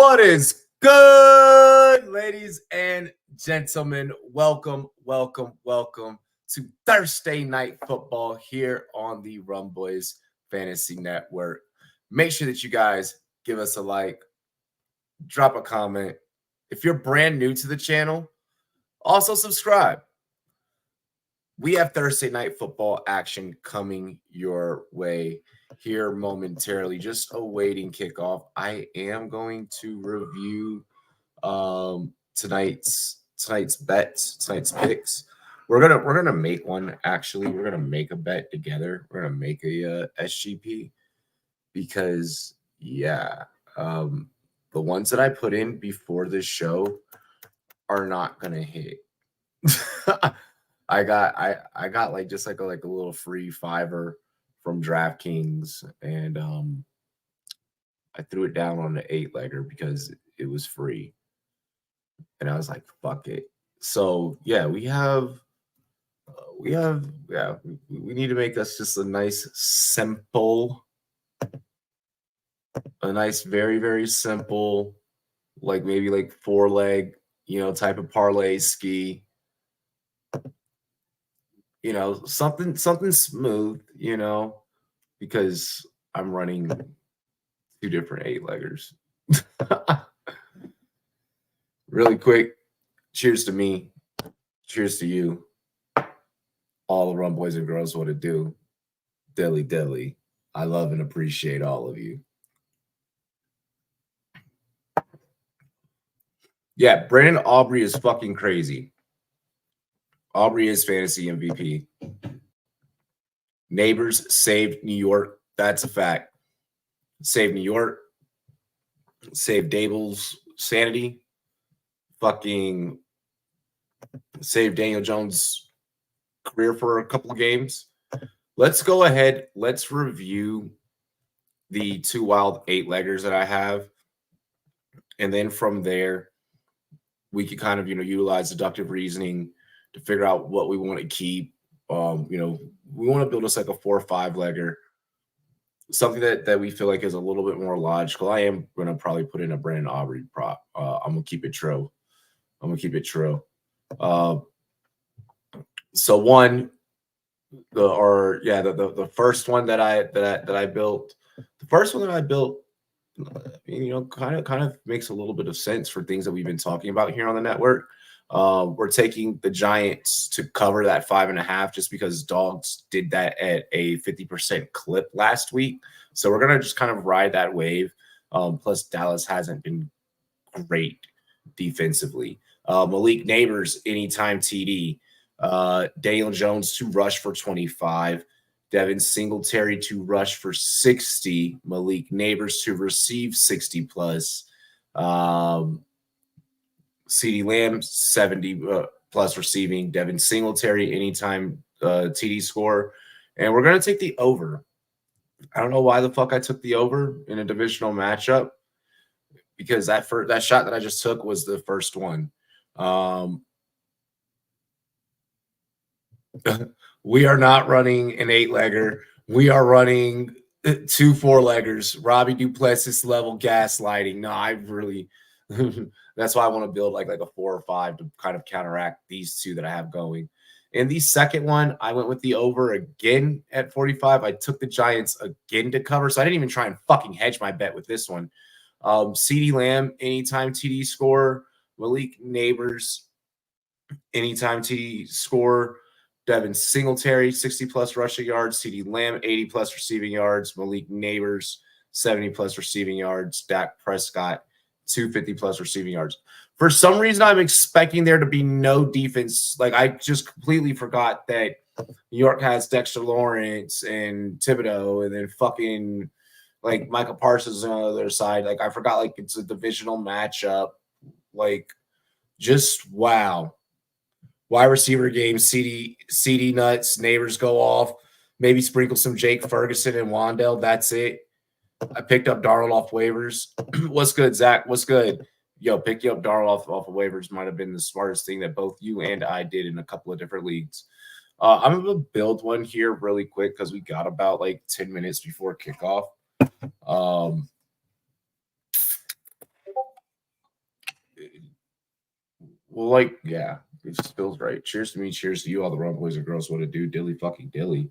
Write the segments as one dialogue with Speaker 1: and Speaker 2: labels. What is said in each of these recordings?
Speaker 1: What is good, ladies and gentlemen? Welcome to Thursday Night Football here on the Rum Boys Fantasy Network. Make sure that you guys give us a like, drop a comment. If you're brand new to the channel, also subscribe. We have Thursday Night Football action coming your way here momentarily, just awaiting kickoff. I am going to review tonight's bets, tonight's picks. We're gonna make one. Actually, we're gonna make a bet together. We're gonna make a SGP because the ones that I put in before this show are not gonna hit. I got like just like a little free $5 from DraftKings, and I threw it down on the 8-legger because it was free, and I was like, "Fuck it." So yeah, we need to make us just a nice simple, very very simple, like maybe like 4-leg, type of parlay ski. Something smooth, because I'm running 2 different 8-leggers. Really quick, cheers to me. Cheers to you. All the Rum Boys and Girls, what it do. Dilly. I love and appreciate all of you. Yeah, Brandon Aubrey is fucking crazy. Aubrey is fantasy MVP. Neighbors saved New York. That's a fact. Saved New York. Saved Dable's sanity. Fucking saved Daniel Jones' career for a couple of games. Let's go ahead. Let's review the 2 wild 8-leggers that I have. And then from there, we could kind of, utilize deductive reasoning to figure out what we want to keep. We want to build us like a 4 or 5-legger, something that we feel like is a little bit more logical. I am going to probably put in a Brandon Aubrey prop. I'm going to keep it true. So one, the first one that I built, kind of makes a little bit of sense for things that we've been talking about here on the network. We're taking the Giants to cover that 5.5 just because dogs did that at a 50% clip last week. So we're going to just kind of ride that wave. Plus Dallas hasn't been great defensively. Malik Neighbors, anytime TD. Daniel Jones to rush for 25. Devin Singletary to rush for 60. Malik Neighbors to receive 60 plus. CeeDee Lamb, 70 plus receiving. Devin Singletary, anytime TD score. And we're going to take the over. I don't know why the fuck I took the over in a divisional matchup, because that shot that I just took was the first one. We are not running an 8-legger. We are running 2 4-leggers. Robbie Duplessis level gaslighting. No, I really that's why I want to build like a 4 or 5 to kind of counteract these 2 that I have going. And the second one, I went with the over again at 45. I took the Giants again to cover, so I didn't even try and fucking hedge my bet with this one. CeeDee Lamb, anytime TD score. Malik Neighbors, anytime TD score. Devin Singletary, 60-plus rushing yards. CeeDee Lamb, 80-plus receiving yards. Malik Neighbors, 70-plus receiving yards. Dak Prescott, 250-plus receiving yards. For some reason, I'm expecting there to be no defense. Like, I just completely forgot that New York has Dexter Lawrence and Thibodeau, and then fucking, like, Michael Parsons on the other side. Like, I forgot, like, it's a divisional matchup. Like, just wow. Wide receiver game, CD nuts, Neighbors go off. Maybe sprinkle some Jake Ferguson and Wandell. That's it. I picked up Darnold off waivers. What's good, Zach? What's good? Yo, picking up Darnold off of waivers might have been the smartest thing that both you and I did in a couple of different leagues. I'm going to build one here really quick because we got about like 10 minutes before kickoff. Well, like, yeah, it just feels right. Cheers to me. Cheers to you, all the wrong boys and girls. What to do? Dilly fucking dilly.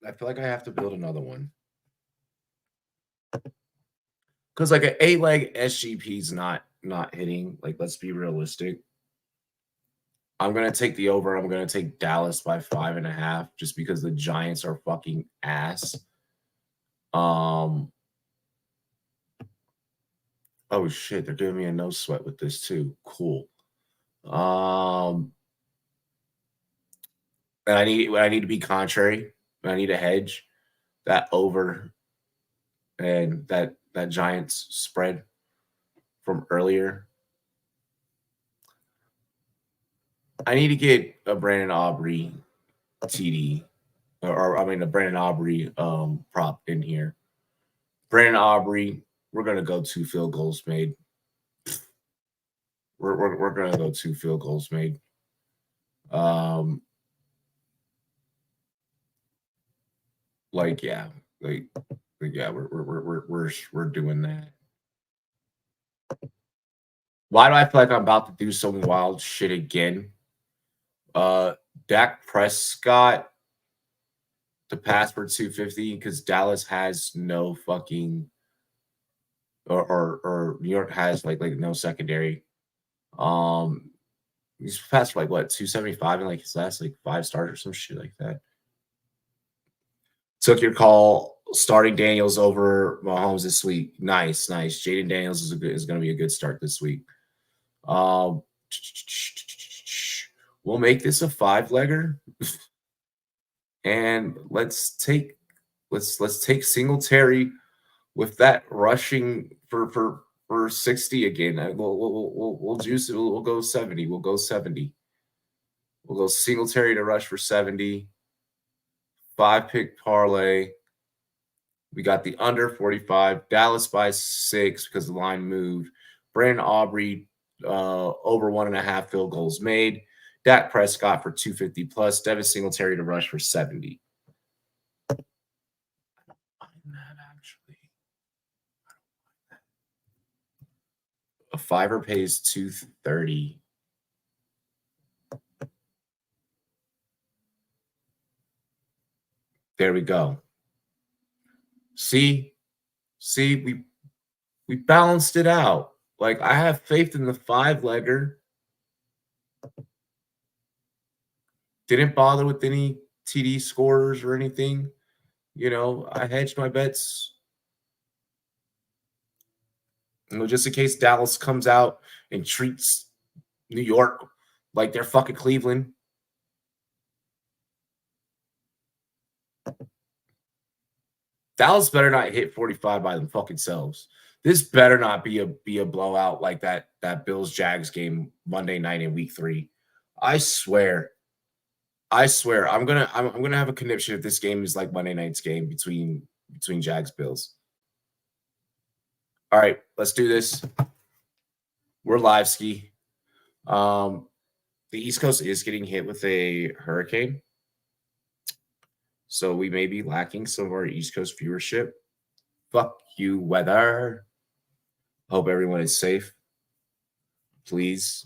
Speaker 1: I feel like I have to build another one because like an 8-leg SGP is not hitting. Like, let's be realistic. I'm gonna take the over. I'm gonna take Dallas by 5.5 just because the Giants are fucking ass. Um. Oh shit, they're giving me a no sweat with this too. Cool. Um. And I need to be contrary. I need a hedge. That over and that Giants spread from earlier. I need to get a Brandon Aubrey TD, or I mean a Brandon Aubrey prop in here. Brandon Aubrey, we're gonna go 2 field goals made. We're gonna go 2 field goals made. Um, like yeah, like yeah, we're doing that. Why do I feel like I'm about to do some wild shit again? Uh, Dak Prescott to pass for 250 because Dallas has no fucking or New York has like no secondary. Um, he's passed for like what 275 in like his last like 5 starts or some shit like that. Took your call starting Daniels over Mahomes this week. Nice, nice. Jaden Daniels is going to be a good start this week. Um, we'll make this a 5-legger, and let's take Singletary with that rushing for 60 again. We'll juice it. We'll go 70. We'll go 70. We'll go Singletary to rush for 70. 5-pick parlay. We got the under 45. Dallas by 6 because the line moved. Brandon Aubrey over 1.5 field goals made. Dak Prescott for 250 plus. Devin Singletary to rush for 70. A fiver pays 230. There we go. See, we balanced it out. Like I have faith in the 5-legger. Didn't bother with any TD scorers or anything. You know, I hedged my bets. You know, just in case Dallas comes out and treats New York like they're fucking Cleveland. Dallas better not hit 45 by them fucking selves. This better not be a blowout like that Bills Jags game Monday night in week 3. I swear. I'm gonna have a conniption if this game is like Monday night's game between Jags Bills. All right, let's do this. We're live ski. The East Coast is getting hit with a hurricane. So we may be lacking some of our East Coast viewership. Fuck you, weather. Hope everyone is safe. Please.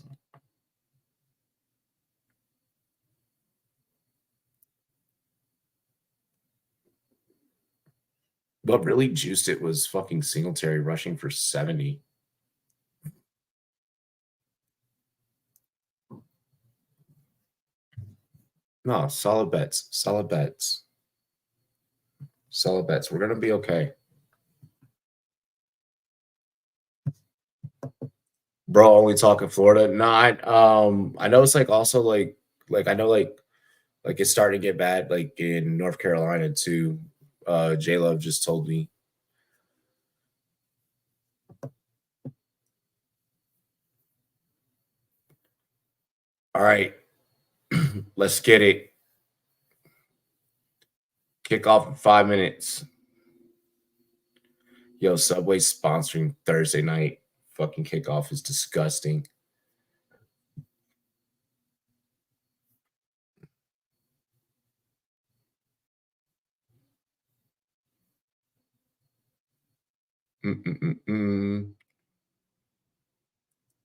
Speaker 1: What really juiced it was fucking Singletary rushing for 70. No, solid bets. Solid bets. Solid bets. We're gonna be okay. Bro, only talking Florida. No, I know it's like also like I know like it's starting to get bad like in North Carolina too. J Love just told me. All right. Let's get it. Kick off in 5 minutes. Yo, Subway sponsoring Thursday night. Fucking kickoff is disgusting.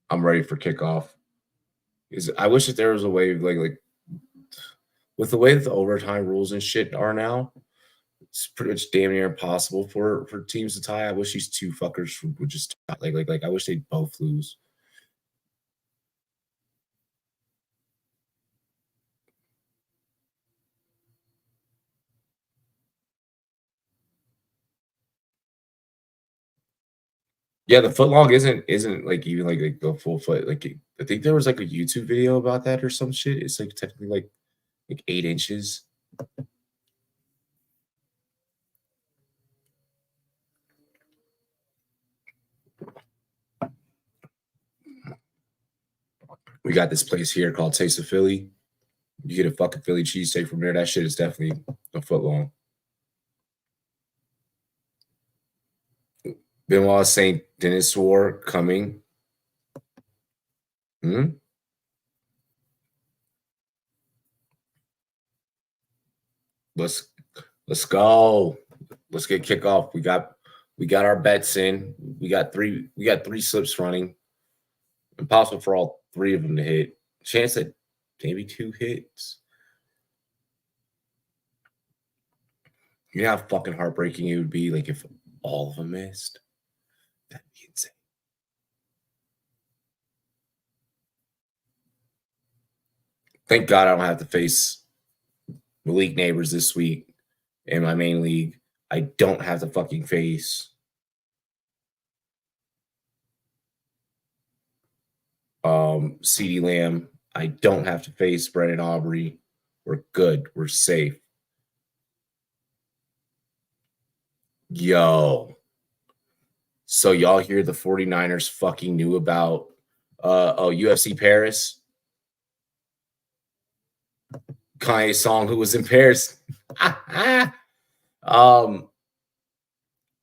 Speaker 1: I'm ready for kickoff. I wish that there was a way like with the way that the overtime rules and shit are now, it's pretty much damn near impossible for teams to tie. I wish these two fuckers would just like I wish they'd both lose. Yeah, the foot long isn't like even like the full foot. Like I think there was like a YouTube video about that or some shit. It's like technically like 8 inches. We got this place here called Taste of Philly. You get a fucking Philly cheesesteak from there. That shit is definitely a foot long. Benoit Saint Denis War coming. Hmm? Let's let's go. Let's get kickoff. We got our bets in. We got three slips running. Impossible for all three of them to hit. Chance at maybe 2 hits. You know how fucking heartbreaking it would be like if all of them missed? That'd be insane. Thank God I don't have to face Malik Neighbors this week in my main league. I don't have to fucking face CeeDee Lamb. I don't have to face Brennan Aubrey. We're good. We're safe. Yo. So y'all hear the 49ers fucking knew about UFC Paris? Kanye song who was in Paris. Yo,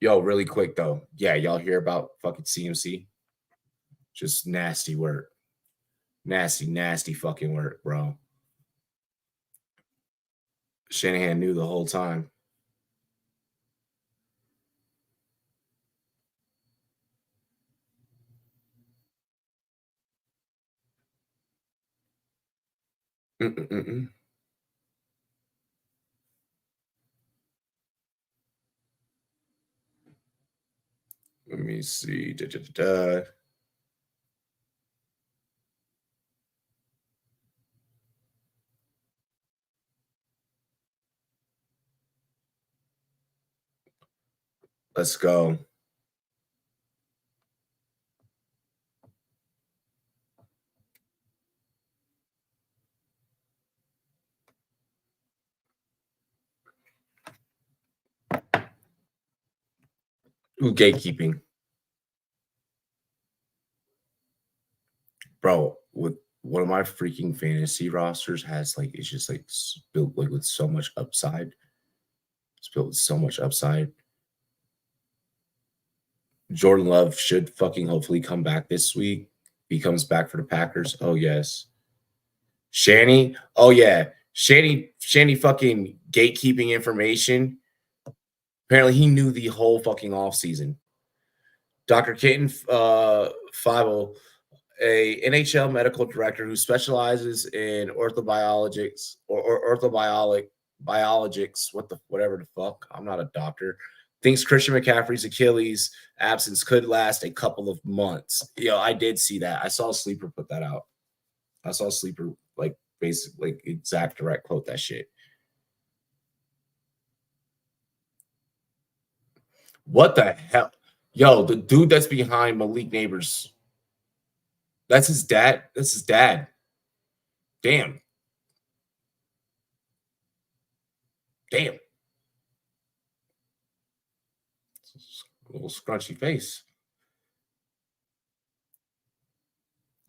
Speaker 1: really quick though. Yeah, y'all hear about fucking CMC? Just nasty work. Nasty fucking work, bro. Shanahan knew the whole time. Mm-mm-mm. Let me see. Let's go. Ooh, gatekeeping. Bro, with one of my freaking fantasy rosters has like it's just like built like with so much upside. It's built with so much upside. Jordan Love should fucking hopefully come back this week. He comes back for the Packers. Oh yes. Shanny. Oh yeah. Shanny fucking gatekeeping information. Apparently he knew the whole fucking off season. Dr. Kitten Fievel, a NHL medical director who specializes in orthobiologics or orthobiologics, whatever the fuck. I'm not a doctor. Thinks Christian McCaffrey's Achilles absence could last a couple of months. I did see that. I saw a sleeper put that out. I saw a sleeper like basically like exact direct quote that shit. What the hell? Yo, the dude that's behind Malik Neighbors, that's his dad. That's his dad. Damn. Damn. A little scrunchy face.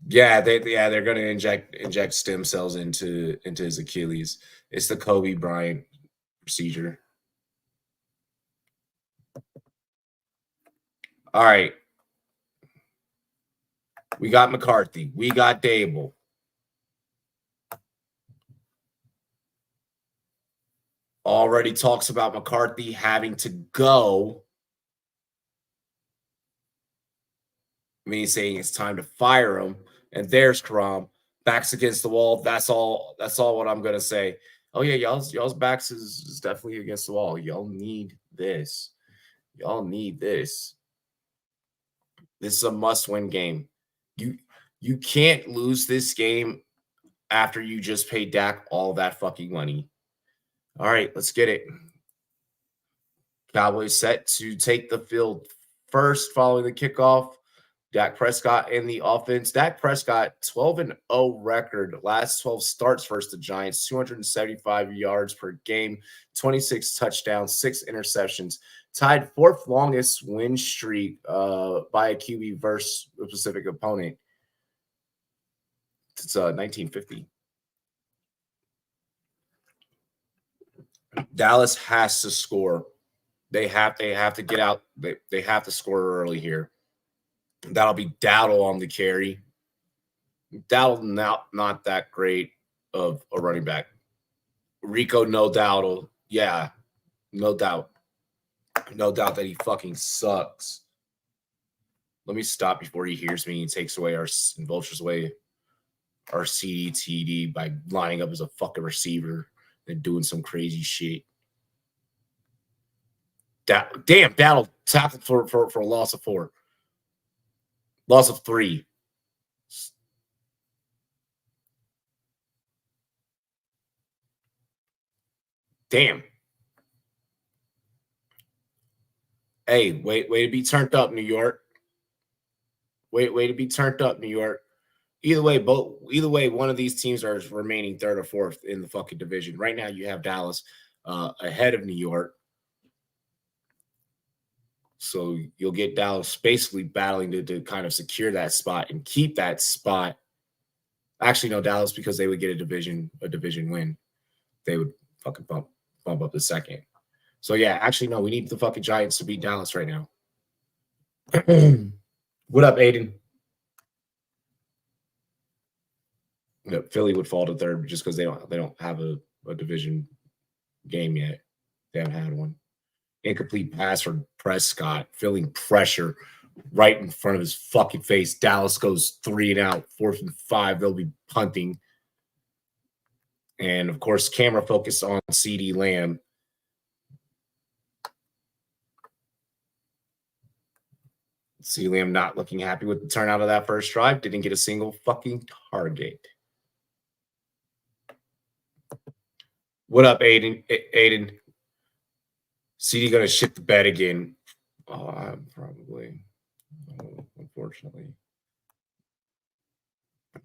Speaker 1: Yeah, they're gonna inject stem cells into his Achilles. It's the Kobe Bryant procedure. All right. We got McCarthy. We got Dable. Already talks about McCarthy having to go. Me saying it's time to fire him. And there's Karam. Backs against the wall. That's all. That's all what I'm gonna say. Oh yeah, y'all's backs is definitely against the wall. Y'all need this. Y'all need this. This is a must-win game. You you can't lose this game after you just paid Dak all that fucking money. All right, let's get it. Cowboys set to take the field first following the kickoff. Dak Prescott in the offense. Dak Prescott, 12-0 record, last 12 starts versus the Giants, 275 yards per game, 26 touchdowns, 6 interceptions. Tied fourth longest win streak by a QB versus a specific opponent. It's 1950. Dallas has to score. They have to get out. They have to score early here. That'll be Dowdle on the carry. Dowdle not that great of a running back. Rico, no Dowdle. Yeah, no doubt. No doubt that he fucking sucks. Let me stop before he hears me and takes away and vultures away our CDTD by lining up as a fucking receiver and doing some crazy shit. Damn, Dowdle tackled for a loss of 4. Loss of 3. Damn. Hey, wait to be turned up, New York. Wait to be turned up, New York. Either way, one of these teams are remaining third or fourth in the fucking division. Right now, you have Dallas ahead of New York. So you'll get Dallas basically battling to kind of secure that spot and keep that spot. Actually, no, Dallas, because they would get a division win. They would fucking bump up the second. So yeah, actually, no, we need the fucking Giants to beat Dallas right now. What up, Aiden? No, Philly would fall to third just because they don't have a division game yet. They haven't had one. Incomplete pass from Prescott, feeling pressure right in front of his fucking face. Dallas goes 3 and out, 4th and 5. They'll be punting. And of course, camera focus on CeeDee Lamb. CeeDee Lamb not looking happy with the turnout of that first drive. Didn't get a single fucking target. What up, Aiden? CeeDee gonna shit the bed again. Probably. Unfortunately.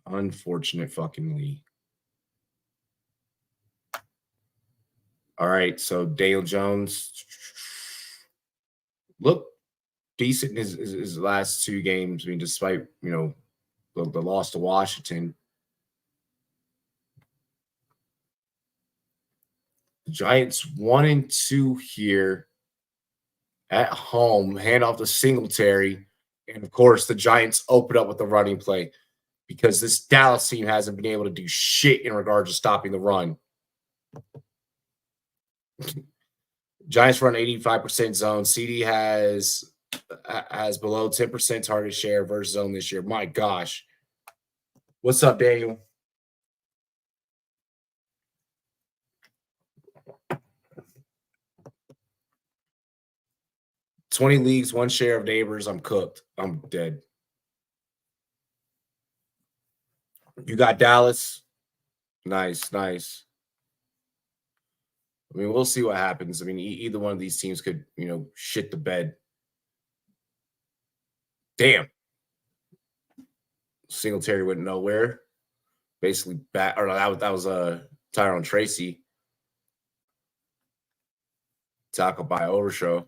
Speaker 1: Unfortunate fuckingly. All right, so Dale Jones look decent in his last 2 games. I mean, despite the loss to Washington. The Giants 1-2 here at home, hand off to Singletary. And of course, the Giants open up with the running play because this Dallas team hasn't been able to do shit in regards to stopping the run. Giants run 85% zone. CD has below 10% target share versus zone this year. My gosh. What's up, Daniel? $20 leagues, 1 share of neighbors. I'm cooked. I'm dead. You got Dallas. Nice. I mean, we'll see what happens. I mean, either one of these teams could, shit the bed. Damn. Singletary went nowhere. Basically, that was Tyrone Tracy. Tackle by Overshow.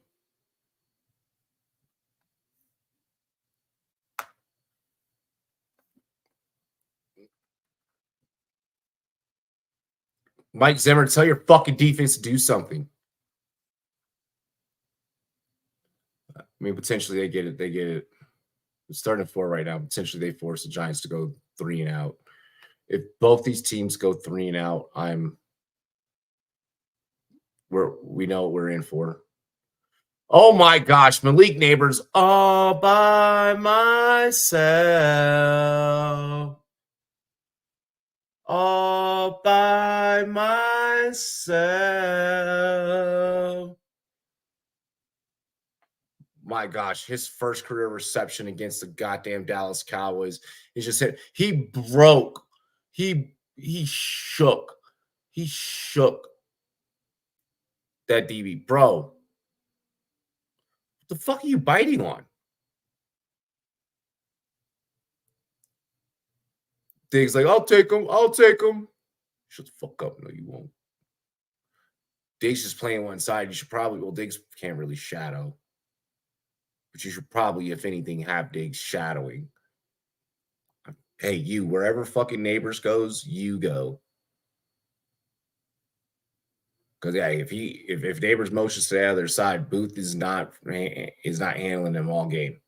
Speaker 1: Mike Zimmer, tell your fucking defense to do something. I mean, potentially they get it. It's starting at 4 right now. Potentially they force the Giants to go 3 and out. If both these teams go 3 and out, we know what we're in for. Oh my gosh, Malik Neighbors all by myself. All by myself. My gosh, his first career reception against the goddamn Dallas Cowboys. He just hit. He broke. He shook. He shook that DB, bro. What the fuck are you biting on? Diggs like, I'll take him. I'll take him. Shut the fuck up. No, you won't. Diggs is playing one side. You should probably, well, Diggs can't really shadow. But you should probably, if anything, have Diggs shadowing. Hey, you, wherever fucking Neighbors goes, you go. Because yeah, if Neighbors motions to the other side, Booth is not handling him all game.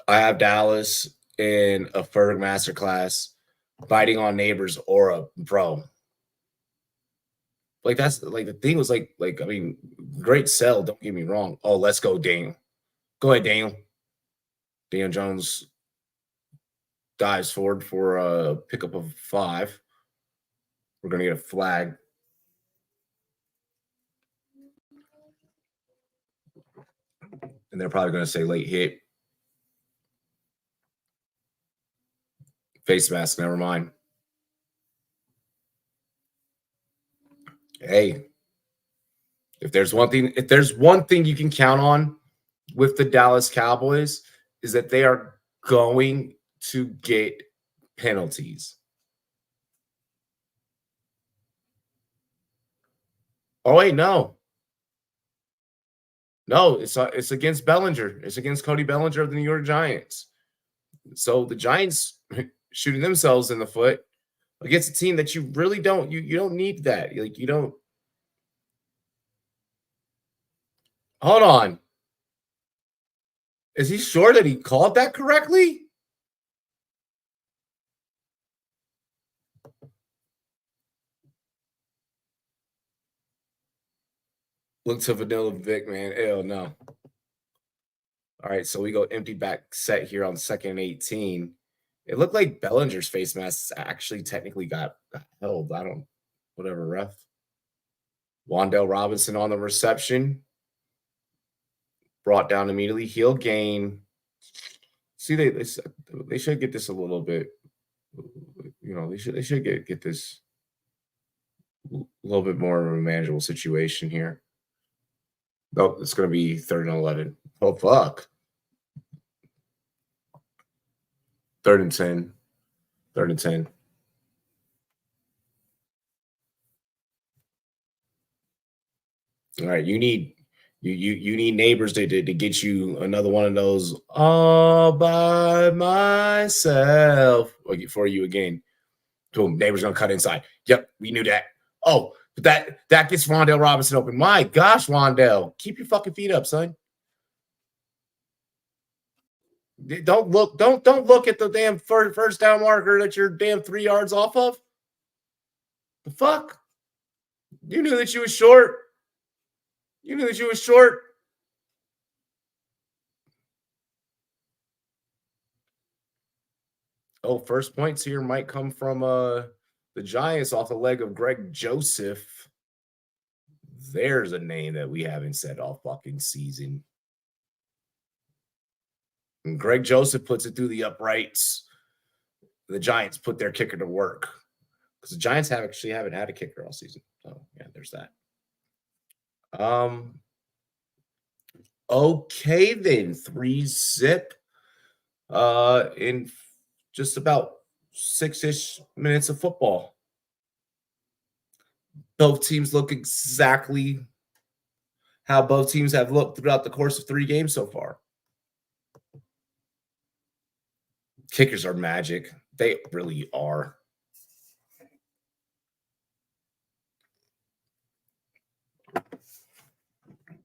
Speaker 1: I have Dallas in a Ferg masterclass, biting on Neighbors aura, bro. Like that's like the thing was like I mean, great sell. Don't get me wrong. Oh, let's go, Daniel. Go ahead, Daniel. Daniel Jones dives forward for a pickup of 5. We're gonna get a flag. And they're probably gonna say late hit. Face mask, never mind. Hey, if there's one thing you can count on with the Dallas Cowboys is that they are going to get penalties. Oh wait, no, it's against Bellinger. It's against Cody Bellinger of the New York Giants. So the Giants shooting themselves in the foot against a team that you really don't you don't need that. Like you don't. Hold on. Is he sure that he called that correctly? Look to Vanilla Vic, man. Hell no. All right, so we go empty back set here on 2nd and 18. It looked like Bellinger's face mask actually technically got held. I don't, whatever, ref. Wandale Robinson on the reception. Brought down immediately. He'll gain. See, they should get this a little bit. You know, they should get this a little bit more of a manageable situation here. Oh, it's going to be 3rd and 11. Oh, fuck. 3rd and 10. 3rd and 10. All right, you need Neighbors to get you another one of those all by myself for you again. Boom, Neighbors gonna cut inside. Yep, we knew that. Oh, but that gets Wandale Robinson open. My gosh, Wandale, keep your fucking feet up, son. Don't look at the damn first down marker that you're damn 3 yards off of. The fuck? You knew that you was short. You knew that you was short. Oh, first points here might come from the Giants off the leg of Greg Joseph. There's a name that we haven't said all fucking season. And Greg Joseph puts it through the uprights. The Giants put their kicker to work because the Giants haven't had a kicker all season. So yeah, there's that. Okay then, 3-zip. In just about 6-ish minutes of football. Both teams look exactly how both teams have looked throughout the course of 3 games so far. Kickers are magic. They really are.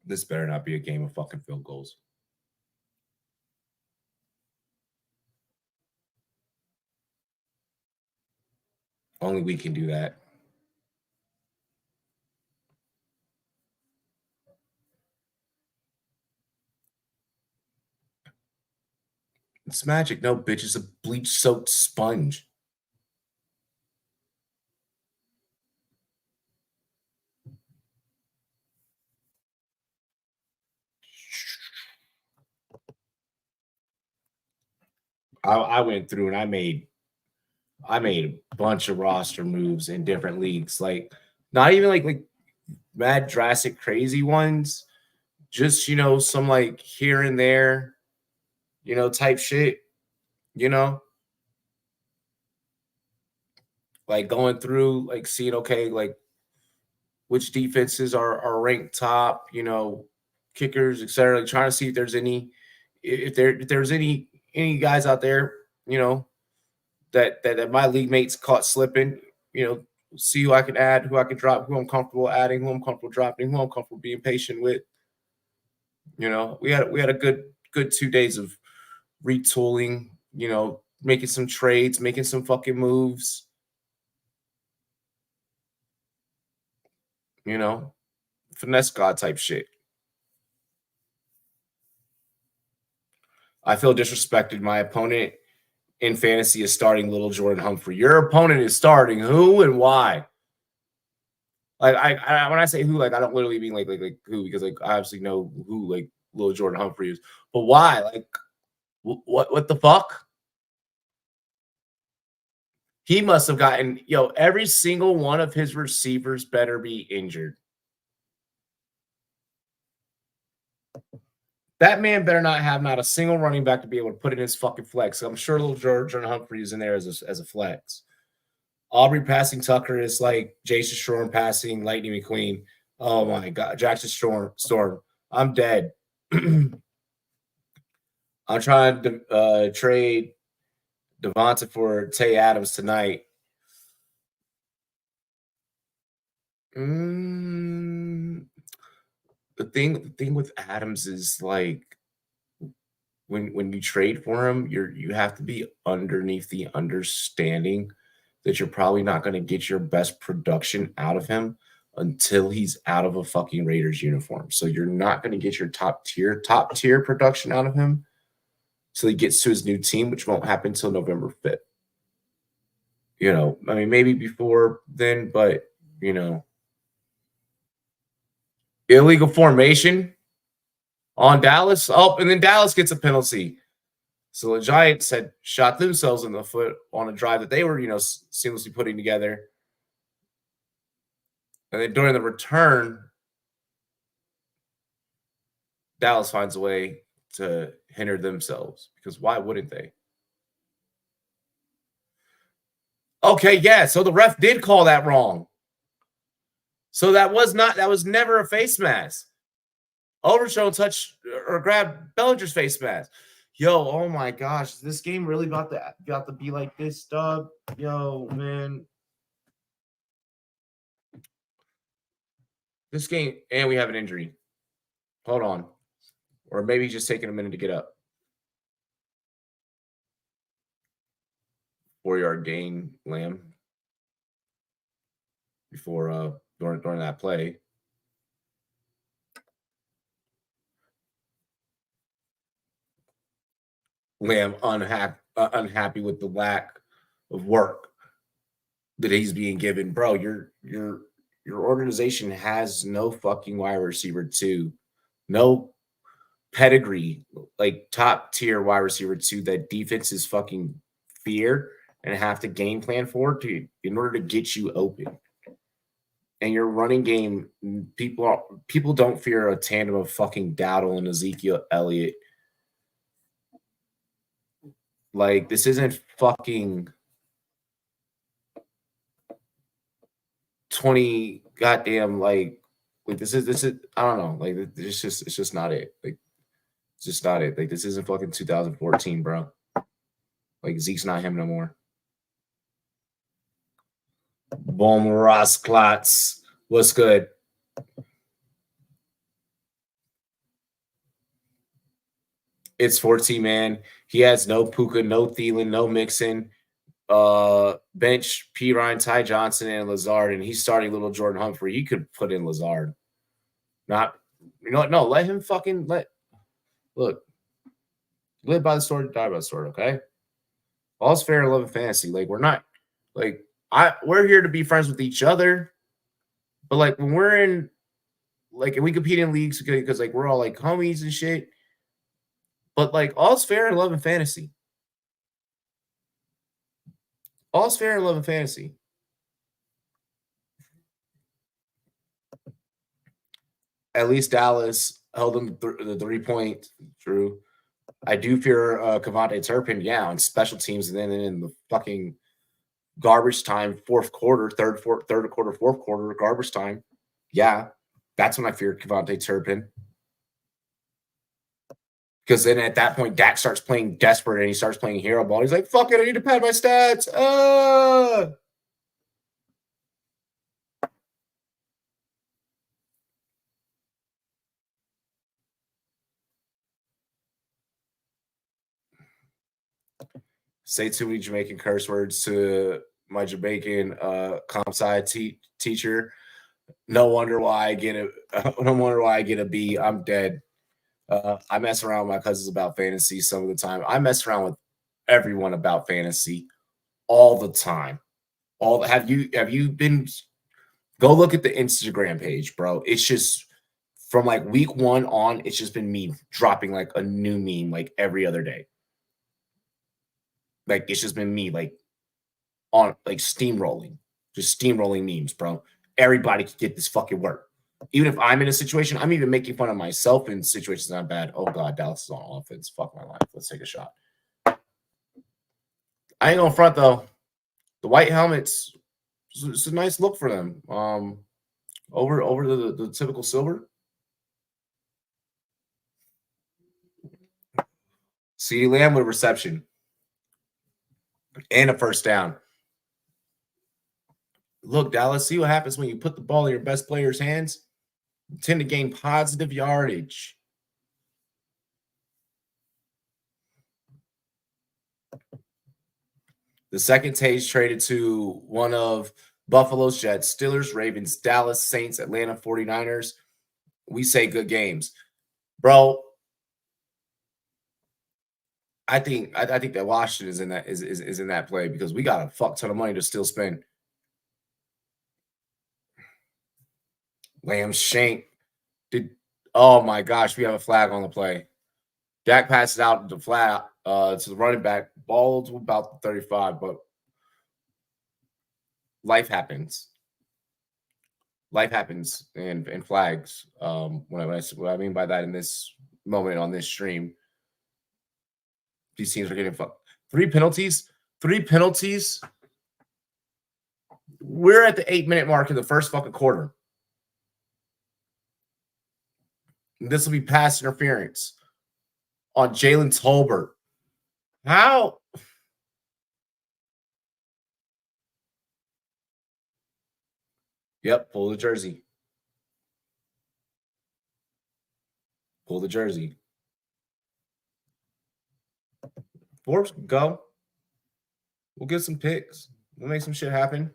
Speaker 1: This better not be a game of fucking field goals. Only we can do that. It's magic. No, bitch, it's a bleach-soaked sponge. I went through and I made a bunch of roster moves in different leagues. Like not even like mad drastic crazy ones. Just some like here and there, type shit. You know, like going through, like seeing okay, like which defenses are ranked top, kickers, etc. Like trying to see if there's any guys out there, that my league mates caught slipping, see who I can add, who I can drop, who I'm comfortable adding, who I'm comfortable dropping, who I'm comfortable being patient with. We had a good 2 days of retooling, making some trades, making some fucking moves, finesse god type shit. I feel disrespected. My opponent in fantasy is starting little Jordan Humphrey. Your opponent is starting who and why? Like I when I say who, like I don't literally mean like who, because like I obviously know who like little Jordan Humphrey is, but why? Like what the fuck? He must have gotten every single one of his receivers better be injured. That man better not have not a single running back to be able to put in his fucking flex. I'm sure little Jordan Humphrey is in there as a flex. Aubrey passing Tucker is like Jason Storm passing Lightning McQueen. Oh my God, Jackson Storm. I'm dead. I'm trying to trade Devonta for Tay Adams tonight. The thing with Adams is like when you trade for him, you have to be underneath the understanding that you're probably not going to get your best production out of him until he's out of a fucking Raiders uniform. So you're not going to get your top tier production out of him till he gets to his new team, which won't happen until November 5th. I mean, maybe before then, but illegal formation on Dallas. Oh, and then Dallas gets a penalty. So the Giants had shot themselves in the foot on a drive that they were, seamlessly putting together. And then during the return, Dallas finds a way to hinder themselves, because why wouldn't they? Okay, yeah. So the ref did call that wrong. So that was never a face mask. Overshown touch or grab Bellinger's face mask. Yo, oh my gosh, is this game really about to be like this, dog? Yo, man. This game, and we have an injury. Hold on. Or maybe just taking a minute to get up. 4-yard gain, Lamb. Before during that play. Lamb unhappy with the lack of work that he's being given. Bro, your organization has no fucking wide receiver 2. No pedigree, like top tier wide receiver 2 that defenses fucking fear and have to game plan for in order to get you open. And your running game, people don't fear a tandem of fucking Dowdle and Ezekiel Elliott. Like, this isn't fucking 20 goddamn like this is I don't know, like it's just not it. Like it's just not it. Like this isn't fucking 2014, bro. Like Zeke's not him no more. Boom Ross Klotz. What's good? It's 14, man. He has no Puka, no Thielen, no Mixon. bench P. Ryan, Ty Johnson, and Lazard, and he's starting little Jordan Humphrey. He could put in Lazard. Not, you know what? No, let him fucking look. Live by the sword, die by the sword. Okay, all's fair in love and fantasy. Like we're not, like we're here to be friends with each other, but like when we're in, like, and we compete in leagues because like we're all like homies and shit. But like all's fair in love and fantasy. All's fair in love and fantasy. At least Dallas held them the 3-point. True. I do fear Cavante Turpin, yeah, on special teams, and then in the fucking garbage time, fourth quarter, third quarter, fourth quarter, garbage time. Yeah, that's when I fear Cavante Turpin. Because then at that point, Dak starts playing desperate and he starts playing hero ball. He's like, fuck it, I need to pad my stats. Say too many Jamaican curse words to my Jamaican comp sci teacher. No wonder why I get a B. I'm dead. I mess around with my cousins about fantasy some of the time. I mess around with everyone about fantasy all the time. Have you been, go look at the Instagram page, bro. It's just from like week 1 on, it's just been me dropping like a new meme like every other day. Like it's just been me like on like steamrolling, just steamrolling memes, bro. Everybody can get this fucking work. Even if I'm in a situation, I'm even making fun of myself in situations not bad. Oh god, Dallas is on offense. Fuck my life. Let's take a shot. I ain't gonna front though. The white helmets, it's a nice look for them. Over the typical silver. CeeDee Lamb with reception and a first down. Look, Dallas, see what happens when you put the ball in your best player's hands. You tend to gain positive yardage. The second Tage traded to one of Buffalo's Jets, Steelers, Ravens, Dallas, Saints, Atlanta 49ers. We say good games. Bro, I think that Washington is in that play because we got a fuck ton of money to still spend. Lamb shank. Oh my gosh, we have a flag on the play. Dak passes out the flat to the running back. Ball to about 35, but life happens. Life happens in flags. What I mean by that in this moment on this stream, these teams are getting fucked. 3 penalties. 3 penalties. We're at the 8-minute mark in the first fucking quarter. This will be pass interference on Jalen Tolbert. How? Yep, pull the jersey. Pull the jersey. Forbes, go. We'll get some picks. We'll make some shit happen.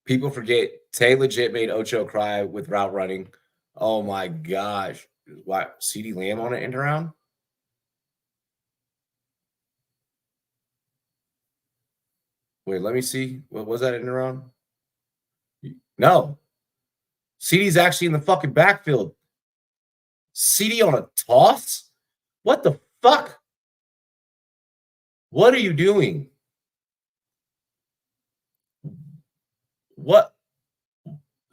Speaker 1: People forget Tay legit made Ocho cry with route running. Oh my gosh. What? CeeDee Lamb on it end around? Wait, let me see. What was that end around? No. CeeDee's actually in the fucking backfield. CeeDee on a toss? What the fuck? What are you doing? What?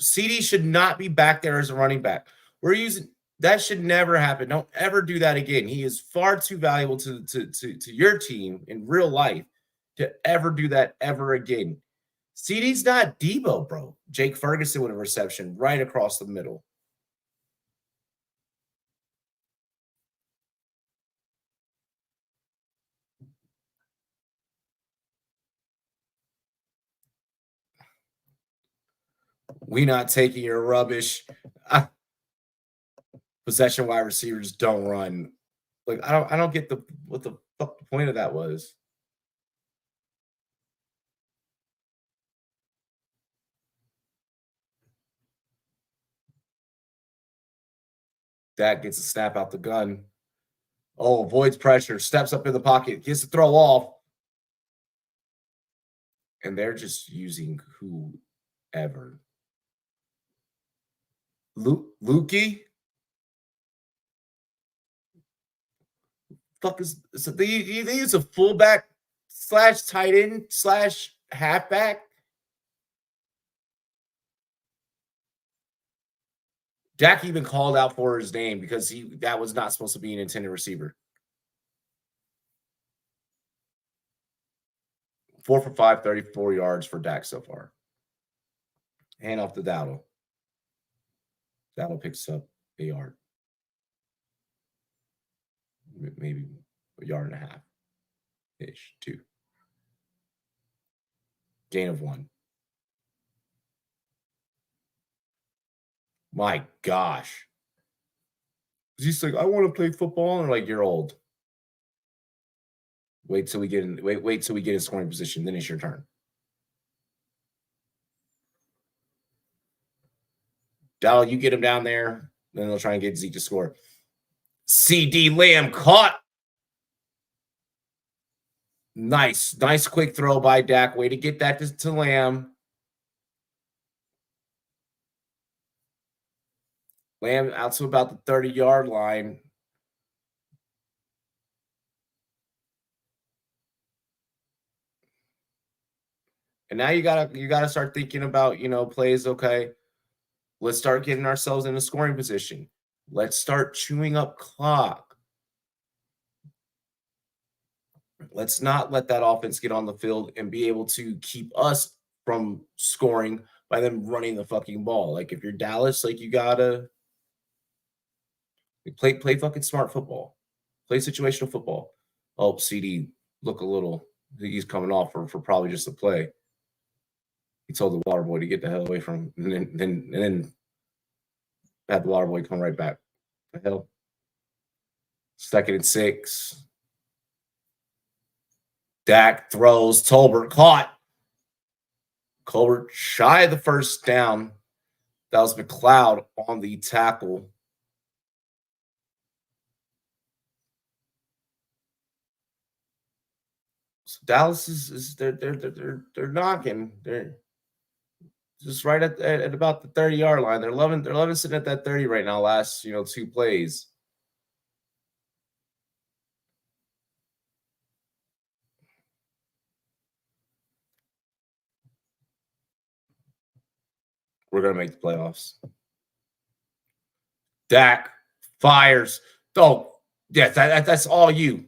Speaker 1: CeeDee should not be back there as a running back. We're using that should never happen. Don't ever do that again. He is far too valuable to your team in real life to ever do that ever again. CeeDee's not Debo, bro. Jake Ferguson with a reception right across the middle. We not taking your rubbish. Possession wide receivers don't run. Like, I don't get what the fuck the point of that was. Dak gets a snap out the gun. Oh, avoids pressure, steps up in the pocket, gets the throw off. And they're just using whoever. Lukey? Fuck is so you think it's a fullback slash tight end slash halfback? Dak even called out for his name because that was not supposed to be an intended receiver. 4 for 5, 34 yards for Dak so far. Hand off to Dowdle. Dowdle picks up a yard. Maybe a yard and a half ish, 2. Gain of 1. My gosh. He's like, I want to play football. And like, you're old. Wait till we get in scoring position. Then it's your turn. Dowdle, you get him down there. Then they'll try and get Zeke to score. CD Lamb caught. Nice quick throw by Dak. Way to get that to Lamb. Lamb out to about the 30-yard line. And now you gotta start thinking about, plays. Okay, let's start getting ourselves in a scoring position. Let's start chewing up clock. Let's not let that offense get on the field and be able to keep us from scoring by them running the fucking ball. Like, if you're Dallas, like, you gotta play fucking smart football. Play situational football. Oh, CD look a little. I think he's coming off for probably just a play. He told the water boy to get the hell away from him, and then had the water boy come right back. The hell. 2nd and 6. Dak throws. Tolbert caught. Colbert shy of the first down. That was McLeod on the tackle. So Dallas is they're knocking. They're just right at about the 30-yard line. They're loving sitting at that 30 right now. Last 2 plays. We're gonna make the playoffs. Dak fires. Oh, yeah, that's all you.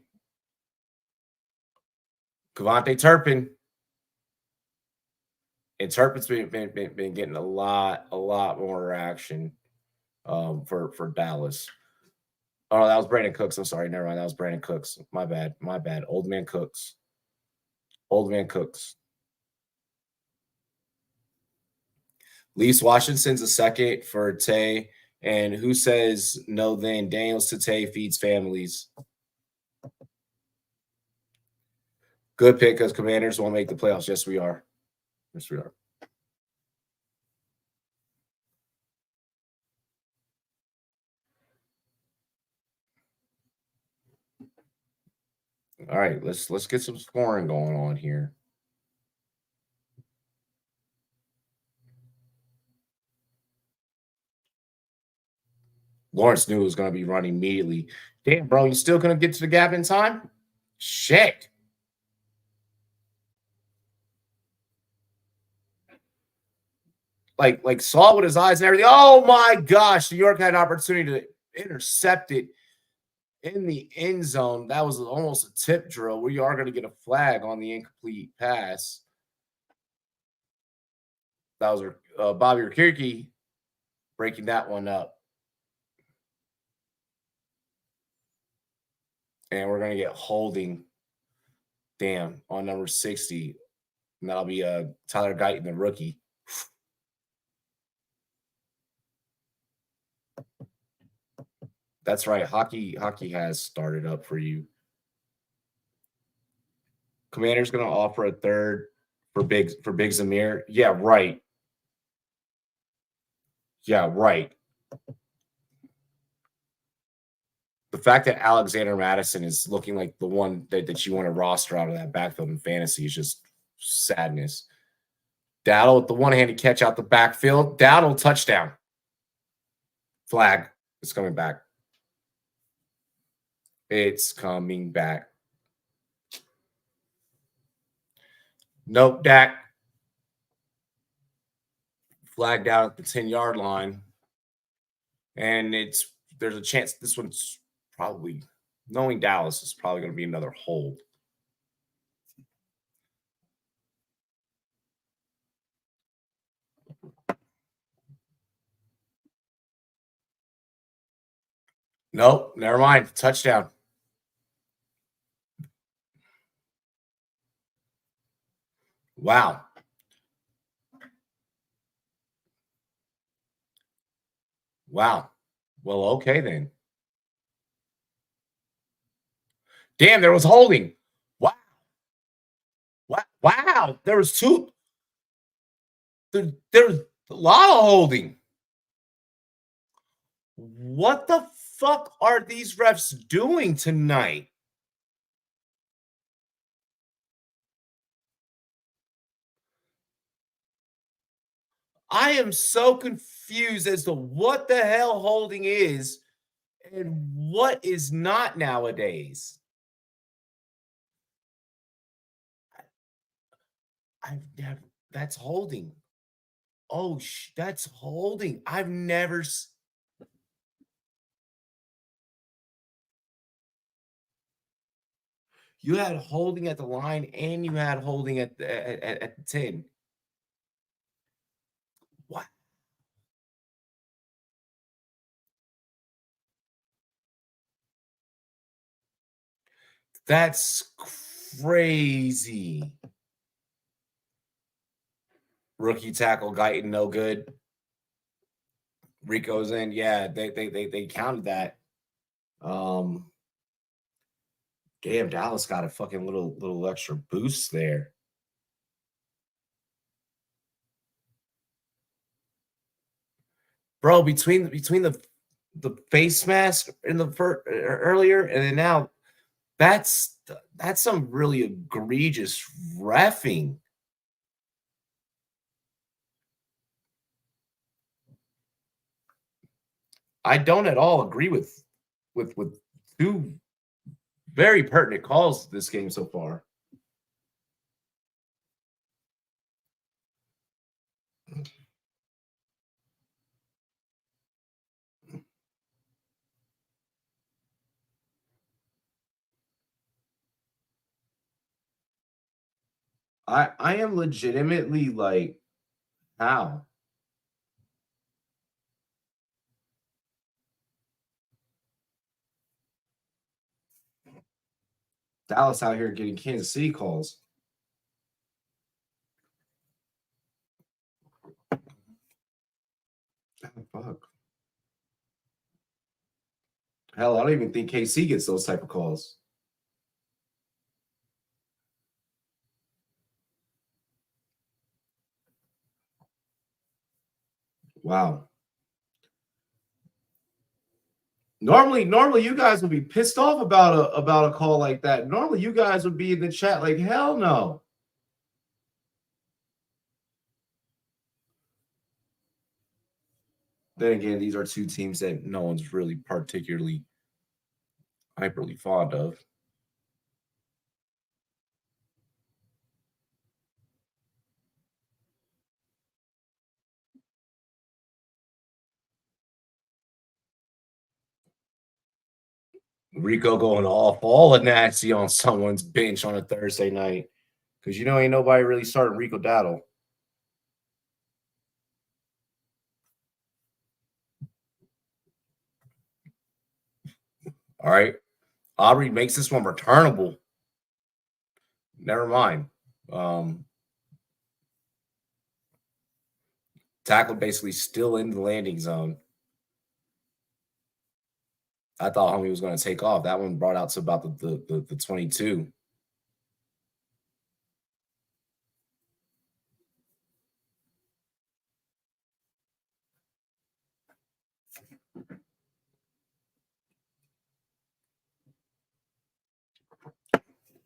Speaker 1: Cavante Turpin. And Turpin's been getting a lot more action for Dallas. Oh, that was Brandon Cooks. I'm sorry. Never mind. That was Brandon Cooks. My bad. Old man Cooks. Leafs Washington's a second for Tay. And who says no then? Daniels to Tay feeds families. Good pick because Commanders won't make the playoffs. Yes, we are. All right, let's get some scoring going on here. Lawrence knew it was going to be running immediately. Damn, bro, you still going to get to the gap in time? Shit. Like saw it with his eyes and everything. Oh my gosh, New York had an opportunity to intercept it in the end zone. That was almost a tip drill. We are going to get a flag on the incomplete pass. That was Bobby Rikirki breaking that one up. And we're going to get holding, damn, on number 60. And that'll be Tyler Guyton, the rookie. That's right. Hockey has started up for you. Commander's going to offer a third for Big Zamir. Yeah, right. Yeah, right. The fact that Alexander Madison is looking like the one that you want to roster out of that backfield in fantasy is just sadness. Dowdle with the one-handed catch out the backfield. Dowdle touchdown. Flag. It's coming back. It's coming back. Nope, Dak. Flagged out at the 10-yard line. And there's a chance this one's probably, knowing Dallas, is probably going to be another hold. Nope, never mind. Touchdown. Wow. Wow. Well, okay then. Damn, there was holding. Wow. Wow. There was two. There was a lot of holding. What the fuck are these refs doing tonight? I am so confused as to what the hell holding is and what is not nowadays. I've never. That's holding. Oh, that's holding. I've never. You had holding at the line and you had holding at the 10. What? That's crazy. Rookie tackle, Guyton, no good. Rico's in. Yeah, they counted that. Damn, Dallas got a fucking little extra boost there. Bro, between the face mask in the earlier and then now, that's some really egregious reffing. I don't at all agree with two very pertinent calls this game so far. I am legitimately like, how? Dallas out here getting Kansas City calls. Oh, fuck. Hell, I don't even think KC gets those type of calls. Wow. Normally you guys would be pissed off about a call like that. Normally you guys would be in the chat like, hell no. Then again, these are two teams that no one's really particularly hyperly fond of. Rico going off all of nasty on someone's bench on a Thursday night. Because ain't nobody really starting Rico Dowdle. All right. Aubrey makes this one returnable. Never mind. Tackle basically still in the landing zone. I thought homie was going to take off. That one brought out to about the 22.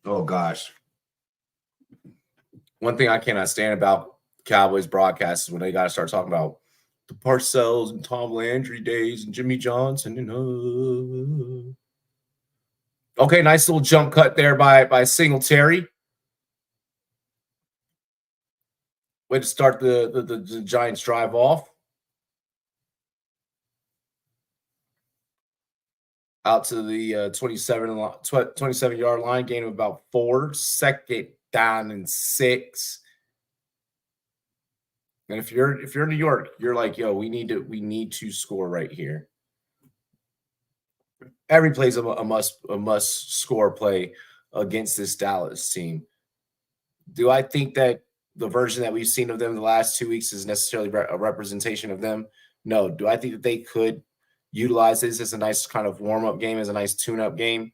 Speaker 1: Oh gosh. One thing I cannot stand about Cowboys broadcasts is when they got to start talking about the Parcells and Tom Landry days and Jimmy Johnson and okay, nice little jump cut there by Singletary. Way to start the Giants drive off. Out to the 27-yard line, gain of about 4. Second down and 6. And if you're in New York, you're like, yo, we need to score right here. Every play is a must score play against this Dallas team. Do I think that the version that we've seen of them the last 2 weeks is necessarily a representation of them? No. Do I think that they could utilize this as a nice kind of warm-up game, as a nice tune-up game?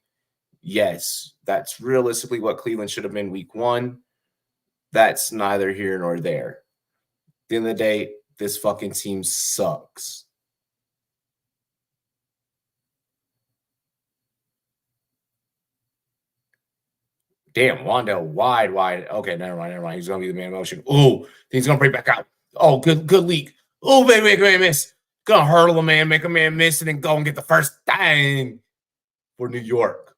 Speaker 1: Yes. That's realistically what Cleveland should have been week 1. That's neither here nor there. At the end of the day, this fucking team sucks. Damn, Wandell wide. Okay, never mind. He's going to be the man in motion. Oh, he's going to break back out. Oh, good leak. Oh, baby, make a man miss. Gonna hurdle a man, make a man miss, and then go and get the first down for New York.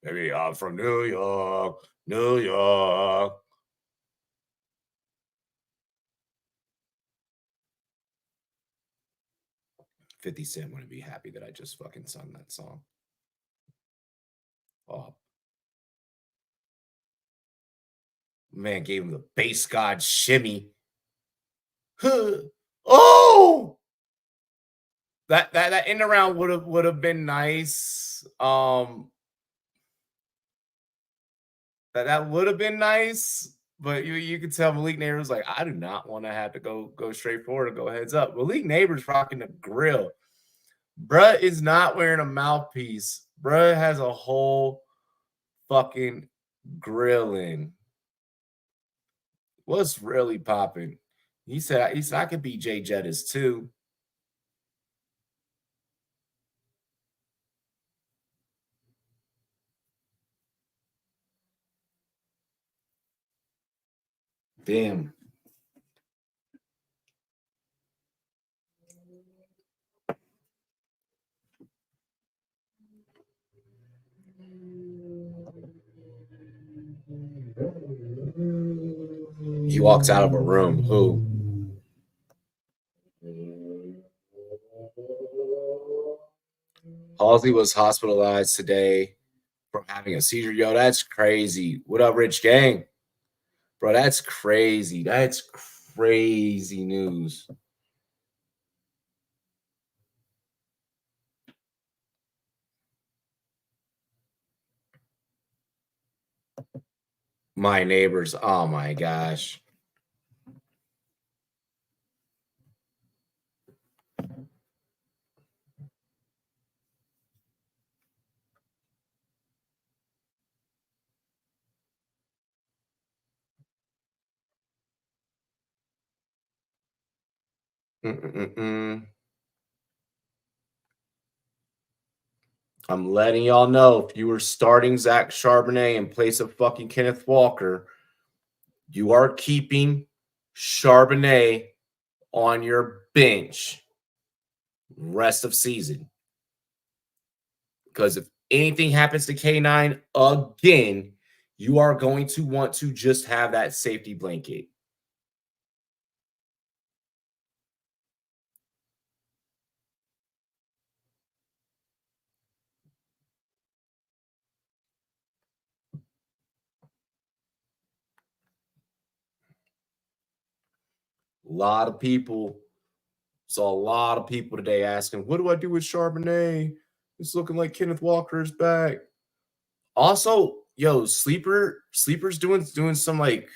Speaker 1: Maybe I'm from New York. 50 Cent wouldn't be happy that I just fucking sung that song. Oh. Man gave him the base god shimmy. Oh! That end around would have been nice. That would have been nice, but you could tell Malik Neighbors like, I do not want to have to go straight forward and go heads up. Malik Neighbors rocking the grill. Bruh is not wearing a mouthpiece. Bruh has a whole fucking grill in. What's really popping? He said I could beat Jay Jettis too. Damn. He walks out of a room. Who? Halsey was hospitalized today from having a seizure. Yo, that's crazy. What up, Rich Gang? Bro, that's crazy. That's crazy news. My neighbors. Oh my gosh. I'm letting y'all know, if you were starting Zach Charbonnet in place of fucking Kenneth Walker, you are keeping Charbonnet on your bench rest of season. Because if anything happens to K9 again, you are going to want to just have that safety blanket. A lot of people, saw a lot of people today asking, what do I do with Charbonnet? It's looking like Kenneth Walker is back. Also, yo, Sleeper's doing some like,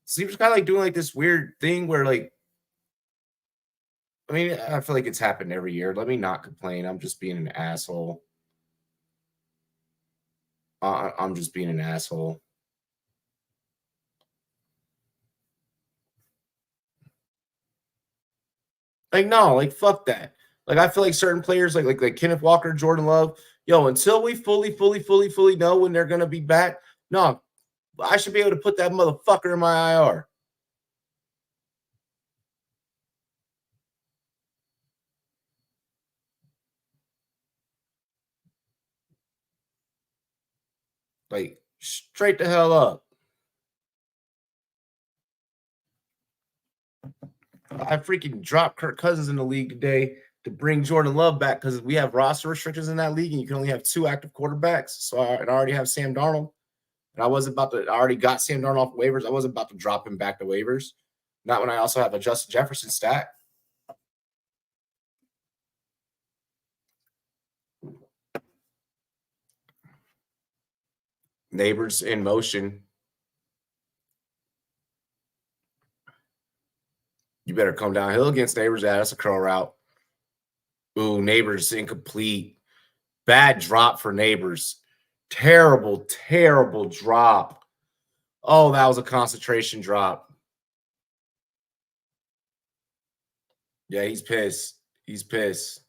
Speaker 1: Sleeper's kind of like doing like this weird thing where like I mean, I feel like it's happened every year. Let me not complain. I'm just being an asshole. I'm just being an asshole. Like, no, like fuck that. Like, I feel like certain players, like Kenneth Walker, Jordan Love, yo, until we fully know when they're gonna be back, no, I should be able to put that motherfucker in my IR. Like, straight the hell up. I freaking dropped Kirk Cousins in the league today to bring Jordan Love back because we have roster restrictions in that league and you can only have 2 active quarterbacks. So I already have Sam Darnold. And I wasn't about to, I already got Sam Darnold off waivers. I wasn't about to drop him back to waivers. Not when I also have a Justin Jefferson stack. Neighbors in motion. You better come downhill against Neighbors. Yeah, that's a curl route. Ooh, Neighbors incomplete. Bad drop for Neighbors. Terrible, terrible drop. Oh, that was a concentration drop. Yeah, he's pissed. He's pissed.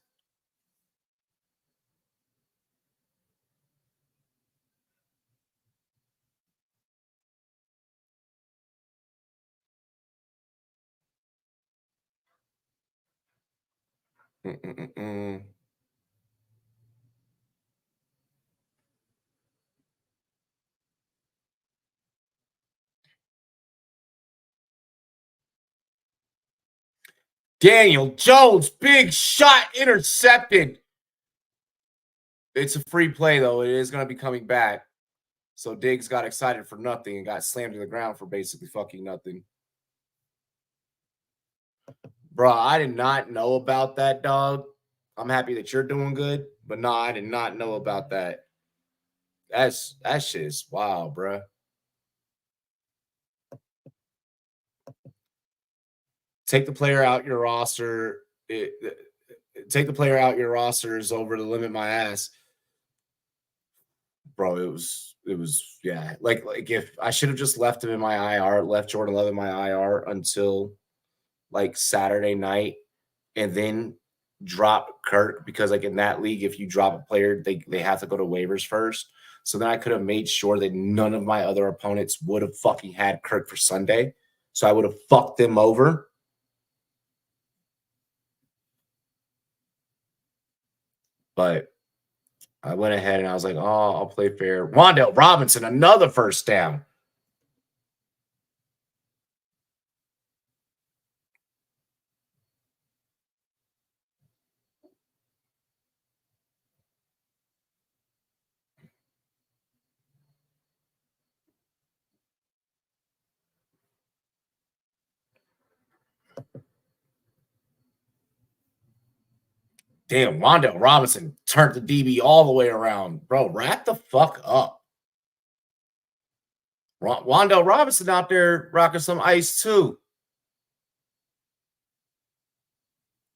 Speaker 1: Mm-mm-mm. Daniel Jones, big shot intercepted. It's a free play, though. It is going to be coming back. So Diggs got excited for nothing and got slammed to the ground for basically fucking nothing. Bro, I did not know about that, dog. I'm happy that you're doing good, but no, I did not know about that. That shit is wild, bro. Take the player out your roster. Take the player out your roster is over to limit my ass. Bro, it was yeah. Like if I should have just left him in my IR, left Jordan Love in my IR until like Saturday night, and then drop Kirk because like in that league, if you drop a player, they have to go to waivers first. So then I could have made sure that none of my other opponents would have fucking had Kirk for Sunday. So I would have fucked them over. But I went ahead and I was like, oh, I'll play fair. Wan'Dale Robinson, another first down. Damn, Wan'Dale Robinson turned the DB all the way around. Bro, wrap the fuck up. Wan'Dale Robinson out there rocking some ice too.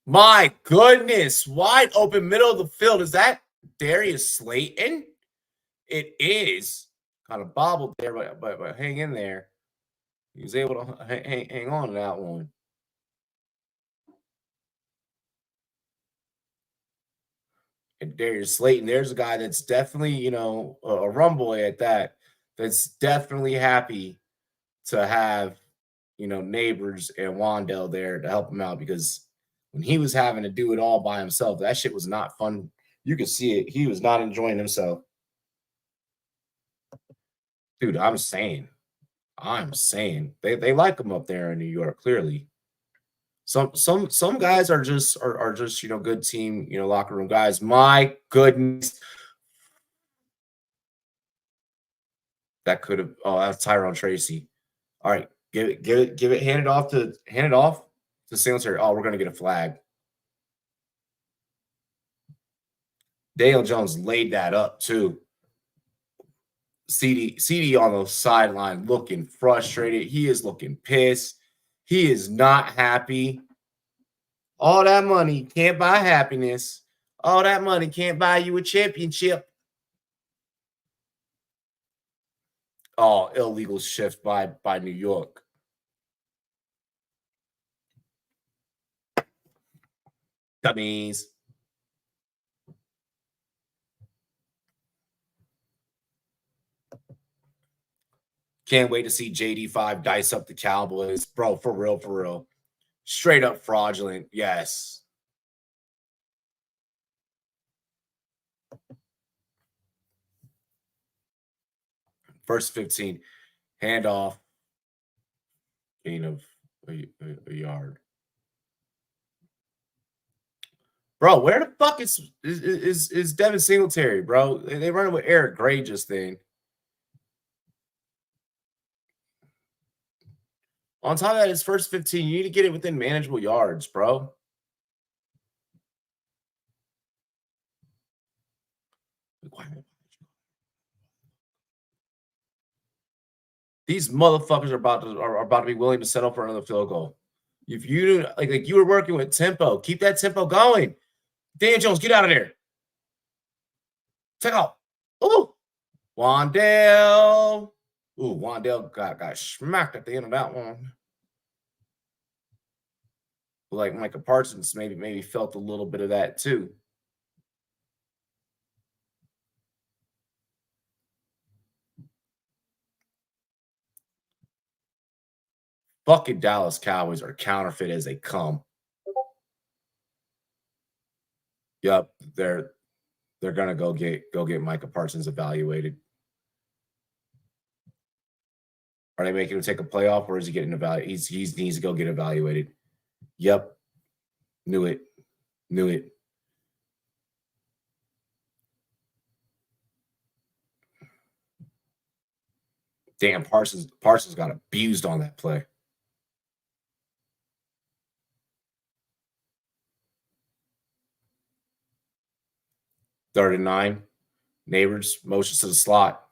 Speaker 1: My goodness, wide open middle of the field. Is that Darius Slayton? It is. Kind of bobbled there, but hang in there. He was able to hang on to that one. And Darius Slayton, there's a guy that's definitely, a run boy at that. That's definitely happy to have, Neighbors and Wan'Dale there to help him out because when he was having to do it all by himself, that shit was not fun. You could see it. He was not enjoying himself. Dude, I'm saying they like him up there in New York, clearly. Some guys are just good team, locker room guys. My goodness. That could have that's Tyrone Tracy. All right, give it, hand it off to Singletary. Oh, we're gonna get a flag. Dale Jones laid that up too. CD on the sideline looking frustrated. He is looking pissed. He is not happy. All that money can't buy happiness. All that money can't buy you a championship. Oh, illegal shift by New York. Dummies. Can't wait to see JD5 dice up the Cowboys. Bro, for real, for real. Straight up fraudulent. Yes. First 15. Handoff. Gain of a yard. Bro, where the fuck is Devin Singletary, bro? They running with Eric Gray just then. On top of that, his first 15, you need to get it within manageable yards, bro. These motherfuckers are about to be willing to settle for another field goal. If you like you were working with tempo, keep that tempo going. Dan Jones, get out of there. Take off. Ooh, Wandale. Ooh, Wandale got smacked at the end of that one. Like Micah Parsons maybe felt a little bit of that too. Fucking Dallas Cowboys are counterfeit as they come. Yep, they're gonna go get Micah Parsons evaluated. Are they making him take a playoff, or is he getting evaluated? He needs to go get evaluated. Yep, knew it. Damn, Parsons got abused on that play. Third and 9. Neighbors motions to the slot.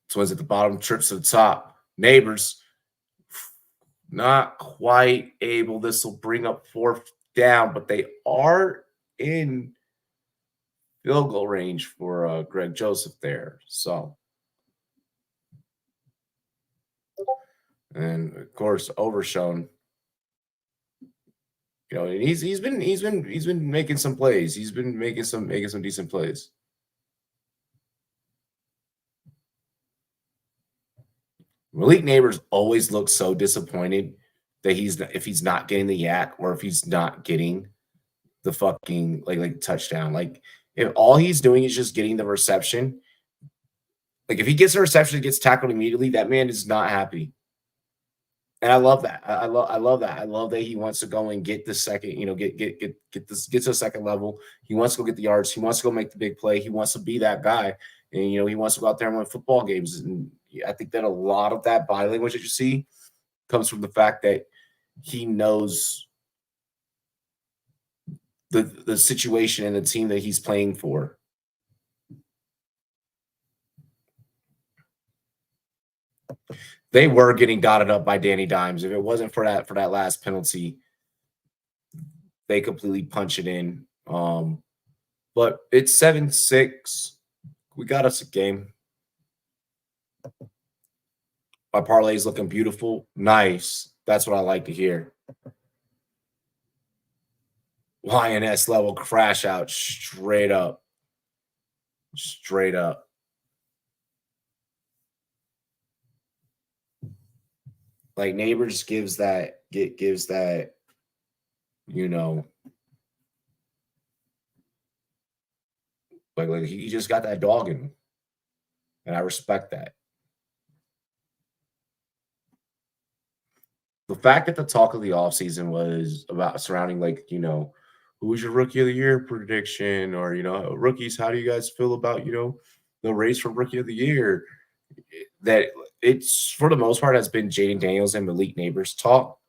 Speaker 1: Twins at the bottom, trips to the top. Neighbors not quite able. This will bring up 4th down, but they are in field goal range for Greg Joseph there. So, and of course, Overshown. You know, and he's been making some plays. He's been making some decent plays. Malik Neighbors always looks so disappointed that if he's not getting the yak or if he's not getting the fucking like touchdown. Like if all he's doing is just getting the reception, like if he gets a reception and gets tackled immediately, that man is not happy. And I love that. I love that. I love that he wants to go and get the second, get to a second level. He wants to go get the yards. He wants to go make the big play. He wants to be that guy. And he wants to go out there and win football games. And I think that a lot of that body language that you see comes from the fact that he knows the situation and the team that he's playing for. They were getting dotted up by Danny Dimes. If it wasn't for that last penalty, they completely punch it in. But it's 7-6. We got us a game. My parlay is looking beautiful. Nice. That's what I like to hear. Lioness level crash out straight up. Straight up. Like Neighbors gives that, like he just got that dog in him. And I respect that. The fact that the talk of the offseason was about surrounding, who was your rookie of the year prediction, or, rookies, how do you guys feel about, the race for rookie of the year? That it's, for the most part, has been Jaden Daniels and Malik Neighbors talk.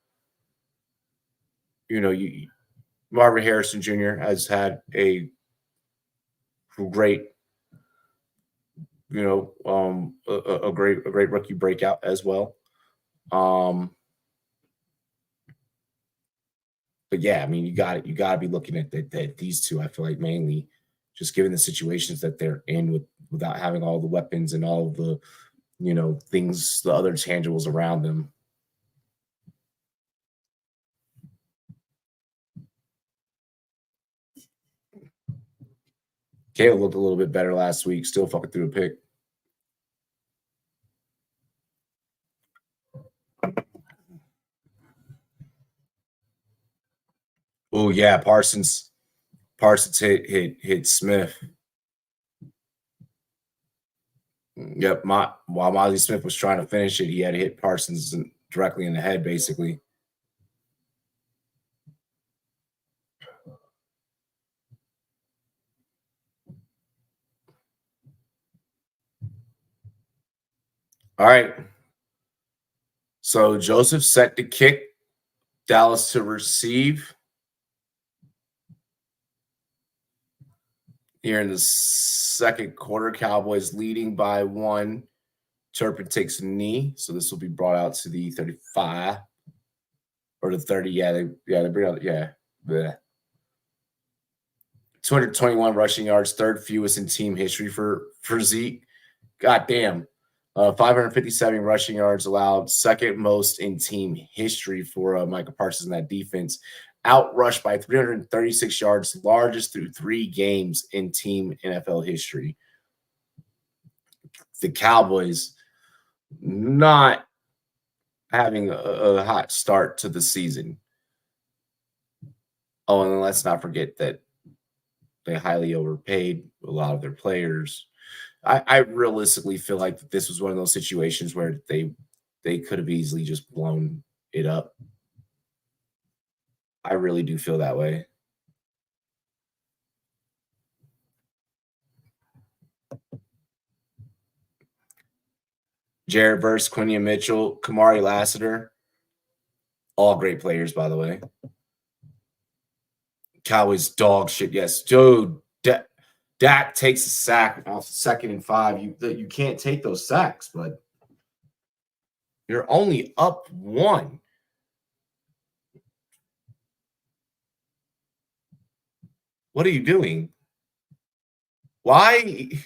Speaker 1: Marvin Harrison Jr. has had a great, a great rookie breakout as well. But yeah, I mean, you got to be looking at these two. I feel like mainly, just given the situations that they're in without having all the weapons and all the things, the other tangibles around them. Caleb looked a little bit better last week. Still fucking threw a pick. Oh yeah, Parsons hit Smith. Yep, while Miley Smith was trying to finish it, he had hit Parsons directly in the head, basically. All right. So Joseph set to kick, Dallas to receive. Here in the second quarter, Cowboys leading by 1. Turpin takes a knee, so this will be brought out to the 35 or the 30. Yeah, they bring out. Yeah, bleh. 221 rushing yards, third fewest in team history for Zeke. God damn. 557 rushing yards allowed, second most in team history for Micah Parsons in that defense. Outrushed by 336 yards, largest through 3 games in team NFL history. The Cowboys not having a hot start to the season. Oh, and let's not forget that they highly overpaid a lot of their players. I realistically feel like this was one of those situations where they could have easily just blown it up. I really do feel that way. Jared Verse, Quinion Mitchell, Kamari Lassiter, all great players, by the way. Cowboys dog shit. Yes, dude. Dak takes a sack off 2nd and 5. You can't take those sacks, but you're only up 1. What are you doing? Why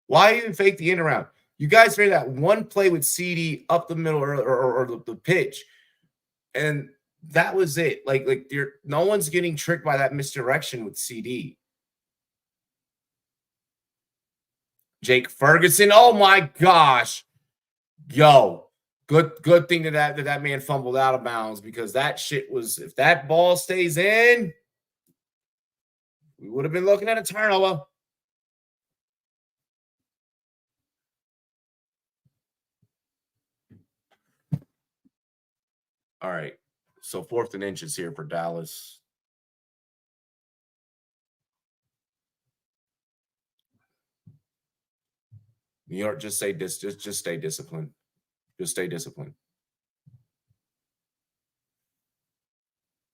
Speaker 1: even fake the end around? You guys ran that one play with CD up the middle or the pitch, and that was it. Like no one's getting tricked by that misdirection with CD. Jake Ferguson. Oh my gosh. Yo. Good thing that man fumbled out of bounds, because that shit was, if that ball stays in, we would have been looking at a turnover. All right. So 4th and inches here for Dallas. New York, just stay disciplined. Just stay disciplined.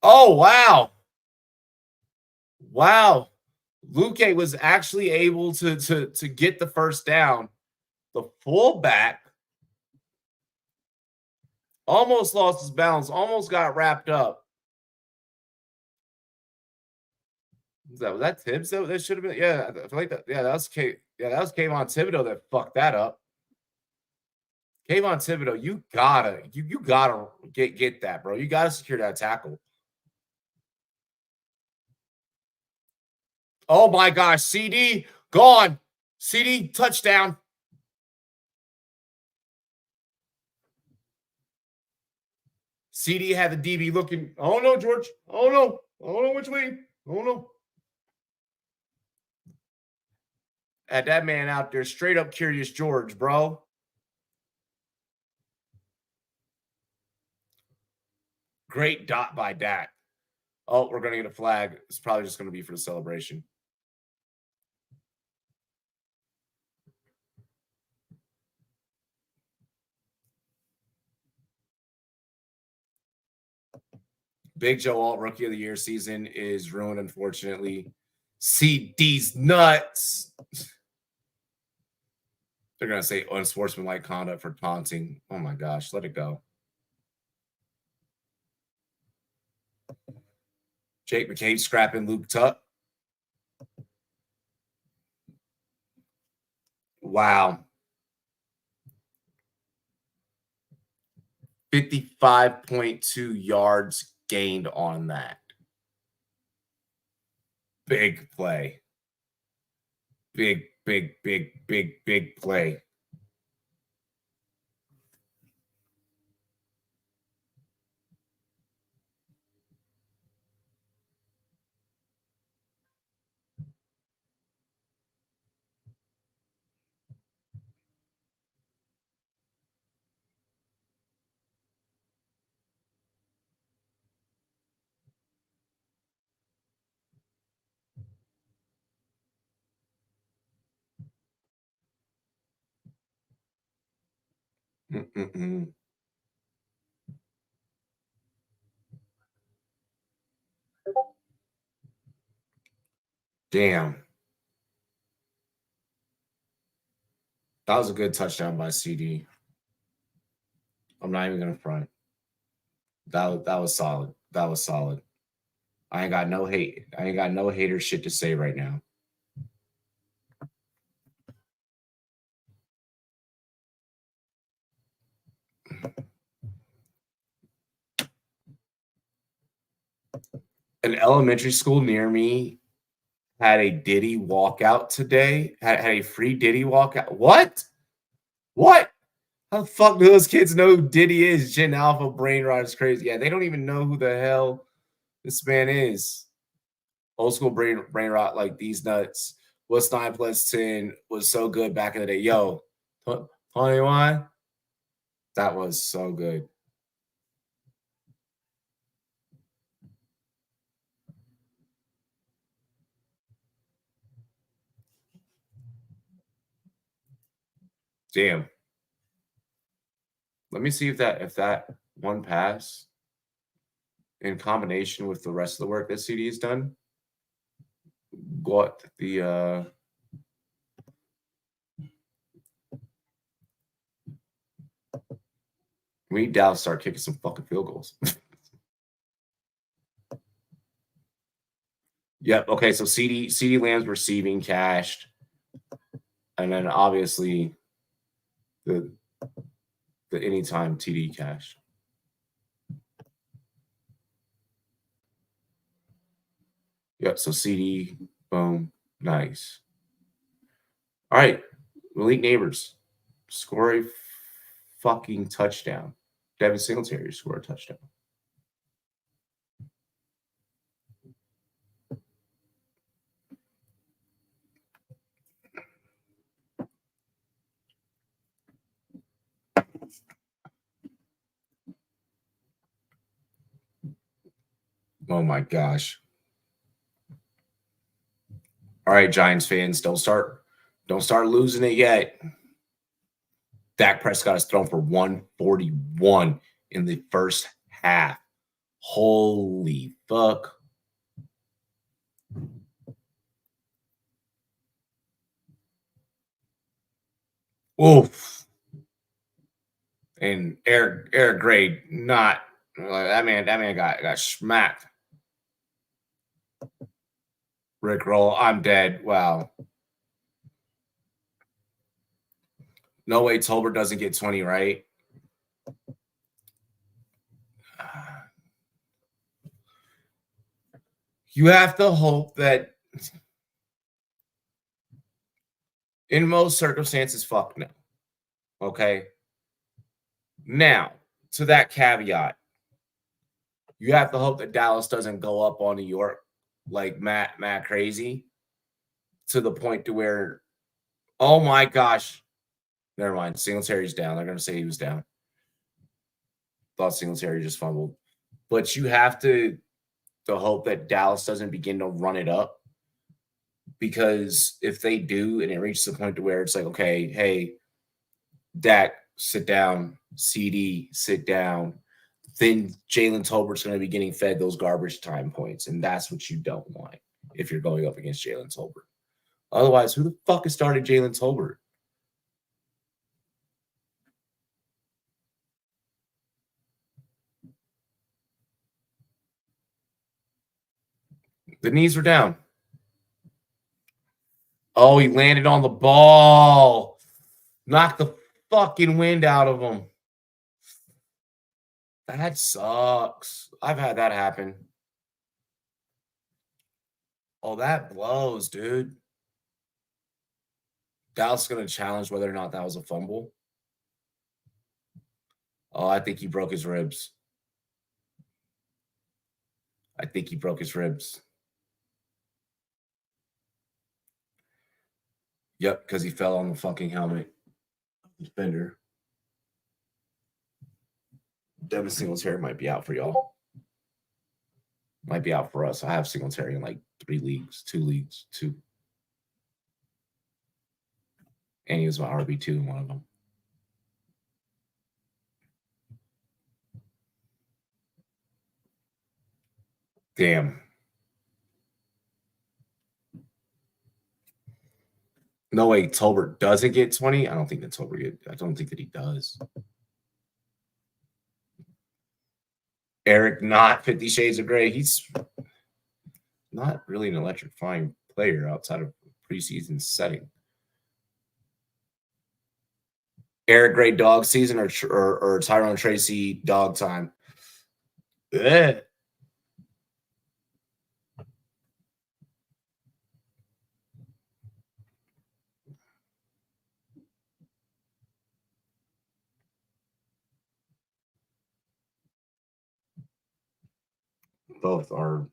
Speaker 1: Oh, wow. Wow. Luque was actually able to get the first down. The fullback almost lost his balance, almost got wrapped up. Was that Tibbs? That should have been. Yeah, I feel like that. Yeah, that was Kayvon Thibodeau that fucked that up. Kayvon Thibodeau, you gotta get that, bro. You gotta secure that tackle. Oh my gosh, CD gone. CD touchdown. CD had the DB looking. Oh no, George. Oh no. Oh no, which way? Oh no. Had that man out there straight up Curious George, bro. Great dot by Dak. Oh, we're going to get a flag. It's probably just going to be for the celebration. Big Joe Alt Rookie of the Year season is ruined, unfortunately. CD's nuts. They're going to say unsportsmanlike conduct for taunting. Oh my gosh, let it go. Jake McCabe scrapping Luke Tuck. Wow. 55.2 yards gained on that. Big play. Big play. Damn. That was a good touchdown by CD. I'm not even gonna front. That was solid. That was solid. I ain't got no hate. I ain't got no hater shit to say right now. An elementary school near me had a Diddy walkout today. Had a free Diddy walkout. What? What? How the fuck do those kids know who Diddy is? Gen Alpha brain rot is crazy. Yeah, they don't even know who the hell this man is. Old school brain rot like these nuts. What's 9 plus 10 was so good back in the day. Yo, 21? That was so good. Damn. Let me see if that one pass in combination with the rest of the work that CD has done, what the we need Dallas to start kicking some fucking field goals. Yep. Okay. So CD Lamb's receiving cashed, and then obviously the anytime TD cash. Yep. So CD, boom, nice. All right, Malik Neighbors score a fucking touchdown. Devin Singletary score a touchdown. Oh my gosh. All right, Giants fans, don't start losing it yet. Dak Prescott is thrown for 141 in the first half. Holy fuck. Oof. And Eric Gray, not that man got smacked. Rick roll, I'm dead. Wow. No way Tolbert doesn't get 20, right? You have to hope that in most circumstances, fuck no. Okay. Now, to that caveat, you have to hope that Dallas doesn't go up on New York like Matt crazy to the point to where, oh my gosh, never mind. Singletary's down. They're going to say he was down. Thought Singletary just fumbled. But you have to hope that Dallas doesn't begin to run it up, because if they do and it reaches the point to where it's like, okay, hey, Dak, sit down. CD, sit down. Then Jalen Tolbert's going to be getting fed those garbage time points, and that's what you don't want if you're going up against Jalen Tolbert. Otherwise, who the fuck has started Jalen Tolbert? The knees were down. Oh, he landed on the ball. Knocked the fucking wind out of him. That sucks. I've had that happen. Oh, that blows, dude. Dallas is going to challenge whether or not that was a fumble. Oh, I think he broke his ribs. I think he broke his ribs. Yep, because he fell on the fucking helmet. Defender. Devin Singletary might be out for y'all. Might be out for us. I have Singletary in like 2 leagues. And he was my RB2 in one of them. Damn. No way, Tolbert doesn't get 20. I don't think that he does. Eric, not 50 Shades of Gray. He's not really an electrifying player outside of preseason setting. Eric Gray dog season or Tyrone Tracy dog time? Ugh. Both are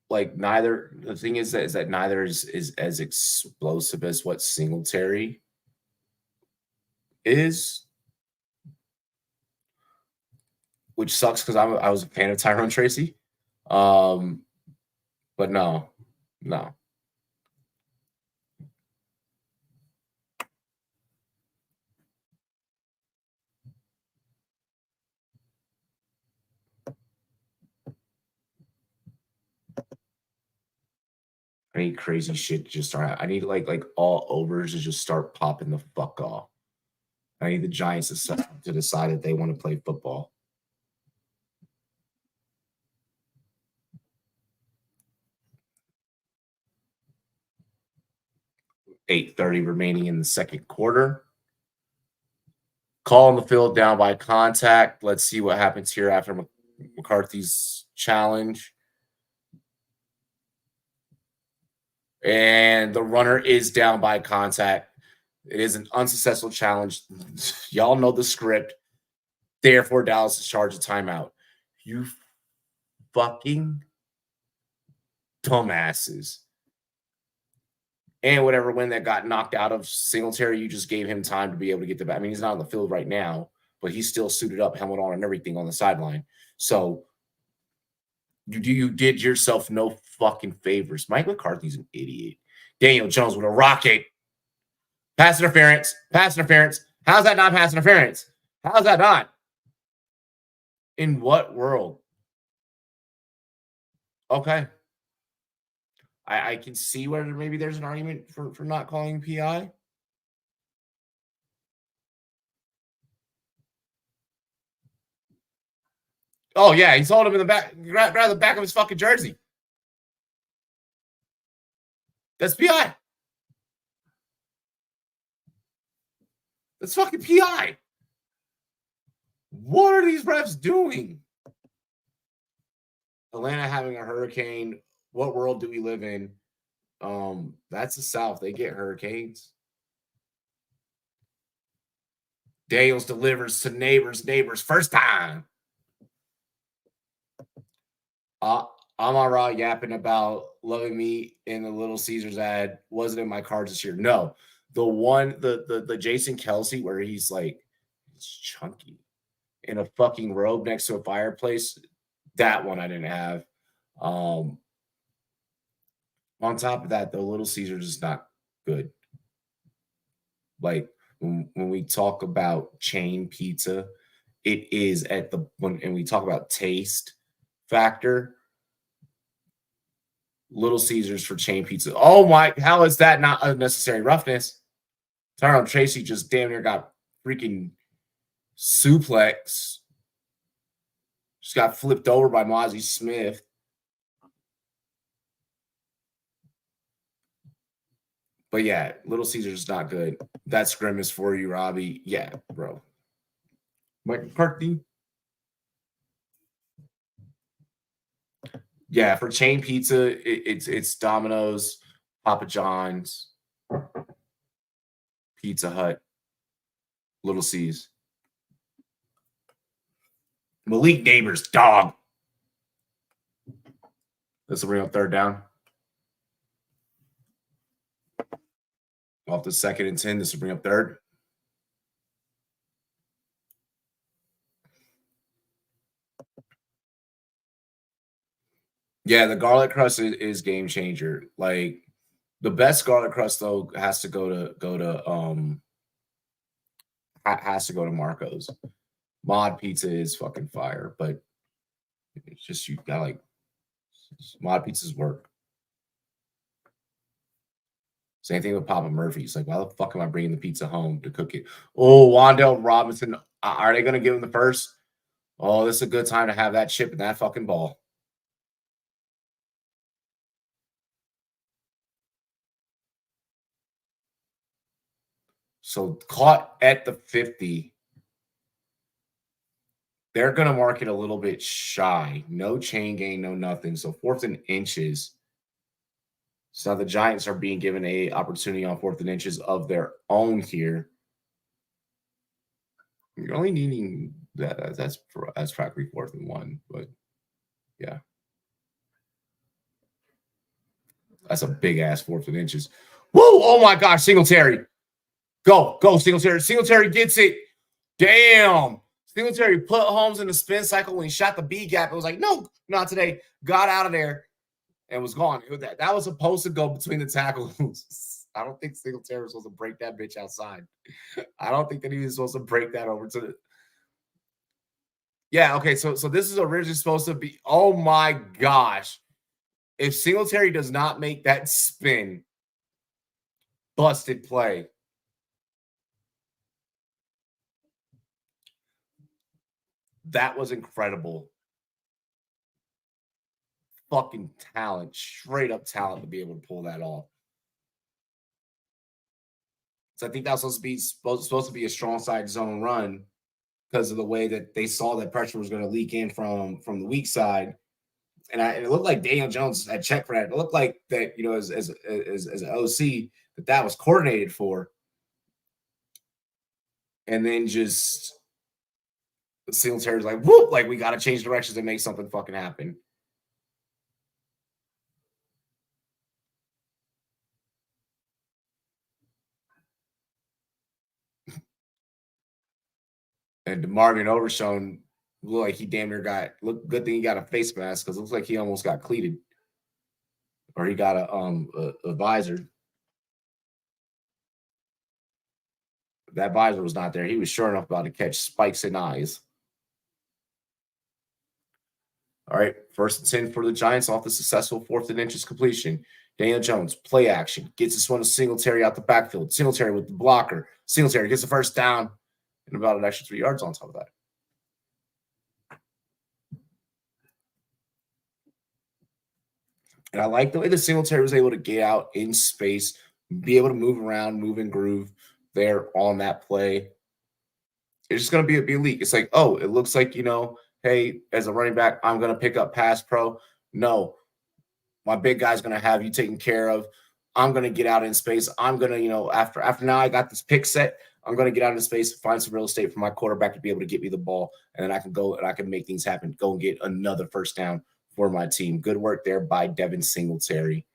Speaker 1: like neither. The thing is that neither is as explosive as what Singletary is, which sucks because I was a fan of Tyrone Tracy. But no. I need crazy shit to just start. I need like all overs to just start popping the fuck off. I need the Giants to decide that they want to play football. .8:30 remaining in the second quarter. Call on the field down by contact. Let's see what happens here after McCarthy's challenge. And the runner is down by contact. It is an unsuccessful challenge. Y'all know the script. Therefore, Dallas is charged a timeout. You fucking dumbasses. And whatever win that got knocked out of Singletary, you just gave him time to be able to get the back. I mean, he's not on the field right now, but he's still suited up, helmet on, and everything on the sideline. So you did yourself no fucking favors. Mike McCarthy's an idiot. Daniel Jones with a rocket. Pass interference. How's that not pass interference? How's that not? In what world? Okay. I can see where maybe there's an argument for not calling PI. Oh, yeah, he's holding him in the back, grab the back of his fucking jersey. That's PI. That's fucking PI. What are these refs doing? Atlanta having a hurricane. What world do we live in? That's the South. They get hurricanes. Daniels delivers to neighbors first time. Amara yapping about loving me in the Little Caesars ad wasn't in my cards this year. No, the one, the Jason Kelsey where he's like, it's chunky in a fucking robe next to a fireplace. That one I didn't have. On top of that, the Little Caesars is not good. Like when we talk about chain pizza, it is and we talk about taste factor. Little Caesars for chain pizza. Oh my, how is that not unnecessary roughness? Tyrone Tracy just damn near got freaking suplex. Just got flipped over by Mozzie Smith. But yeah, Little Caesars not good. That's Grimace for you, Robbie. Yeah, bro. Mike McCarthy. Yeah, for chain pizza, it's Domino's, Papa John's, Pizza Hut, Little C's. Malik Neighbors, dog. This will bring up third down. Off the 2nd and 10. This will bring up third. Yeah, the garlic crust is game changer. Like the best garlic crust though has to go to Marco's. Mod pizza is fucking fire, but it's just you got like mod pizzas work. Same thing with Papa Murphy's. Like, why the fuck am I bringing the pizza home to cook it? Oh, Wandale Robinson. Are they going to give him the first? Oh, this is a good time to have that chip in that fucking ball. So caught at the 50. They're going to mark it a little bit shy. No chain gain, no nothing. So 4th and inches. So the Giants are being given a opportunity on 4th and inches of their own here. You're only needing that. That's practically 4th and 1, but yeah. That's a big ass 4th and inches. Whoa! Oh my gosh, Singletary. Go, Singletary. Singletary gets it. Damn. Singletary put Holmes in the spin cycle when he shot the B gap. It was like, no, not today. Got out of there and was gone. That was supposed to go between the tackles. I don't think Singletary was supposed to break that bitch outside. I don't think that he was supposed to break that over to the. Yeah, okay. So this is originally supposed to be. Oh my gosh. If Singletary does not make that spin, busted play. That was incredible. Fucking talent, straight up talent to be able to pull that off. So I think that was supposed to be a strong side zone run because of the way that they saw that pressure was going to leak in from the weak side. And it looked like Daniel Jones had checked for that. It looked like that, as an OC, that was coordinated for. And then just Singletary's like, whoop, like we got to change directions and make something fucking happen. And Marvin Overshown looked like he damn near good thing he got a face mask because it looks like he almost got cleated. Or he got a visor. That visor was not there. He was sure enough about to catch spikes in eyes. All right, 1st and 10 for the Giants off the successful 4th and inches completion. Daniel Jones, play action, gets this one to Singletary out the backfield. Singletary with the blocker. Singletary gets the first down and about an extra 3 yards on top of that. And I like the way the Singletary was able to get out in space, be able to move around, move and groove there on that play. It's just going to be a leak. It's like, oh, it looks like, hey, as a running back, I'm going to pick up pass pro. No, my big guy's going to have you taken care of. I'm going to get out in space. I'm going to, after now I got this pick set, I'm going to get out in space, find some real estate for my quarterback to be able to get me the ball, and then I can go and I can make things happen, go and get another first down for my team. Good work there by Devin Singletary.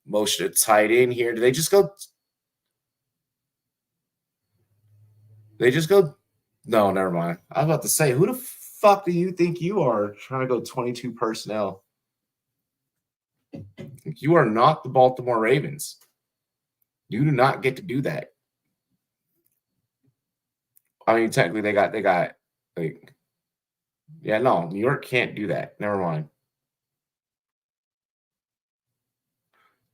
Speaker 1: Motion to tight end here. Do they just go? No, never mind. I was about to say, who the fuck do you think you are trying to go 22 personnel? You are not the Baltimore Ravens. You do not get to do that. I mean, technically, they got like, yeah, no, New York can't do that. Never mind.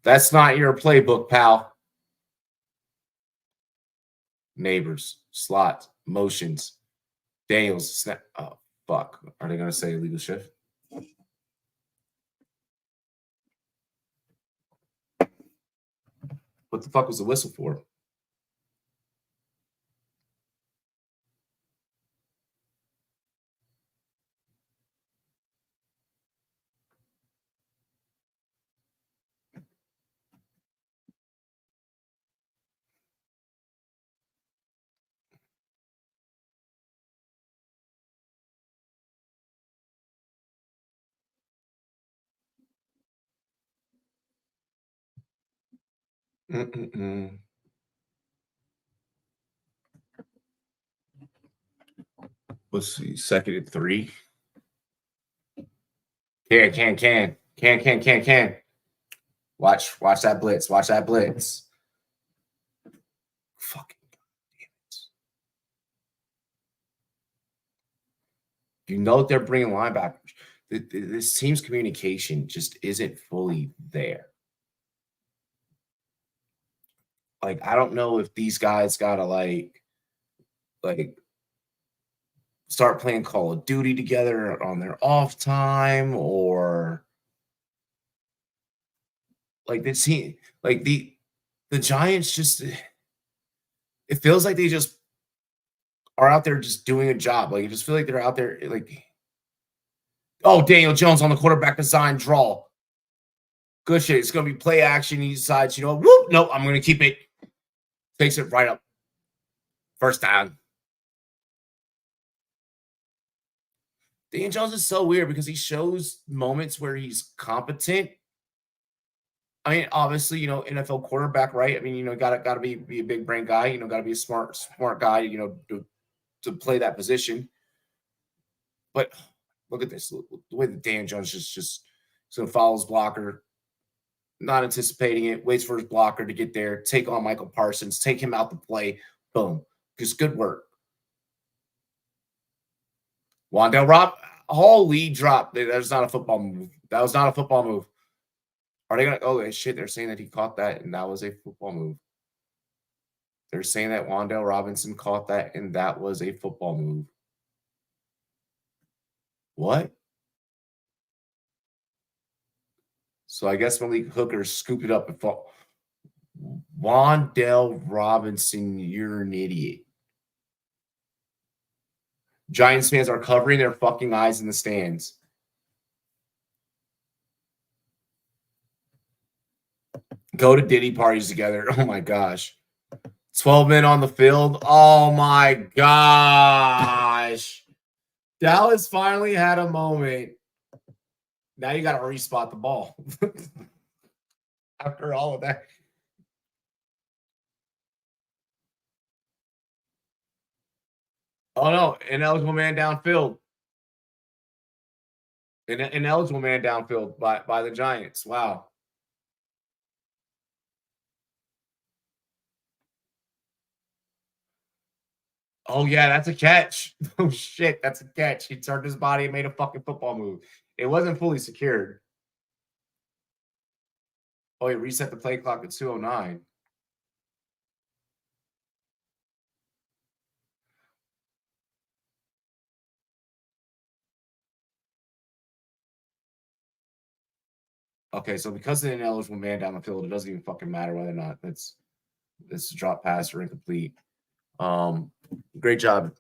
Speaker 1: That's not your playbook, pal. Neighbors, slot, motions, Daniels, snap. Oh, fuck. Are they going to say illegal shift? What the fuck was the whistle for? Mm-mm-mm. Let's see. 2nd and 3. Can. Watch that blitz. Watch that blitz. Fucking damn it. You know they're bringing linebackers. This team's communication just isn't fully there. Like, I don't know if these guys gotta like start playing Call of Duty together on their off time, or like the team, like the Giants just, it feels like they just are out there just doing a job. Like, I just feel like they're out there like, oh, Daniel Jones on the quarterback design draw. Good shit. It's gonna be play action. He decides, whoop, no, I'm gonna keep it. Takes it right up. First down. Daniel Jones is so weird because he shows moments where he's competent. I mean, obviously, NFL quarterback, right? I mean, gotta be a big brain guy. Gotta be a smart guy. To play that position. But look at this. Look, the way that Dan Jones just gonna follow his blocker, not anticipating it, waits for his blocker to get there, take on Michael Parsons, take him out the play. Boom. Just good work. Wandale Rob, holy drop. That's not a football move. That was not a football move. Are they gonna? Oh shit! They're saying that he caught that, and that was a football move. They're saying that Wandale Robinson caught that, and that was a football move. What? So I guess Malik Hooker scooped it up and fall. Wandale Robinson, you're an idiot. Giants fans are covering their fucking eyes in the stands. Go to Diddy parties together. Oh my gosh. 12 men on the field. Oh my gosh. Dallas finally had a moment. Now you got to respot the ball. After all of that. Oh no, ineligible man downfield. An ineligible man downfield by the Giants. Wow. Oh yeah, that's a catch. Oh shit, that's a catch. He turned his body and made a fucking football move. It wasn't fully secured. Oh, he reset the play clock at 2:09. Okay, so because of an ineligible man down the field, it doesn't even fucking matter whether or not it's a drop pass or incomplete. Um, great job.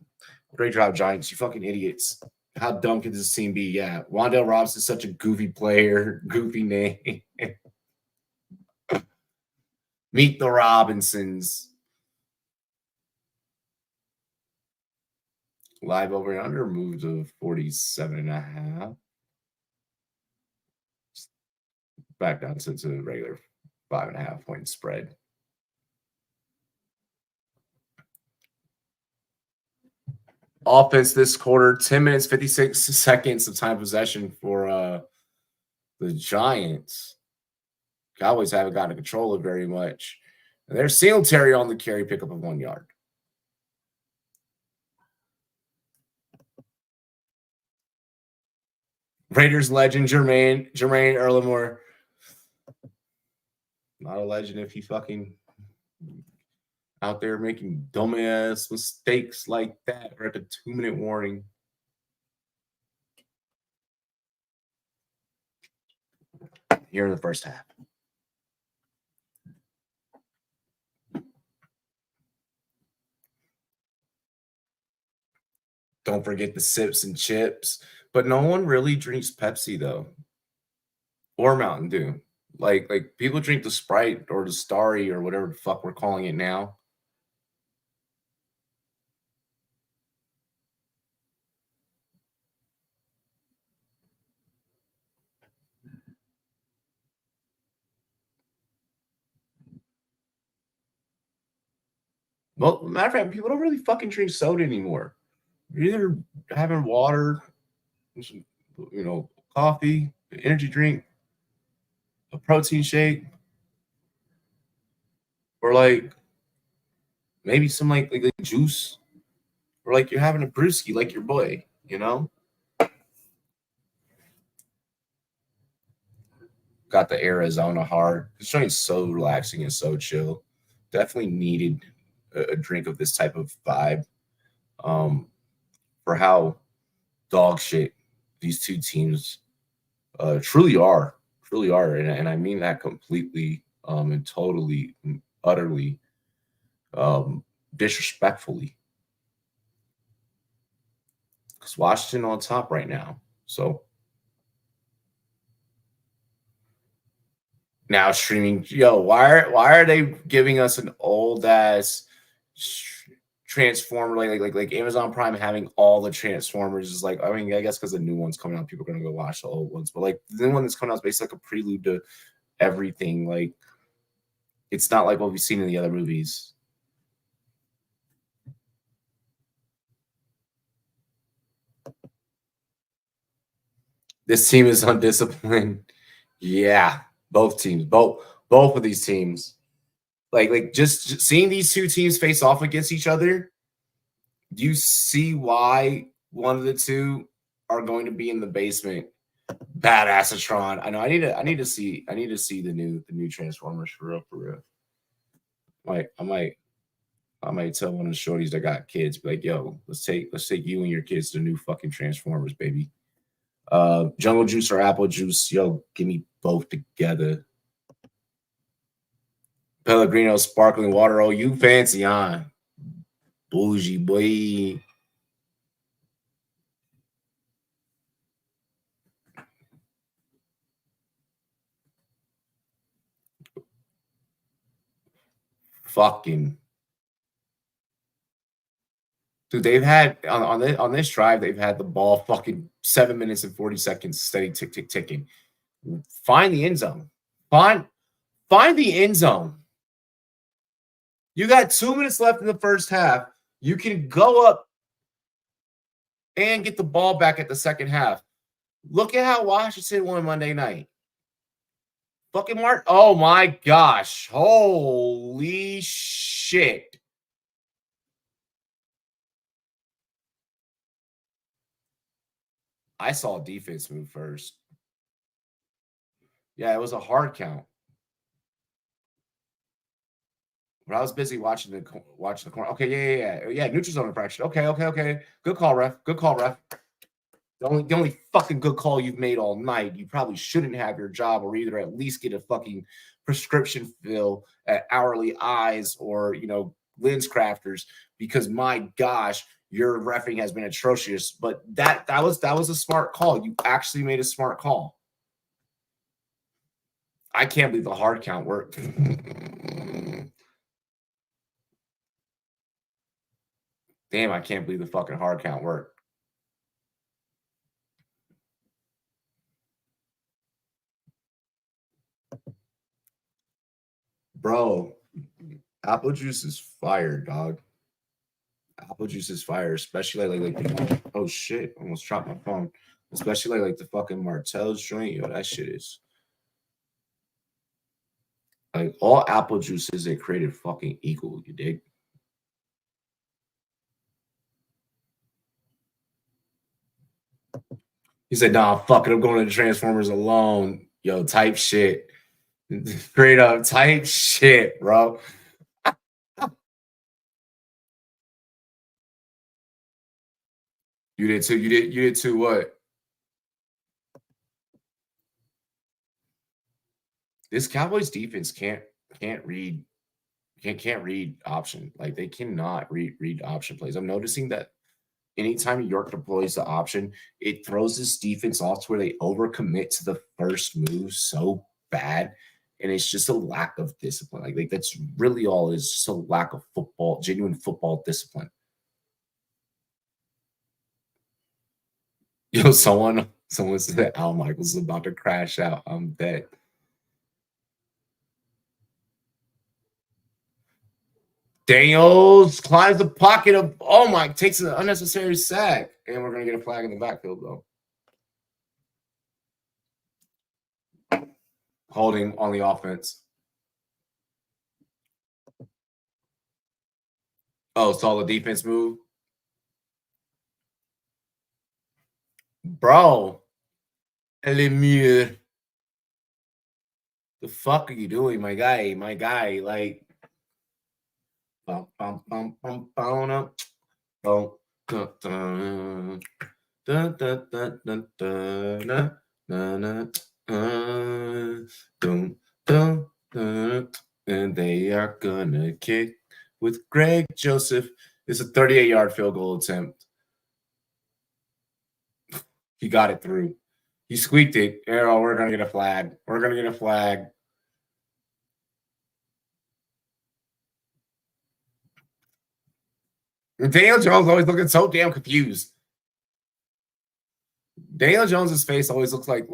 Speaker 1: Great job, Giants. You fucking idiots. How dumb could this team be? Yeah. Wandale Robinson is such a goofy player, goofy name. Meet the Robinsons. Live over and under moved to 47.5. Back down to the regular 5.5 point spread. Offense this quarter, 10 minutes, 56 seconds of time possession for the Giants. Cowboys haven't gotten control of very much. And there's Singletary on the carry, pickup of 1 yard. Raiders legend Jermaine Earlemore. Not a legend if he fucking out there making dumbass mistakes like that or at the 2-minute warning. Here in the first half. Don't forget the sips and chips. But no one really drinks Pepsi though, or Mountain Dew. Like people drink the Sprite or the Starry or whatever the fuck we're calling it now. Well, matter of fact, people don't really fucking drink soda anymore. You're either having water, some, coffee, an energy drink, a protein shake, or like maybe some like juice, or like you're having a brewski, like your boy, Got the Arizona hard. This joint's so relaxing and so chill. Definitely needed a drink of this type of vibe. For how dog shit these two teams truly are, and I mean that completely and totally, utterly, disrespectfully. Because Washington on top right now, so now streaming. Yo, why are they giving us an old ass Transformer like Amazon Prime having all the Transformers is like, I mean, I guess because the new one's coming out, people are gonna go watch the old ones, but like the new one that's coming out is basically like a prelude to everything. Like it's not like what we've seen in the other movies. This team is undisciplined. Yeah, both teams, both of these teams. Like just seeing these two teams face off against each other, do you see why one of the two are going to be in the basement? Badassatron. I know. I need to see the new Transformers for real, for real. I might tell one of the shorties that got kids, be like, yo, let's take you and your kids to new fucking Transformers, baby. Jungle Juice or Apple Juice, yo, give me both together. Pellegrino sparkling water. Oh, you fancy, huh? Bougie boy. Fucking dude, they've had on this drive, they've had the ball fucking 7 minutes and 40 seconds, steady tick tick ticking. Find the end zone. Find the end zone. You got 2 minutes left in the first half. You can go up and get the ball back at the second half. Look at how Washington won Monday night. Fucking Mark. Oh my gosh. Holy shit. I saw defense move first. Yeah, it was a hard count. But I was busy watching the corner. Okay, yeah. Neutral zone infraction. Okay. Good call, ref. Good call, ref. The only fucking good call you've made all night. You probably shouldn't have your job, or either at least get a fucking prescription fill at Hourly Eyes or Lens Crafters, because my gosh, your reffing has been atrocious. But that was a smart call. You actually made a smart call. I can't believe the hard count worked. Damn, I can't believe the fucking hard count worked. Bro, apple juice is fire, dog. Apple juice is fire, especially like oh shit, almost dropped my phone. Especially like the fucking Martell's joint. Yo, that shit is like all apple juices they created fucking equal, you dig? He said, nah, fuck it, I'm going to the Transformers alone. Yo, type shit. Straight up type shit, bro. You did too. You did too. What? This Cowboys defense can't read can't read option. Like they cannot read option plays. I'm noticing that anytime New York deploys the option, it throws this defense off to where they overcommit to the first move so bad. And it's just a lack of discipline. Like that's really all it is, just a lack of football, genuine football discipline. Someone said that Al Michaels is about to crash out. I'm dead. Daniels climbs the pocket of takes an unnecessary sack. And we're gonna get a flag in the backfield though. Holding on the offense. Oh, saw the defense move. Bro. Lemieux. The fuck are you doing, my guy? My guy, like bum, bum, bum, bum, bum, bum, dun, dun, dun, dun, dun, dun, dun, dun, dun, dun, dun, and they are gonna kick with Greg Joseph. It's a 38-yard field goal attempt. He got it through. He squeaked it. Oh, we're gonna get a flag. We're gonna get a flag. Daniel Jones always looking so damn confused. Daniel Jones's face always looks like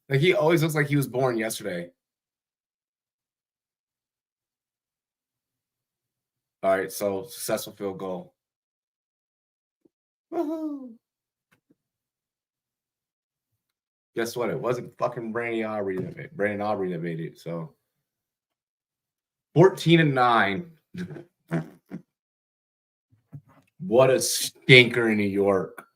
Speaker 1: he always looks like he was born yesterday. All right, so successful field goal. Woohoo! Guess what? It wasn't fucking Brandon Aubrey that made it. So 14-9. What a stinker in New York.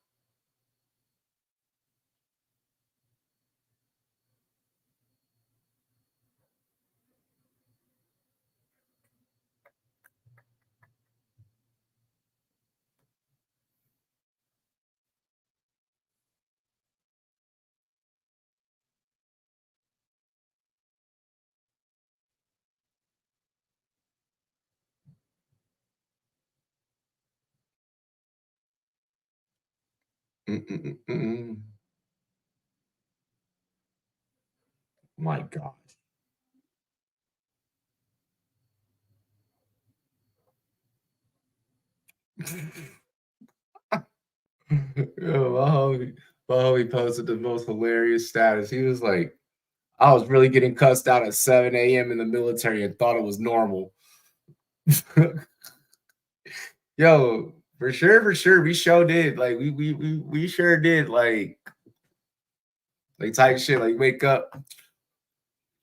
Speaker 1: My God. My homie posted the most hilarious status. He was like, I was really getting cussed out at 7 a.m. in the military and thought it was normal. Yo, for sure. We sure did. Like we sure did like type shit, like wake up.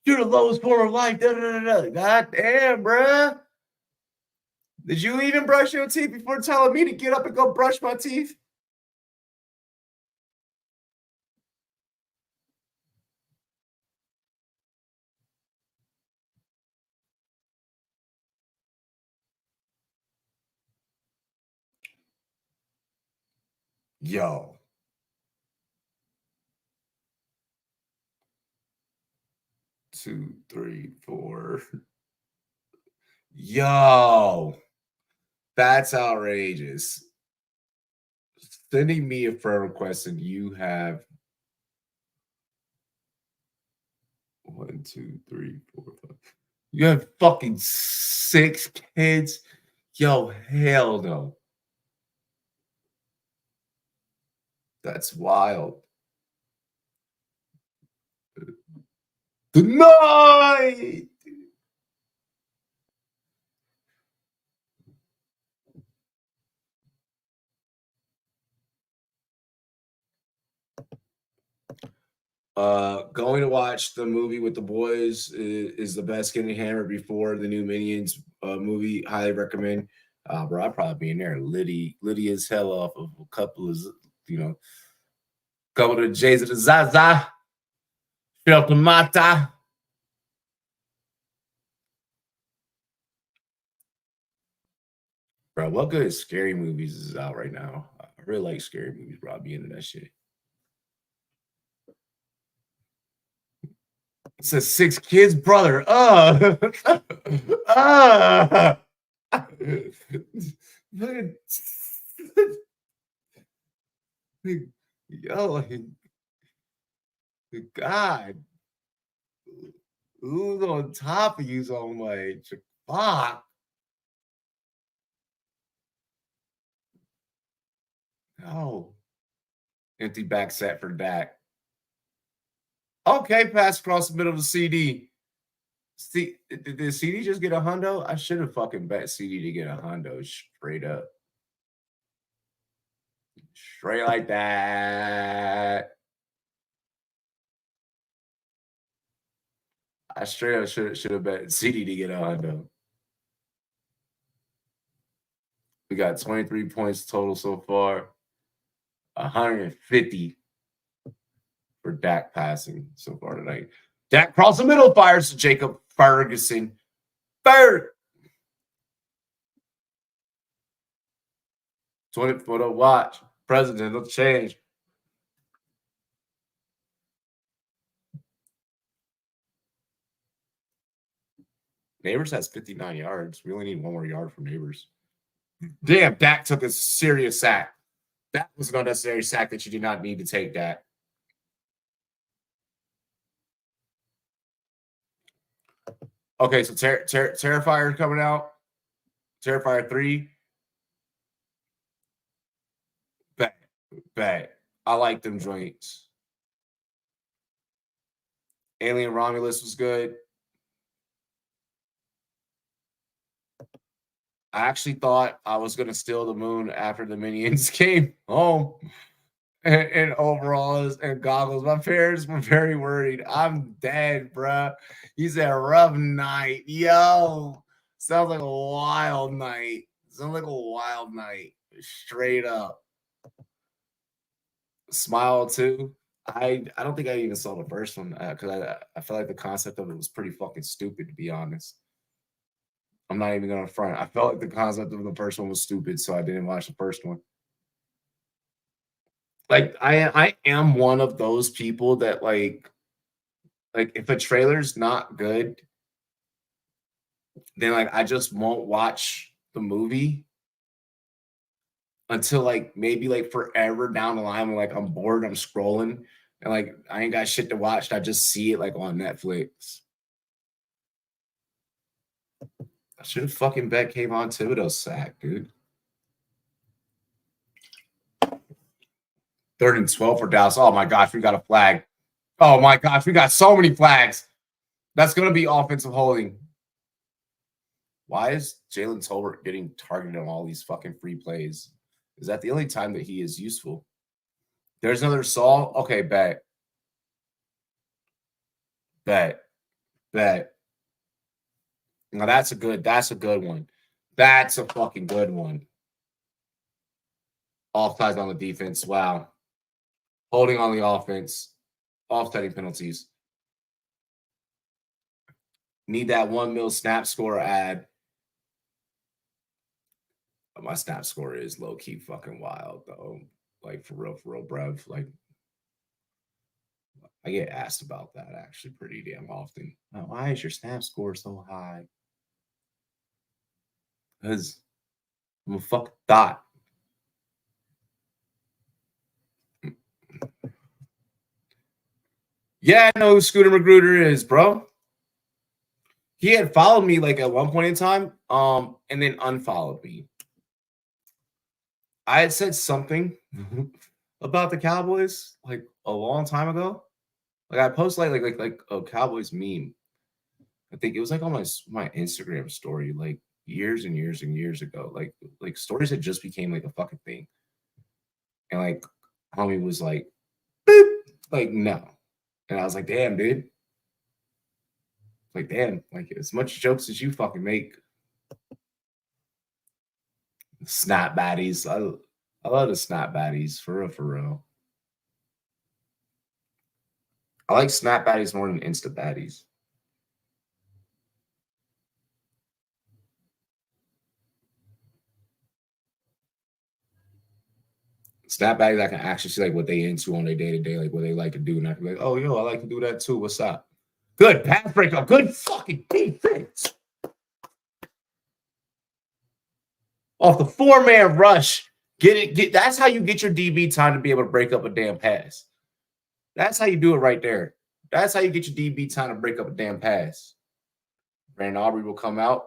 Speaker 1: You're the lowest form of life. Da, da, da, da. God damn, bruh. Did you even brush your teeth before telling me to get up and go brush my teeth? Yo. Two, three, four. Yo. That's outrageous. Sending me a friend request and you have 1, 2, 3, 4, 5. You have fucking 6 kids? Yo, hell no. That's wild. Good night. Going to watch the movie with the boys is the best getting hammered before the new Minions movie. Highly recommend. Bro, I'd probably be in there litty as hell off of a couple of, couple of J's of the Zaza, Filter Mata. Bro, what good scary movies is out right now? I really like scary movies, bro. I'd be into that shit. It says 6 kids, brother. Yo, God, who's on top of you so much? Fuck. No. Empty back set for Dak. Okay, pass across the middle of the CD. See, did CD just get a hundo? I should have fucking bet CD to get a hundo straight up. Straight like that. I straight up should have bet CD to get a hundo. We got 23 points total so far. 150 for Dak passing so far tonight. Dak across the middle, fires to Jacob Ferguson. Bird. 20-photo watch. Presidential change. Neighbors has 59 yards. We only need one more yard from Neighbors. Damn, Dak took a serious sack. That was an unnecessary sack that you did not need to take, Dak. Okay, so Terrifier coming out. Terrifier 3. Bet. I like them joints. Alien Romulus was good. I actually thought I was going to steal the moon after the minions came home and overalls and goggles. My parents were very worried. I'm dead, bro. He said, rough night. Yo, sounds like a wild night. Sounds like a wild night. Straight up. Smile too. I don't think I even saw the first one because I feel like the concept of it was pretty fucking stupid, to be honest. I'm not even going to front. I felt like the concept of the first one was stupid, so I didn't watch the first one. Like I am one of those people that like if a trailer's not good, then like I just won't watch the movie until like maybe like forever down the line when like I'm bored, I'm scrolling, and like I ain't got shit to watch. I just see it like on Netflix. I should have fucking bet came on Thibodeau's sack, dude. 3rd and 12 for Dallas. Oh my gosh, we got a flag. Oh my gosh, we got so many flags. That's going to be offensive holding. Why is Jalen Tolbert getting targeted on all these fucking free plays? Is that the only time that he is useful? There's another Saul. Okay, bet. Now that's a good one. That's a fucking good one. Offsides on the defense. Wow. Holding on the offense. Offsetting penalties. Need that 1 mil snap score ad. My snap score is low-key fucking wild, though. Like, for real, bruv. Like, I get asked about that, actually, pretty damn often. Why is your snap score so high? Because I'm a fucking thought. Yeah, I know who Scooter Magruder is, bro. He had followed me like at one point in time, and then unfollowed me. I had said something about the Cowboys like a long time ago. Like I posted like a Cowboys meme. I think it was like on my Instagram story like years and years and years ago. Like stories that just became like a fucking thing. And like homie was like, boop, like no. And I was like, damn, dude. Like, damn, like as much jokes as you fucking make. Snap baddies. I love the snap baddies, for real. I like snap baddies more than insta baddies. Snap baddies, I can actually see like what they into on their day-to-day, like what they like to do. And I can be like, oh, yo, I like to do that too. What's up? Good pass breakup. Good fucking defense. Off the 4-man rush. That's how you get your DB time to be able to break up a damn pass. That's how you do it right there. That's how you get your DB time to break up a damn pass. Brandon Aubrey will come out.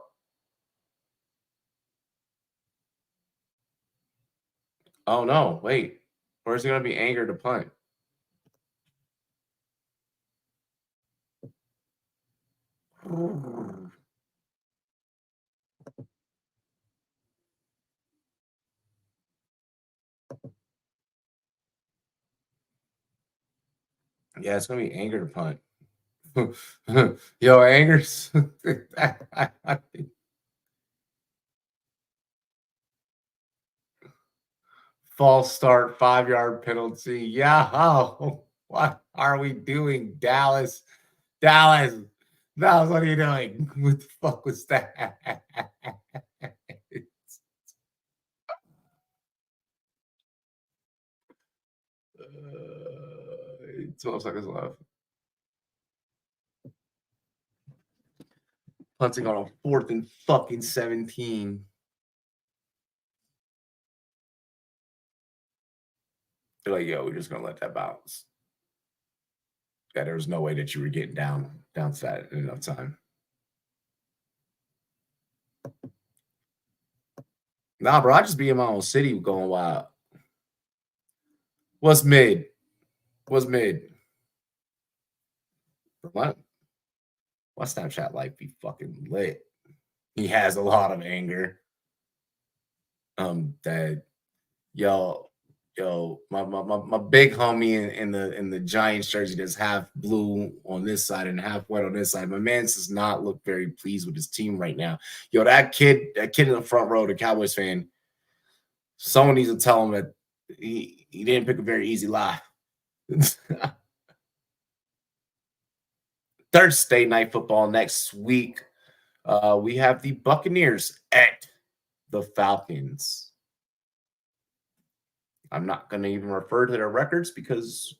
Speaker 1: Oh no, wait. Where's it gonna be Anger to punt? Yeah, it's gonna be Anger to punt. Yo, Angers. False start, 5-yard penalty. Yeah. Oh, what are we doing, Dallas? Dallas, what are you doing? What the fuck was that? 12 seconds left. Punting on a 4th and fucking 17. They're like, yo, we're just gonna let that bounce. Yeah, there was no way that you were getting downside in enough time. Nah, bro, I just be in my own city going wild. What's mid? What's mid? What? My Snapchat life be fucking lit. He has a lot of anger. That my big homie in the Giants jersey that's half blue on this side and half white on this side. My man does not look very pleased with his team right now. Yo, that kid in the front row, the Cowboys fan, someone needs to tell him that he didn't pick a very easy life. Thursday night football next week. We have the Buccaneers at the Falcons. I'm not going to even refer to their records because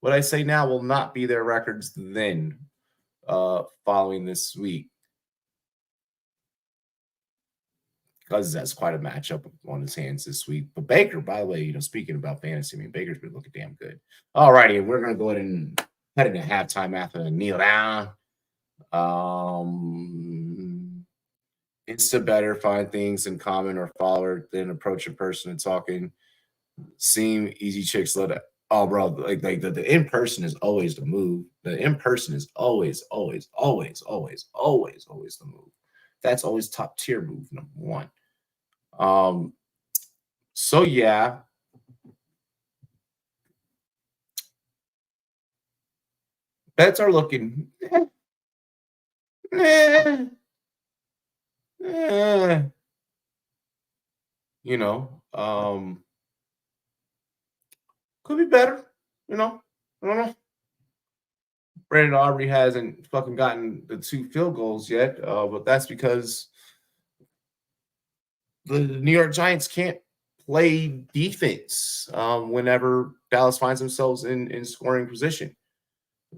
Speaker 1: what I say now will not be their records then following this week. Because that's quite a matchup on his hands this week. But Baker, by the way, speaking about fantasy, I mean, Baker's been looking damn good. All righty, we're going to go ahead and head into halftime after the kneel down. It's to better find things in common or follow than approach a person and talking. Seem easy chicks let it. Oh, bro, like the in person is always the move. The in person is always the move. That's always top tier move number one. So yeah. Bets are looking could be better, I don't know. Brandon Aubrey hasn't fucking gotten the 2 field goals yet, but that's because the New York Giants can't play defense whenever Dallas finds themselves in scoring position.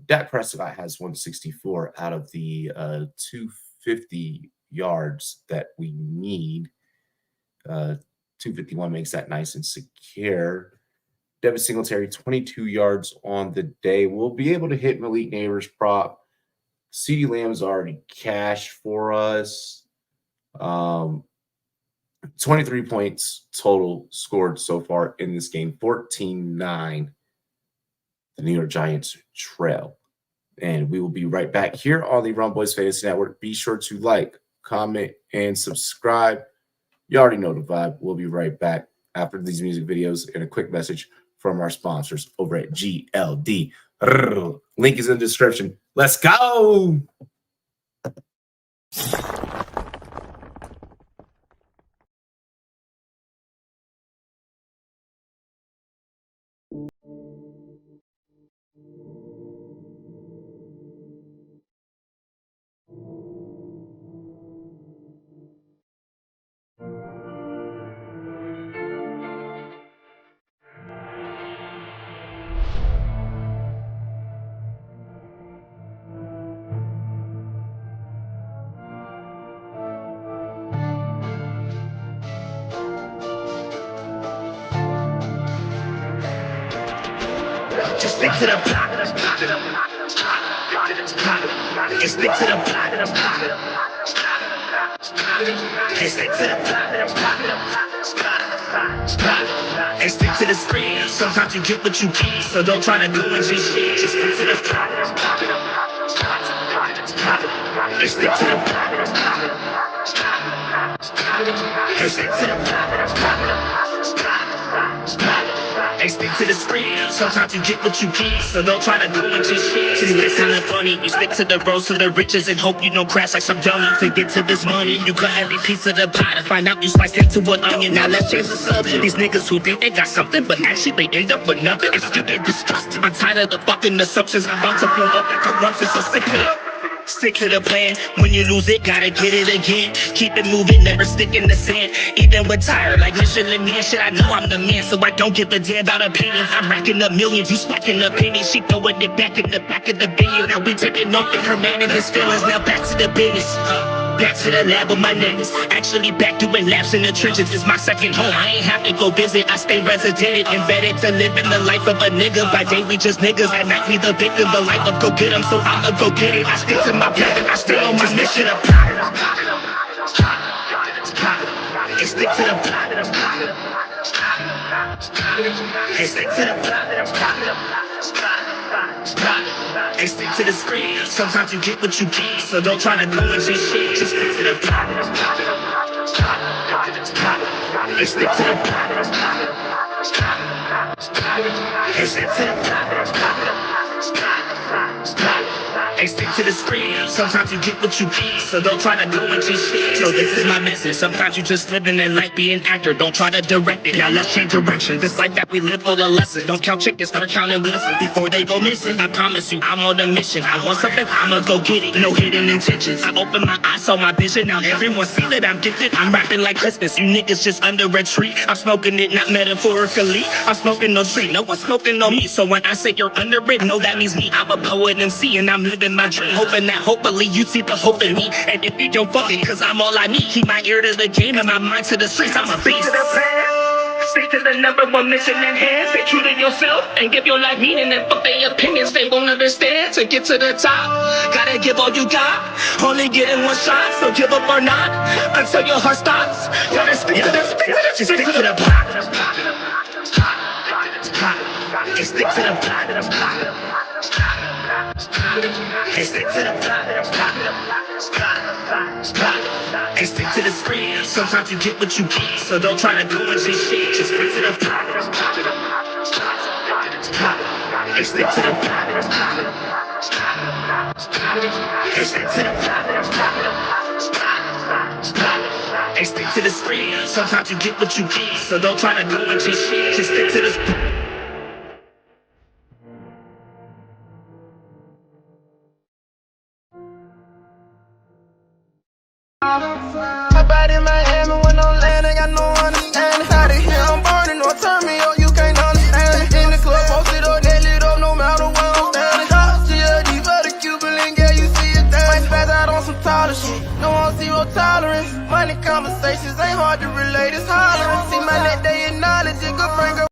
Speaker 1: Dak Prescott has 164 out of the 250 yards that we need. 251 makes that nice and secure. Devin Singletary, 22 yards on the day. We'll be able to hit Malik Neighbors' prop. CeeDee Lamb's already cashed for us. 23 points total scored so far in this game. 14-9. The New York Giants trail. And we will be right back here on the Run Boys Fantasy Network. Be sure to like, comment, and subscribe. You already know the vibe. We'll be right back after these music videos and a quick message from our sponsors over at GLD. Link is in the description. Let's go.
Speaker 2: Just stick to the plot. Just stick to the plot. Just stick to the plot. And stick to the screen. Sometimes you get what you get, so don't try to do it just shit. Just stick to the plot. Just stick to the plot. Just stick to the plot. Hey, stick to the screen. Sometimes you get what you get, so don't try to do it just shit. See, it's kinda funny. You stick to the road to the riches and hope you don't crash like some dummy. To get to this money, you cut every piece of the pie to find out you sliced into an onion. Now let's change the subject. These niggas who think they got something, but actually they end up with nothing. It's stupid, disgusting. I'm tired of the fucking assumptions. I'm about to blow up and corruption, so sick of it. Stick to the plan. When you lose it, gotta get it again. Keep it moving, never stick in the sand. Even with tired, like Michelin man, shit, I know I'm the man, so I don't give a damn about opinions. I'm racking up millions, you stacking up pennies. She throwing it back in the back of the video. Now we taking off in her man and his feelings. Now back to the business. Back to the lab with my niggas. Actually back doing laps in the trenches. It's my second home. I ain't have to go visit. I stay resident, embedded to living the life of a nigga. By day we just niggas. At night we the victim. The life of go get 'em, so I'ma go get it. I stick to my plan. I stay on my mission. And stick to the plot. And stick to the plot. And stick to the screen. Sometimes you get what you get, so don't try to do it just shit. Just stick to the plot. And stick to the plot. And stick to the plot. And stick to the screen. Sometimes you get what you get, so don't try to do it just shit. So this is my message. Sometimes you just living in life, be an actor. Don't try to direct it. Now let's change direction. This life that we live for the lesson. Don't count chickens, start counting blessings before they go missing. I promise you, I'm on a mission. I want something, I'ma go get it. No hidden intentions. I open my eyes, saw my vision. Now everyone see that I'm gifted. I'm rapping like Christmas. You niggas just under a tree. I'm smoking it, not metaphorically. I'm smoking no tree. No one's smoking on me. So when I say you're under it, no, that means me. I'm a poet MC and I'm living my dream. Hoping that hopefully you see the hope in me. And if you don't fuck it, cause I'm all I need. Keep my ear to the game and my mind to the streets. I'm a beast. Stick to the number one mission in hand. Stay true to yourself and give your life meaning. And fuck their opinions, they won't understand. To get to the top, gotta give all you got. Only getting one shot, so give up or not until your heart stops. Gotta stick to the stick to the plot. And stick to the plot. And stick to the plot. And stick to the screen. Sometimes you get what you get, so don't try to do it just shit. Just stick to the plot. And stick to the plot. And stick to the plot. And stick to the screen. Sometimes you get what you get, so don't try to do it just shit. Just stick to the
Speaker 3: My body in Miami when I'm land, I got no understanding. Out of here, I'm burning, or turn me up, you can't understand it. In the club, posted up, they lit up, no matter where I'm standing. Drop CLD for the Cuban link, yeah, you see it there. Might spaz out on some taller shit, no on zero tolerance. Money conversations ain't hard to relate, it's hollering. See my net, they acknowledge it, good friend, girl.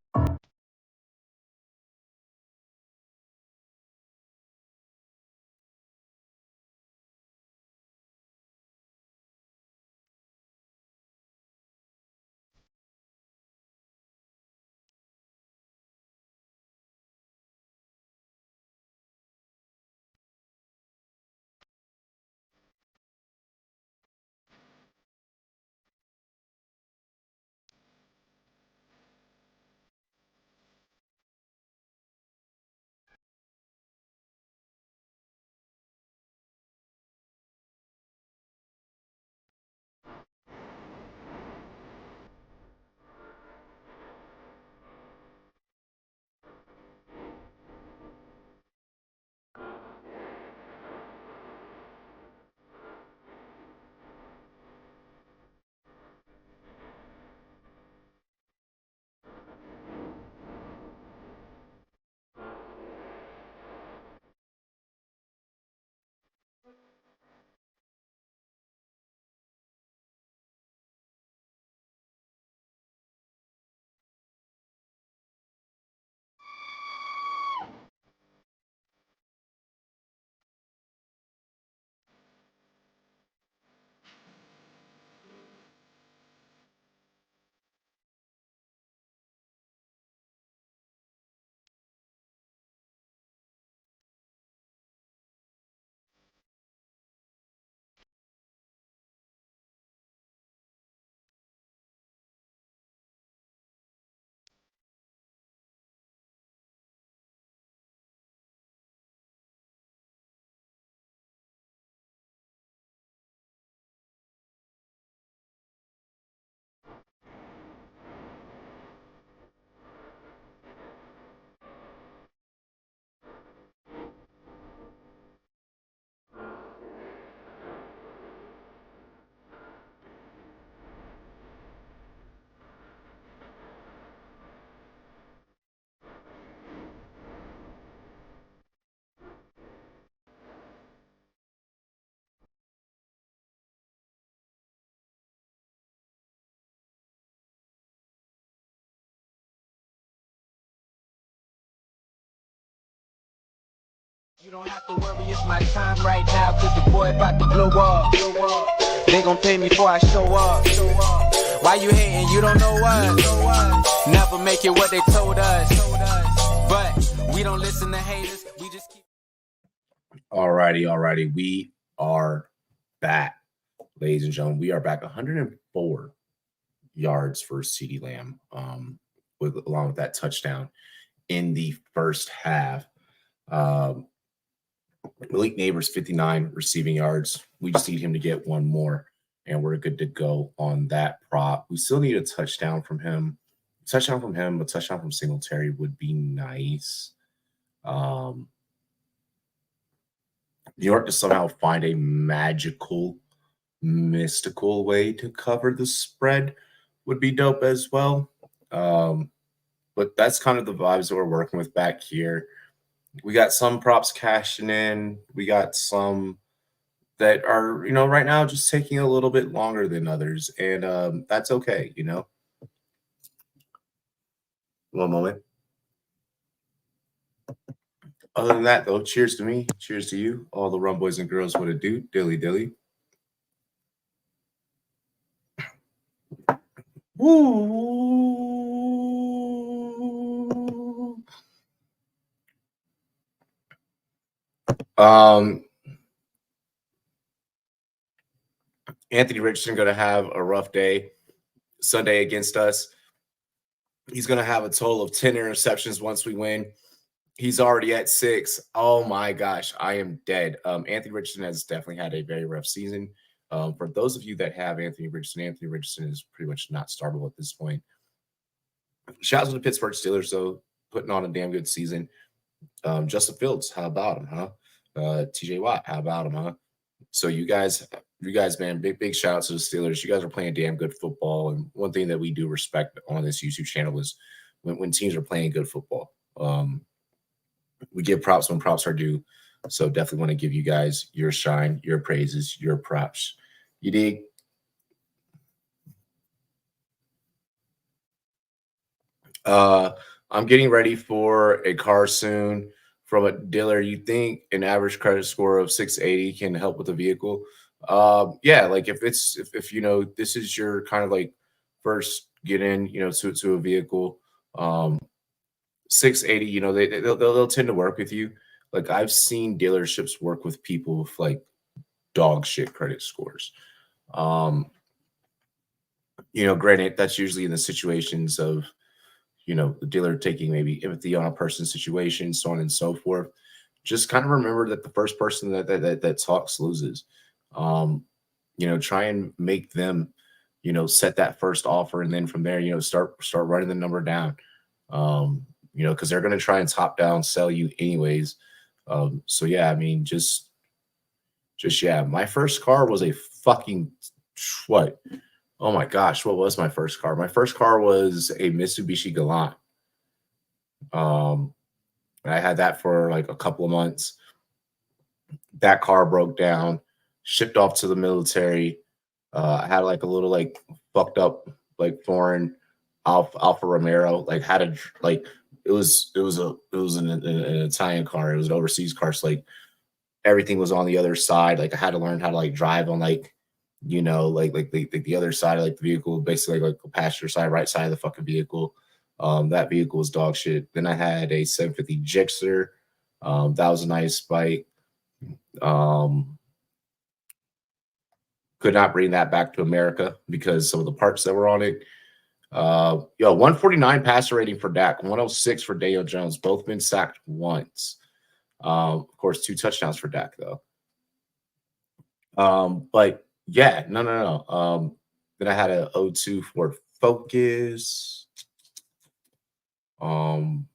Speaker 3: You don't have to worry, it's my time right now, cause the boy about to blow up. They gon' pay me before I show up. Why you hating? You don't know us. Never make it what they told us. But we don't listen to haters. We just keep.
Speaker 1: Alrighty. We are back, ladies and gentlemen. We are back 104 yards for CeeDee Lamb, along with that touchdown in the first half. Malik Neighbors 59 receiving yards. We just need him to get one more, and we're good to go on that prop. We still need a touchdown from him. A touchdown from Singletary would be nice. New York to somehow find a mystical way to cover the spread would be dope as well. But that's kind of the vibes that we're working with back here. We got some props cashing in. We got some that are, right now just taking a little bit longer than others. And that's okay, One moment. Other than that, though, cheers to me. Cheers to you. All the rum boys and girls, what it do. Dilly. Woo! Anthony Richardson going to have a rough day Sunday against us. He's going to have a total of 10 interceptions once we win. He's already at 6. Oh, my gosh. I am dead. Anthony Richardson has definitely had a very rough season. For those of you that have Anthony Richardson is pretty much not startable at this point. Shout out to the Pittsburgh Steelers, though, putting on a damn good season. Justin Fields, how about him, huh? TJ Watt, how about him, huh? So you guys, man, big shout out to the Steelers. You guys are playing damn good football. And one thing that we do respect on this YouTube channel is when teams are playing good football. We give props when props are due. So definitely want to give you guys your shine, your praises, your props. You dig? I'm getting ready for a car soon from a dealer. You think an average credit score of 680 can help with the vehicle? Yeah, like if this is your kind of like first get in, to a vehicle, 680, they'll tend to work with you. Like I've seen dealerships work with people with like dog shit credit scores. Granted, that's usually in the situations of, the dealer taking maybe empathy on a person's situation, so on and so forth. Just kind of remember that the first person that talks loses. Try and make them, set that first offer, and then from there, start running the number down. Because they're going to try and top down sell you anyways. So yeah, I mean, just yeah. My first car was a fucking what? Oh my gosh, what was my first car? My first car was a Mitsubishi Galant. I had that for like a couple of months. That car broke down, shipped off to the military. I had like a little like fucked up like foreign Alfa Romero. Like had a like it was an Italian car. It was an overseas car. So like everything was on the other side. Like I had to learn how to like drive on like the other side of like the vehicle, basically like the passenger side, right side of the fucking vehicle. That vehicle was dog shit. Then I had a 750 Gixxer. That was a nice bike. Could not bring that back to America because some of the parts that were on it. 149 passer rating for Dak, 106 for Daniel Jones. Both been sacked once. Of course, 2 touchdowns for Dak though. But yeah, no. Then I had a 02 Ford Focus. So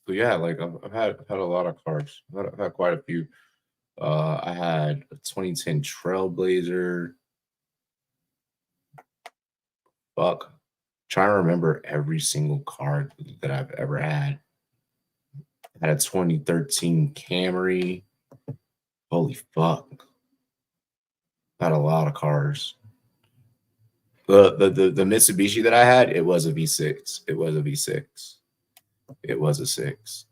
Speaker 1: yeah, like I've had a lot of cars. I've had quite a few. I had a 2010 Trailblazer. Fuck. Trying to remember every single car that I've ever had. I had a 2013 Camry. Holy fuck. Had a lot of cars. The Mitsubishi that I had, it was a V6. It was a 6.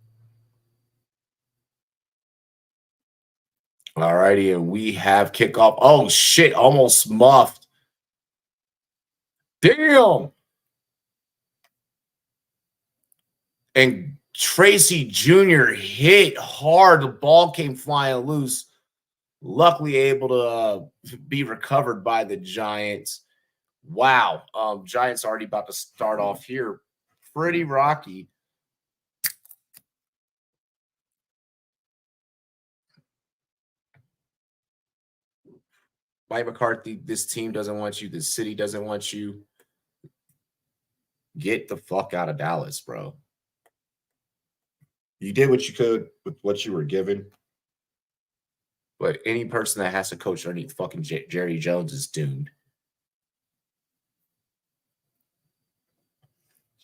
Speaker 1: All righty, and we have kickoff. Oh, shit, almost muffed. Damn. And Tracy Jr. hit hard. The ball came flying loose. Luckily able to be recovered by the Giants. Wow. Giants already about to start off here. Pretty rocky. Mike McCarthy, this team doesn't want you. This city doesn't want you. Get the fuck out of Dallas, bro. You did what you could with what you were given. But any person that has to coach underneath fucking Jerry Jones is doomed.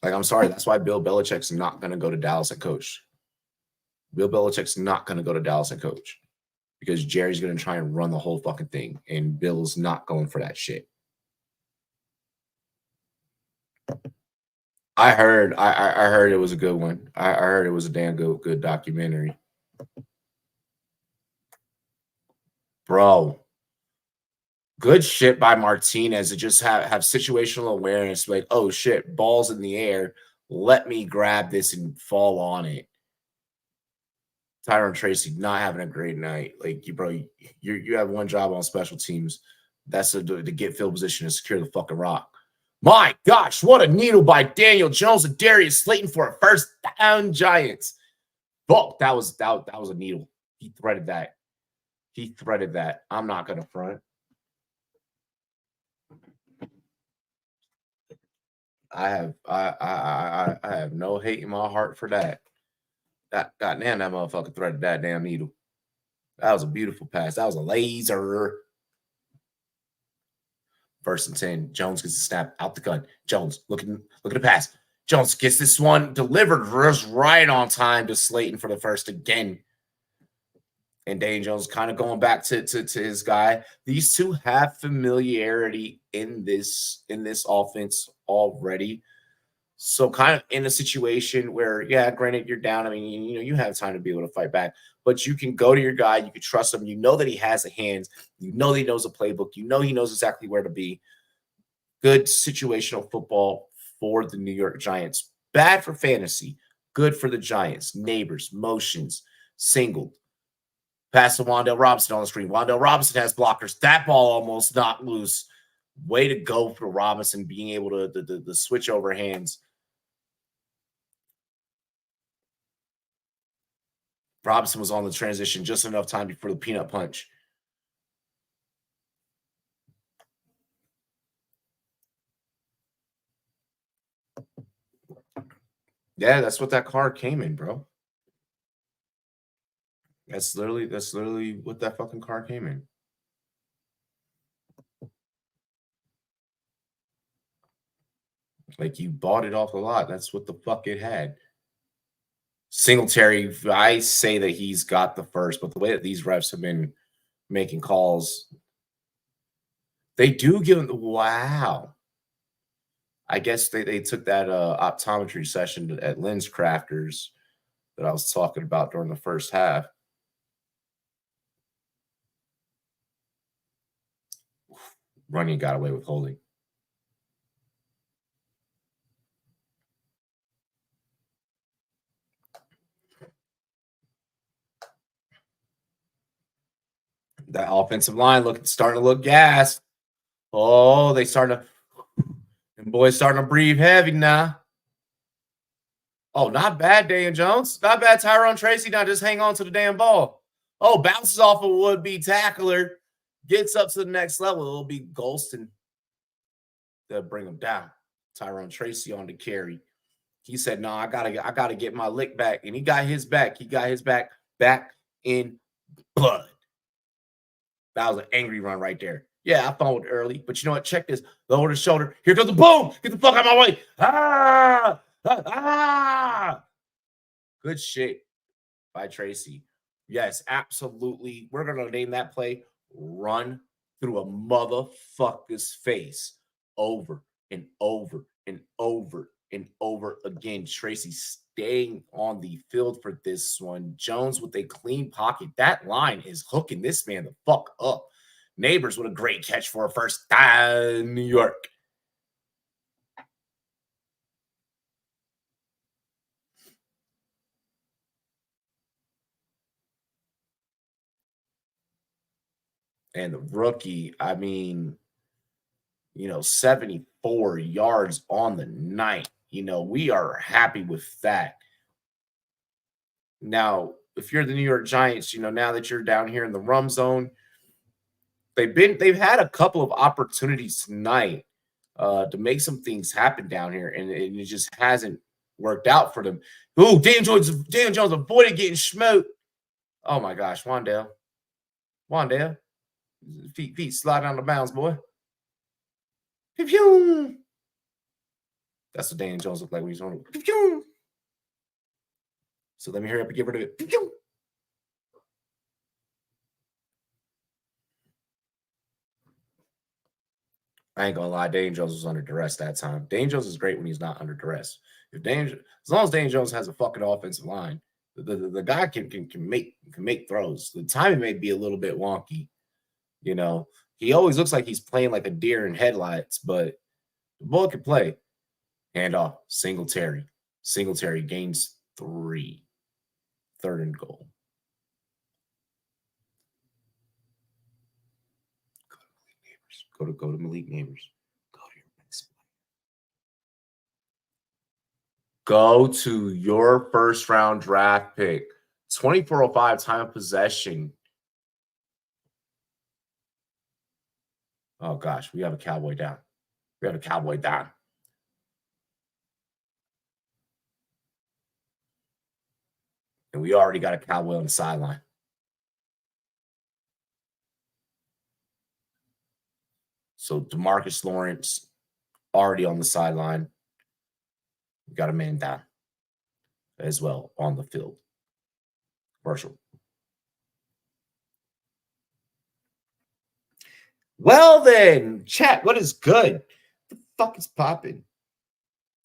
Speaker 1: Like, I'm sorry. That's why Bill Belichick's not going to go to Dallas and coach. Bill Belichick's not going to go to Dallas and coach because Jerry's going to try and run the whole fucking thing, and Bill's not going for that shit. I heard it was a good one. I heard it was a damn good documentary. Bro, good shit by Martinez to just have situational awareness. Like, oh shit, ball's in the air. Let me grab this and fall on it. Tyrone Tracy not having a great night. Like, you have one job on special teams. That's to get field position and secure the fucking rock. My gosh, what a needle by Daniel Jones and Darius Slayton for a first down, Giants. Fuck, that was a needle. He threaded that. I'm not gonna front. I have no hate in my heart for that. Goddamn, that motherfucker threaded that damn needle. That was a beautiful pass. That was a laser. 1st and 10. Jones gets the snap out the gun. Jones, look at the pass. Jones gets this one delivered just right on time to Slayton for the first again. And Daniel Jones kind of going back to his guy. These two have familiarity in this offense already. So kind of in a situation where, yeah, granted, you're down. I mean, you have time to be able to fight back. But you can go to your guy. You can trust him. You know that he has the hands. You know that he knows the playbook. You know he knows exactly where to be. Good situational football for the New York Giants. Bad for fantasy. Good for the Giants. Neighbors, motions, singled. Pass to Wan'Dale Robinson on the screen. Wan'Dale Robinson has blockers. That ball almost knocked loose. Way to go for Robinson being able to the switch over hands. Robinson was on the transition just enough time before the peanut punch. Yeah, that's what that car came in, bro. That's literally what that fucking car came in. Like, you bought it off the lot. That's what the fuck it had. Singletary, I say that he's got the first, but the way that these refs have been making calls, they do give him the wow. I guess they took that optometry session at Lens Crafters that I was talking about during the first half. Running got away with holding. That offensive line starting to look gassed. Oh, they starting to, and boys starting to breathe heavy now. Oh, not bad, Daniel Jones. Not bad, Tyrone Tracy. Now just hang on to the damn ball. Oh, bounces off a would-be tackler. Gets up to the next level. It'll be Golston to bring him down. Tyrone Tracy on the carry. He said, no, I gotta get my lick back. And he got his back. He got his back in blood. That was an angry run right there. Yeah, I fumbled early, but you know what? Check this. Lower the shoulder. Here goes the boom. Get the fuck out of my way. Good shit by Tracy. Yes, absolutely. We're going to name that play Run Through a Motherfucker's Face over and over and over and over again. Tracy staying on the field for this one. Jones with a clean pocket. That line is hooking this man the fuck up. Neighbors with a great catch for a first down, New York. And the rookie, I mean, 74 yards on the night. We are happy with that. Now, if you're the New York Giants, now that you're down here in the rum zone, they've had a couple of opportunities tonight to make some things happen down here, and it just hasn't worked out for them. Ooh, Dan Jones avoided getting smoked. Oh my gosh, Wandale. Feet sliding on the bounds, boy. Pew-pew. That's what Daniel Jones looked like when he's on it. Pew-pew. So let me hurry up and get rid of it. Pew-pew. I ain't gonna lie, Daniel Jones was under duress that time. Daniel Jones is great when he's not under duress. As long as Daniel Jones has a fucking offensive line, the guy can make throws. The timing may be a little bit wonky. He always looks like he's playing like a deer in headlights, but the boy can play. Handoff, Singletary. Singletary gains 3. 3rd and goal. Go to Malik Neighbors. Go to your next play. Go to your first round draft pick. 24:05 time of possession. Oh gosh, we have a Cowboy down. And we already got a Cowboy on the sideline. So DeMarcus Lawrence already on the sideline. We got a man down as well on the field. Commercial. Well then, chat, what is good? What the fuck is popping?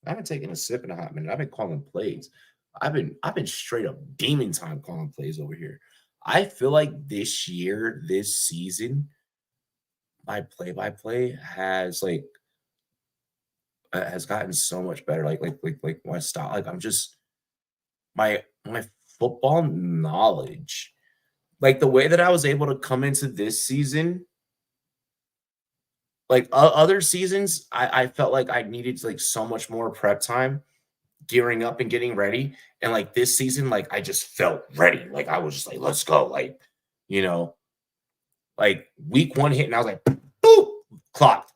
Speaker 1: I haven't taken a sip in a hot minute. I've been calling plays. I've been straight up demon time calling plays over here. I feel like this season, my play-by-play has gotten so much better. Like my style. Like I'm just my football knowledge. Like the way that I was able to come into this season. Like other seasons, I felt like I needed like so much more prep time, gearing up and getting ready. And like this season, like I just felt ready. Like I was just like, let's go. Like, like week 1 hit and I was like, boop, clocked.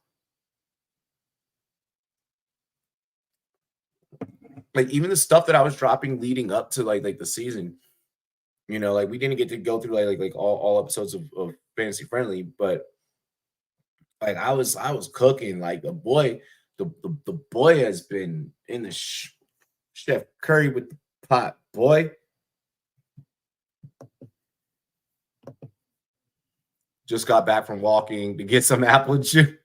Speaker 1: Like even the stuff that I was dropping leading up to like the season, like we didn't get to go through like all episodes of Fantasy Friendly, but like I was cooking. Like the boy has been in the Chef Curry with the pot, boy. Just got back from walking to get some apple juice.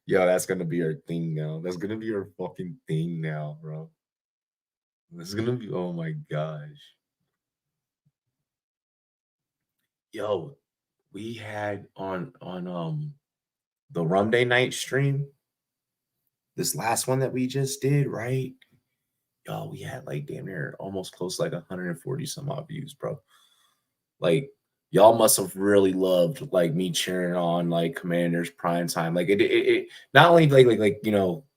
Speaker 1: Yo, that's gonna be our thing now. That's gonna be our fucking thing now, bro. This is gonna be, oh my gosh. Yo, we had on the Rum Day night stream, this last one that we just did, right? Yo, we had like damn near almost close to like 140 some odd views, bro. Like y'all must have really loved like me cheering on like Commanders prime time. Like it not only like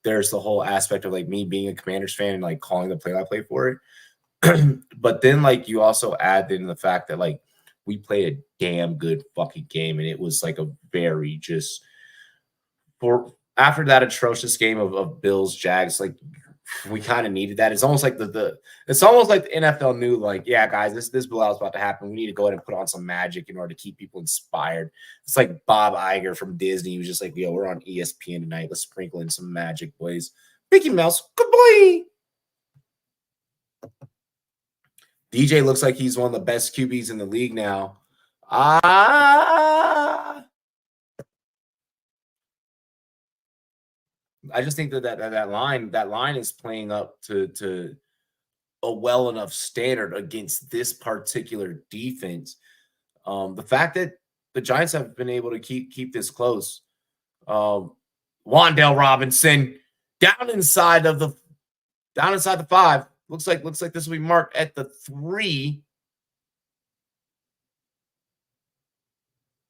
Speaker 1: there's the whole aspect of like me being a Commanders fan and like calling the play-by-play for it. But then like you also add in the fact that like we played a damn good fucking game, and it was like a very just for after that atrocious game of Bills Jags, like we kind of needed that. It's almost like it's almost like the NFL knew, like, yeah, guys, this blowout's about to happen. We need to go ahead and put on some magic in order to keep people inspired. It's like Bob Iger from Disney. He was just like, yo, we're on ESPN tonight. Let's sprinkle in some magic, boys. Mickey Mouse, good boy. DJ looks like he's one of the best QBs in the league now. I just think that line is playing up to a well enough standard against this particular defense. The fact that the Giants have been able to keep this close. Wan'Dale Robinson down inside the 5. Looks like this will be marked at the 3.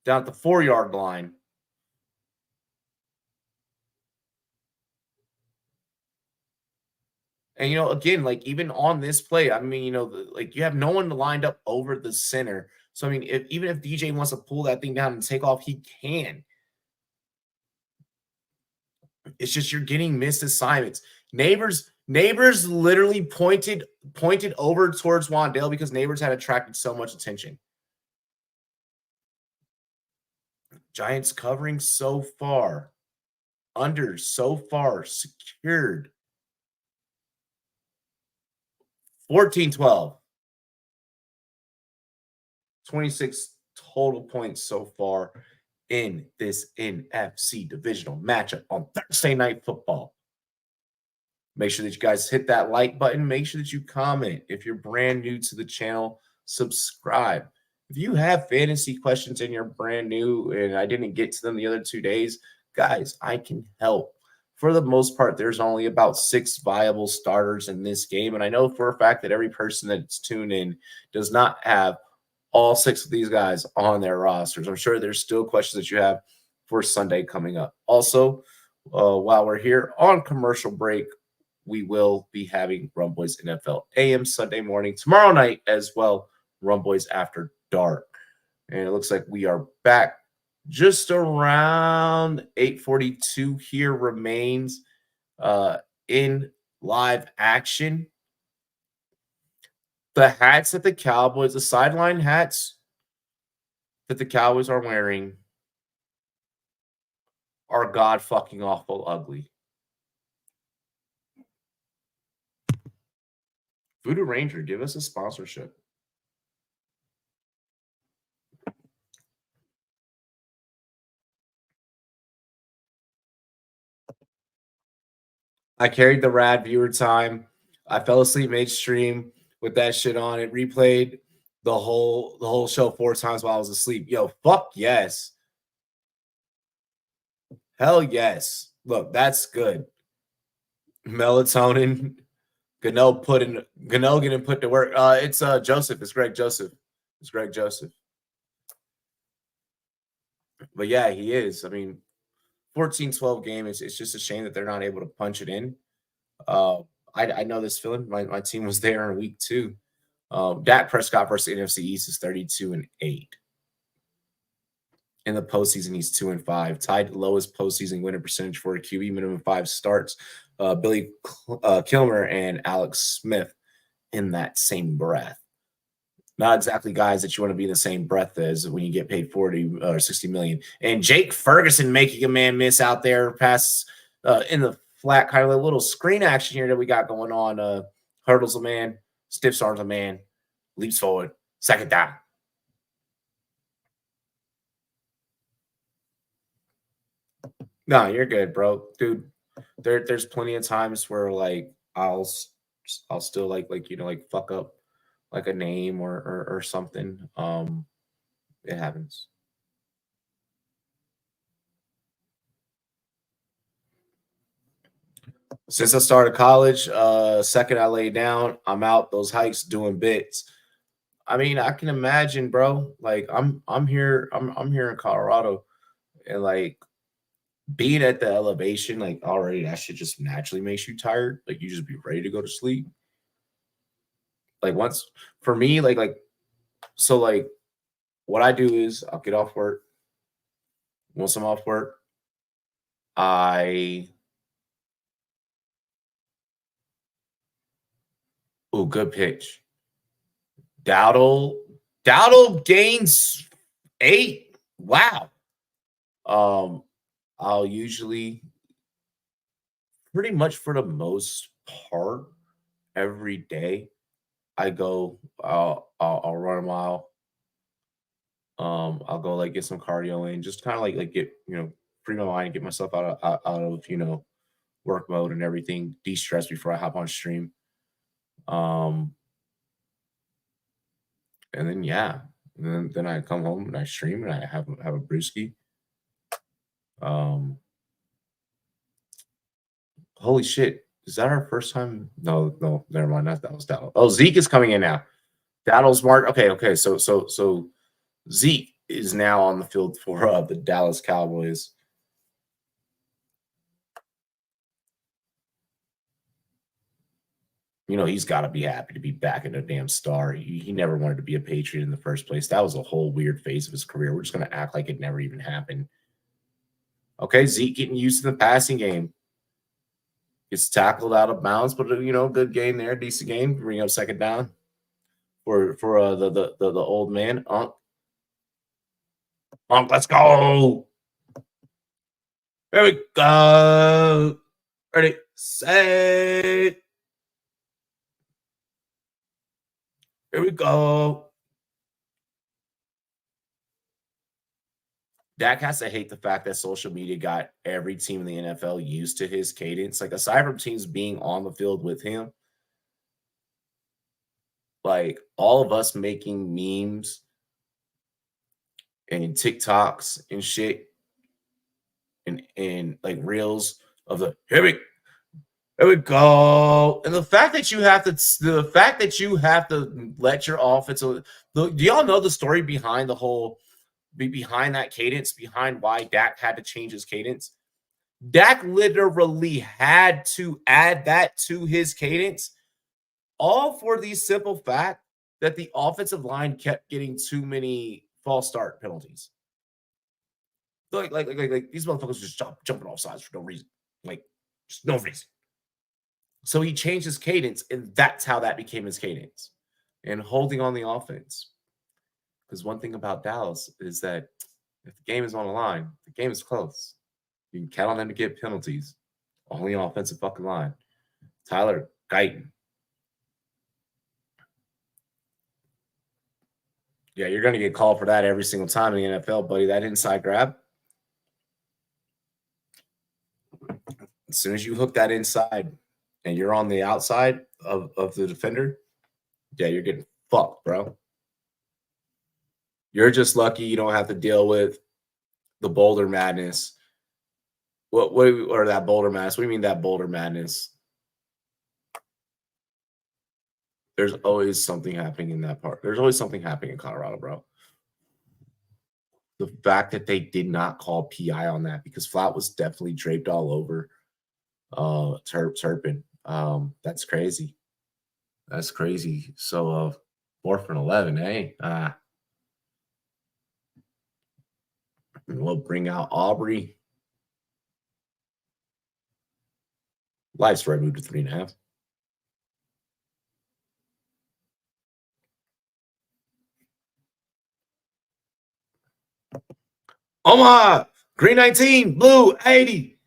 Speaker 1: Down at the 4-yard line. And, again, like even on this play, I mean, like you have no one lined up over the center. So, I mean, even if DJ wants to pull that thing down and take off, he can. It's just you're getting missed assignments. Neighbors literally pointed over towards Wan'Dale because Neighbors had attracted so much attention. Giants covering so far. Under so far secured. 14-12. 26 total points so far in this NFC divisional matchup on Thursday Night Football. Make sure that you guys hit that like button. Make sure that you comment. If you're brand new to the channel, subscribe. If you have fantasy questions and you're brand new and I didn't get to them the other 2 days, guys, I can help. For the most part, there's only about 6 viable starters in this game. And I know for a fact that every person that's tuned in does not have all 6 of these guys on their rosters. I'm sure there's still questions that you have for Sunday coming up. Also, while we're here on commercial break, we will be having Rum Boys NFL AM Sunday morning, tomorrow night as well, Rum Boys After Dark. And it looks like we are back just around 8:42 here remains in live action. The hats that the Cowboys, the sideline hats that the Cowboys are wearing are god-fucking awful ugly. Voodoo Ranger, give us a sponsorship. I carried the rad viewer time. I fell asleep midstream with that shit on. It replayed the whole show 4 times while I was asleep. Yo, fuck yes. Hell yes. Look, that's good. Melatonin. Gano getting put to work. It's Joseph. It's Greg Joseph. But yeah, he is. I mean, 14-12 game. It's just a shame that they're not able to punch it in. I know this feeling. My team was there in week 2. Dak Prescott versus NFC East is 32-8. In the postseason, he's 2-5. Tied lowest postseason winner percentage for a QB, minimum 5 starts. Billy Kilmer and Alex Smith in that same breath. Not exactly guys that you want to be in the same breath as when you get paid 40 or 60 million. And Jake Ferguson making a man miss out there past in the flat, kind of a little screen action here that we got going on. Hurdles a man, stiffs arms a man, leaps forward, second down. No, you're good, bro. Dude, there's plenty of times where like I'll still like fuck up like a name or something. It happens. Since I started college, second I lay down, I'm out those hikes doing bits. I mean, I can imagine, bro. Like I'm here in Colorado, and like being at the elevation, like already that shit just naturally makes you tired. Like you just be ready to go to sleep. Like once for me, so like what I do is I'll get off work. Once I'm off work, good pitch. Dowdle gains 8. Wow. I'll usually pretty much for the most part every day I go I'll run a mile. I'll go like get some cardio in, just kind of like get free my mind, get myself out of work mode and everything, de-stress before I hop on stream. And then yeah, and then I come home and I stream and I have a brewski. Holy shit. Is that our first time? No, never mind. That was Dowdle. Oh, Zeke is coming in now. Dowdle's mark. Okay. So Zeke is now on the field for the Dallas Cowboys. You know, he's got to be happy to be back in a damn star. He never wanted to be a Patriot in the first place. That was a whole weird phase of his career. We're just going to act like it never even happened. Okay, Zeke getting used to the passing game. Gets tackled out of bounds, but good game there, decent game. Bring up second down for the old man. Unc, let's go. Here we go. Ready, set. Here we go. Dak has to hate the fact that social media got every team in the NFL used to his cadence. Like, aside from teams being on the field with him, like all of us making memes and TikToks and shit and like reels of the here we go. And the fact that you have to let your offensive, do y'all know the story behind behind that cadence, behind why Dak had to change his cadence? Dak literally had to add that to his cadence, all for the simple fact that the offensive line kept getting too many false start penalties. Like these motherfuckers just jumping off sides for no reason. Like, just no reason. So he changed his cadence, and that's how that became his cadence. And holding on the offense. Because one thing about Dallas is that if the game is on the line, the game is close. You can count on them to get penalties. Only on offensive fucking line. Tyler Guyton. Yeah, you're going to get called for that every single time in the NFL, buddy. That inside grab. As soon as you hook that inside and you're on the outside of the defender, yeah, you're getting fucked, bro. You're just lucky you don't have to deal with the Boulder Madness. Or that Boulder Madness? What do you mean that Boulder Madness? There's always something happening in that part. There's always something happening in Colorado, bro. The fact that they did not call PI on that, because Flat was definitely draped all over Turpin. That's crazy. That's crazy. So 4th and 11, hey? We'll bring out Aubrey. Live spread moved to 3.5. Omaha, green 19, blue 80.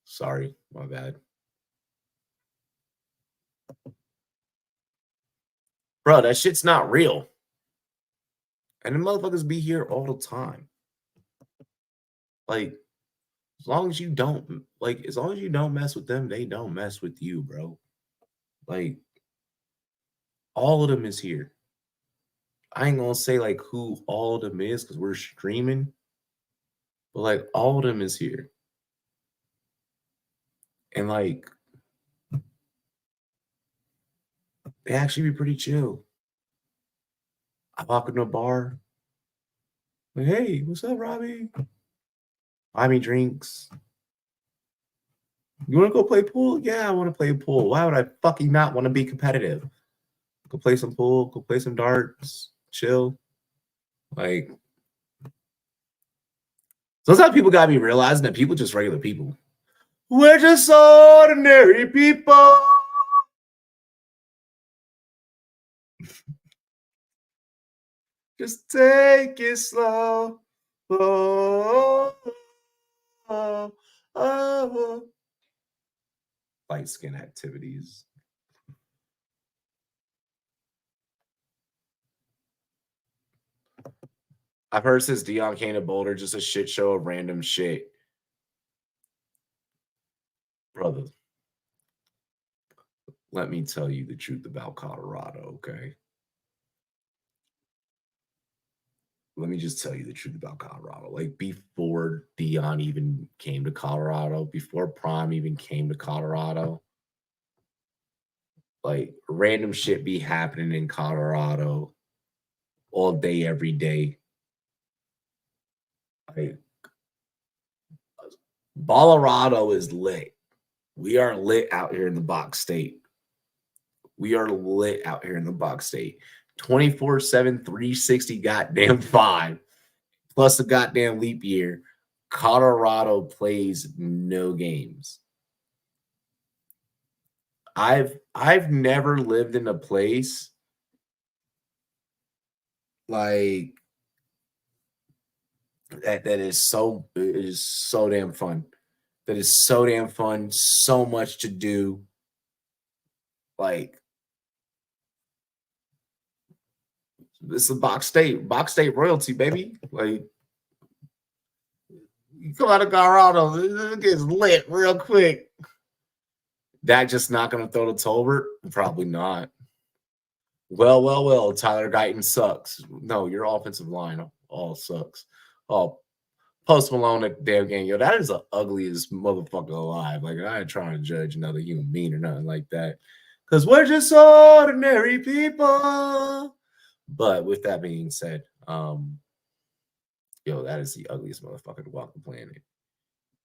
Speaker 1: Sorry, my bad. Bro, that shit's not real. And the motherfuckers be here all the time. Like, as long as you don't mess with them, they don't mess with you, bro. Like, all of them is here. I ain't gonna say like who all of them is because we're streaming, but like all of them is here. And like, they actually be pretty chill. I walk into a bar, like, hey, what's up, Robbie? Buy me drinks. You want to go play pool? Yeah, I want to play pool. Why would I fucking not want to be competitive? Go play some pool, go play some darts, chill. Like, sometimes people gotta be realizing that people just regular people. We're just ordinary people. Just take it slow. Oh, oh, oh. Light skin activities. I've heard since Deion came to Boulder, just a shit show of random shit. Brother, let me tell you the truth about Colorado, okay? Let me just tell you the truth about Colorado. Like before Dion even came to Colorado, before Prime even came to Colorado, like random shit be happening in Colorado all day, every day. Like Colorado is lit. We are lit out here in the box state. We are lit out here in the box state. 24/7, 360, goddamn 5. Plus a goddamn leap year. Colorado plays no games. I've never lived in a place like that is so damn fun. That is so damn fun, so much to do. Like this is box state royalty, baby. Like you come out of Colorado, it gets lit real quick. That just not going to throw to Tolbert? Probably not. Well. Tyler Guyton sucks. No, your offensive line all sucks. Oh, Post Malone at the damn game. Yo, that is the ugliest motherfucker alive. Like, I ain't trying to judge another human being or nothing like that. Because we're just ordinary people. But with that being said, yo, that is the ugliest motherfucker to walk the planet.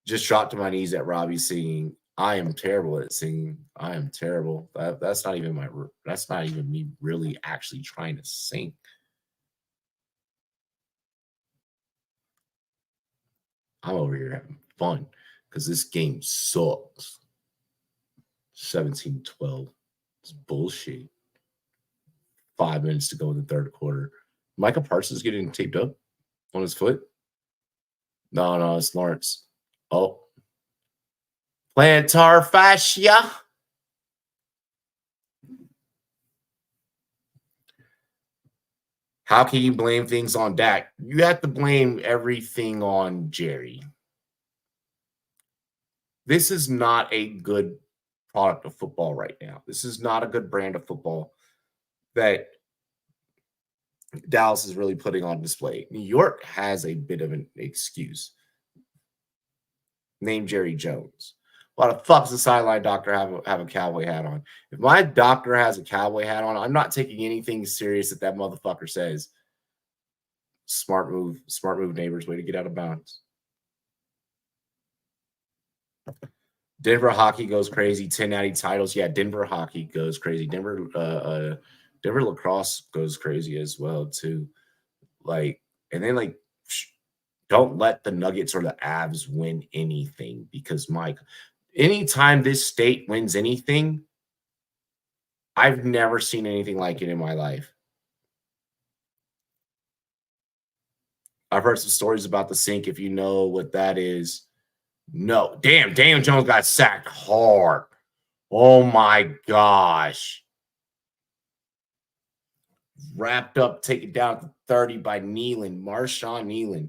Speaker 1: Just dropped to my knees at Robbie singing, I am terrible at singing. I am terrible. That's not even me really actually trying to sing. I'm over here having fun because this game sucks. 17-12. It's bullshit. 5 minutes to go in the third quarter. Micah Parsons getting taped up on his foot. No, it's Lawrence. Oh. Plantar fascia. How can you blame things on Dak? You have to blame everything on Jerry. This is not a good product of football right now. This is not a good brand of football that Dallas is really putting on display. New York has a bit of an excuse. Name Jerry Jones. Why the fuck does the sideline doctor have a cowboy hat on? If my doctor has a cowboy hat on, I'm not taking anything serious that motherfucker says. Smart move, neighbors. Way to get out of bounds. Denver hockey goes crazy. 10 natty titles. Yeah, Denver hockey goes crazy. Denver lacrosse goes crazy as well too. Like, and then like, don't let the Nuggets or the Avs win anything because Mike. Anytime this state wins anything, I've never seen anything like it in my life. I've heard some stories about the sink. If you know what that is, no. Damn, Daniel Jones got sacked hard. Oh my gosh. Wrapped up, taken down to 30 by Nealon, Marshawn Nealon.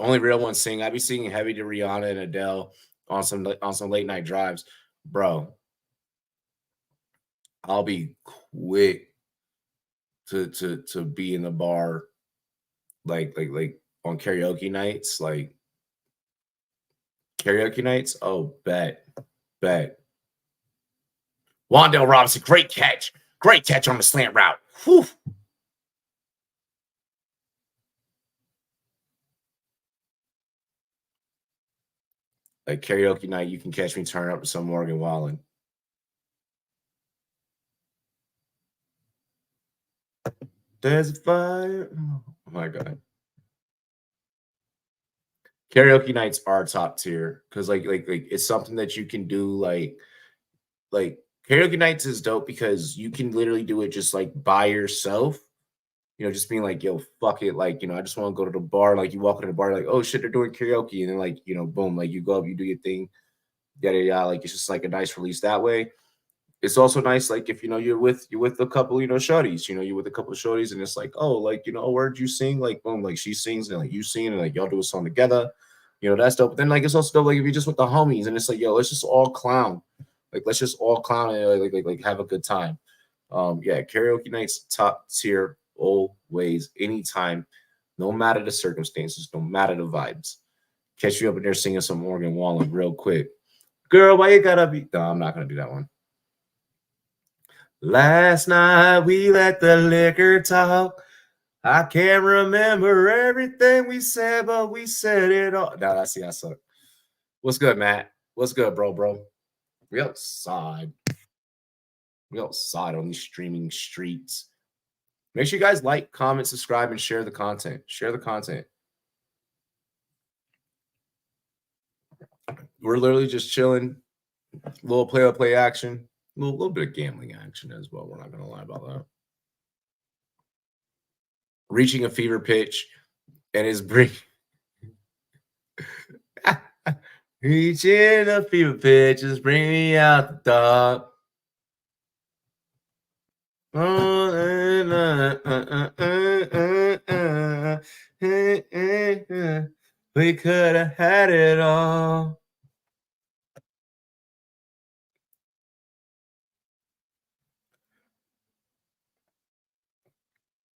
Speaker 1: Only real ones sing. I'd be singing heavy to Rihanna and Adele on some late night drives, bro. I'll be quick to be in the bar, like on karaoke nights, like karaoke nights. Oh, bet. Wandale Robinson, great catch on the slant route. Whew. Like karaoke night, you can catch me turning up to some Morgan Wallen. There's a fire. Oh my God. Karaoke nights are top tier because like it's something that you can do like karaoke nights is dope because you can literally do it just like by yourself. You know, just being like, yo, fuck it. Like, you know, I just want to go to the bar. Like, you walk into the bar, like, oh shit, they're doing karaoke. And then, like, you know, boom, like you go up, you do your thing, yada, yada. Like, it's just like a nice release that way. it's also nice, like if you're with a couple, shorties, you're with a couple of shorties, and it's like, oh, like where'd you sing? Like boom, like she sings and like you sing, and like y'all do a song together, that's dope. But then like it's also dope, like if you're just with the homies, and it's like, yo, let's just all clown, like let's just all clown and like have a good time. Yeah, karaoke nights top tier always, anytime, no matter the circumstances, no matter the vibes. Catch you up in there singing some Morgan Wallen real quick. Girl, why you gotta be? No, I'm not gonna do that one. Last night we let the liquor talk. I can't remember everything we said, but we said it all. No, I see. I suck. What's good, Matt? What's good, bro? We outside. We outside on these streaming streets. Make sure you guys like, comment, subscribe, and share the content. Share the content. We're literally just chilling. A little play-by-play action. A little bit of gambling action as well. We're not going to lie about that. Reaching a fever pitch and is bringing... Reaching a fever pitch is bringing me out the dark. We could have had it all.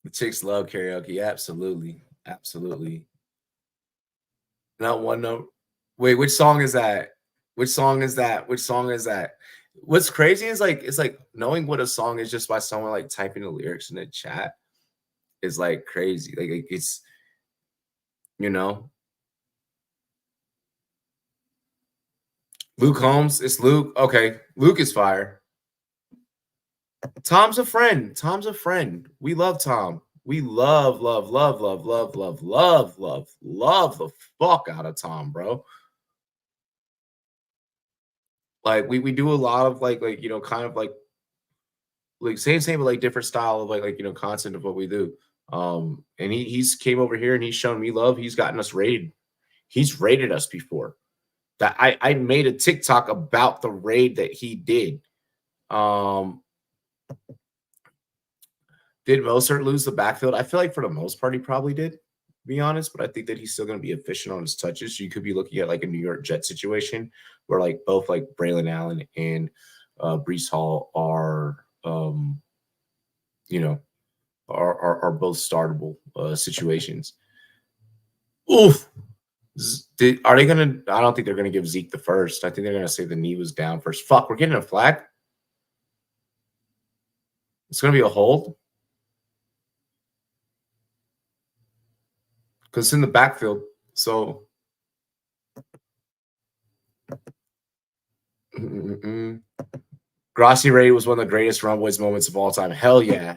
Speaker 1: The chicks love karaoke. Absolutely. Absolutely. Not one note. Wait, which song is that? Which song is that? Which song is that? What's crazy is like, it's like knowing what a song is just by someone like typing the lyrics in the chat is like crazy. Like it's, Luke Holmes. It's Luke. Okay. Luke is fire. Tom's a friend. Tom's a friend. We love Tom. We love the fuck out of Tom, bro. Like we do a lot of like kind of like same but like different style of like content of what we do. And he's came over here and he's shown me love. He's gotten us rated. He's rated us before. That I made a TikTok about the raid that he did. Did Mozart lose the backfield? I feel like for the most part he probably did, to be honest, but I think that he's still going to be efficient on his touches. So you could be looking at like a New York Jet situation where like both like Braylon Allen and Breece Hall are are both startable situations. Oof. Are they gonna? I don't think they're gonna give Zeke the first. I think they're gonna say the knee was down first. Fuck, we're getting a flag. It's gonna be a hold because it's in the backfield. So Grossi Ray was one of the greatest Rumboys moments of all time. Hell yeah,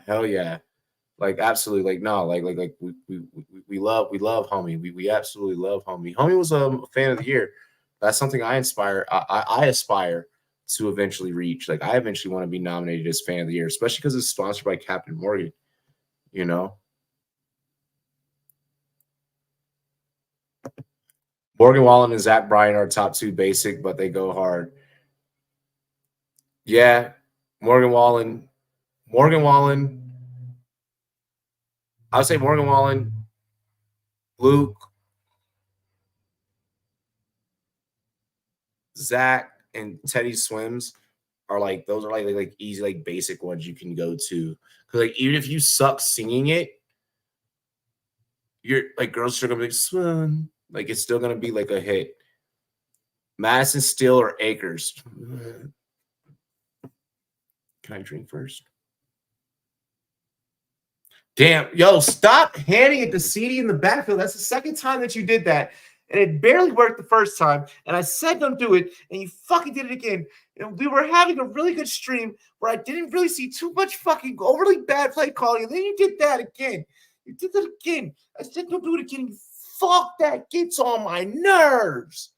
Speaker 1: like absolutely, like no, like we love homie. We absolutely love homie. Homie was a fan of the year. That's something I aspire to eventually reach. Like I eventually want to be nominated as fan of the year, especially because it's sponsored by Captain Morgan. Morgan Wallen and Zach Bryan are top two basic, but they go hard. Yeah, Morgan Wallen. I would say Morgan Wallen, Luke, Zach, and Teddy Swims are like those are like easy, like basic ones you can go to. Because like even if you suck singing it, you're like girls are still gonna be like, swim. Like it's still gonna be like a hit. Madison Steele or Akers. Can I drink first? Damn, yo, stop handing it to CD in the backfield. That's the second time that you did that. And it barely worked the first time. And I said don't do it. And you fucking did it again. And we were having a really good stream where I didn't really see too much fucking overly bad play calling. And then you did that again. You did that again. I said don't do it again. Fuck, that gets on my nerves.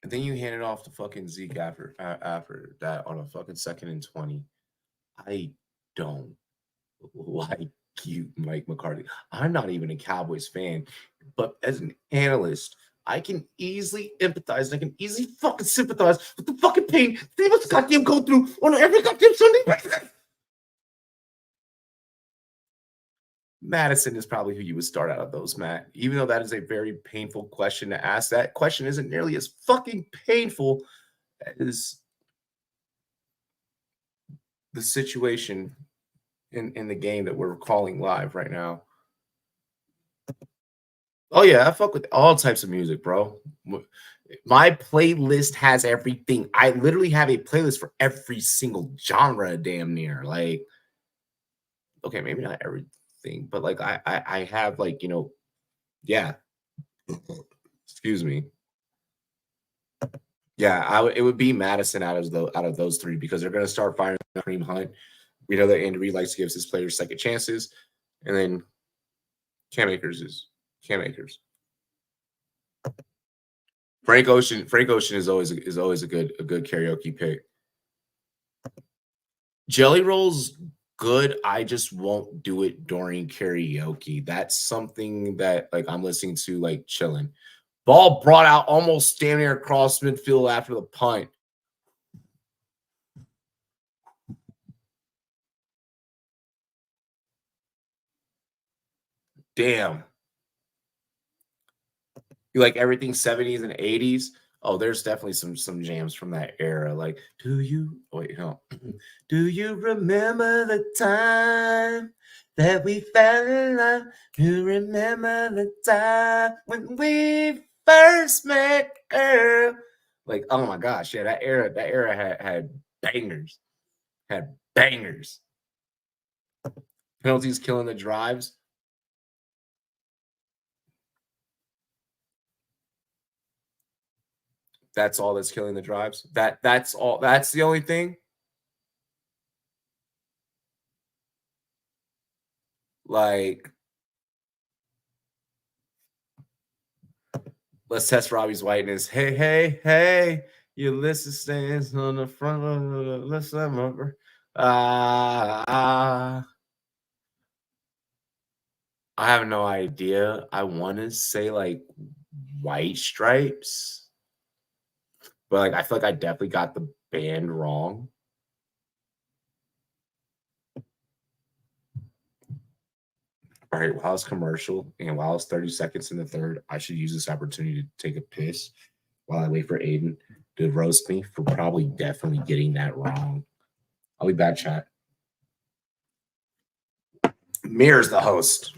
Speaker 1: And then you hand it off to fucking Zeke after that on a fucking 2nd and 20. I don't like you, Mike McCarthy. I'm not even a Cowboys fan, but as an analyst, I can easily empathize. I can easily fucking sympathize with the fucking pain they must goddamn go through on every goddamn Sunday. Madison is probably who you would start out of those, Matt. Even though that is a very painful question to ask, that question isn't nearly as fucking painful as the situation in the game that we're calling live right now. Oh yeah, I fuck with all types of music, bro. My playlist has everything. I literally have a playlist for every single genre, damn near. Like, okay, maybe not everything, but like I have like, yeah. Excuse me. Yeah, it would be Madison out of those three because they're gonna start firing Kareem Hunt. We know that Andy Reid likes to give his players second chances, and then Cam Akers is Cam Akers. Frank Ocean is always a good karaoke pick. Jelly Roll's good. I just won't do it during karaoke. That's something that like I'm listening to like chilling. Ball brought out almost damn near across midfield after the punt. Damn. You like everything 70s and 80s? Oh, there's definitely some jams from that era. Like, do you remember the time that we fell in love? Do you remember the time when we first met, girl? Like, oh my gosh, yeah, that era had bangers. Had bangers. Penalties killing the drives. That's all that's killing the drives. That's all. That's the only thing. Like, let's test Robbie's whiteness. Hey, hey, hey! Ulysses stands on the front of the let's remember. I have no idea. I want to say like White Stripes, but like I feel like I definitely got the band wrong. All right, while it's commercial and while it's 30 seconds in the third, I should use this opportunity to take a piss while I wait for Aiden to roast me for probably definitely getting that wrong. I'll be back, chat. Mirror's the host.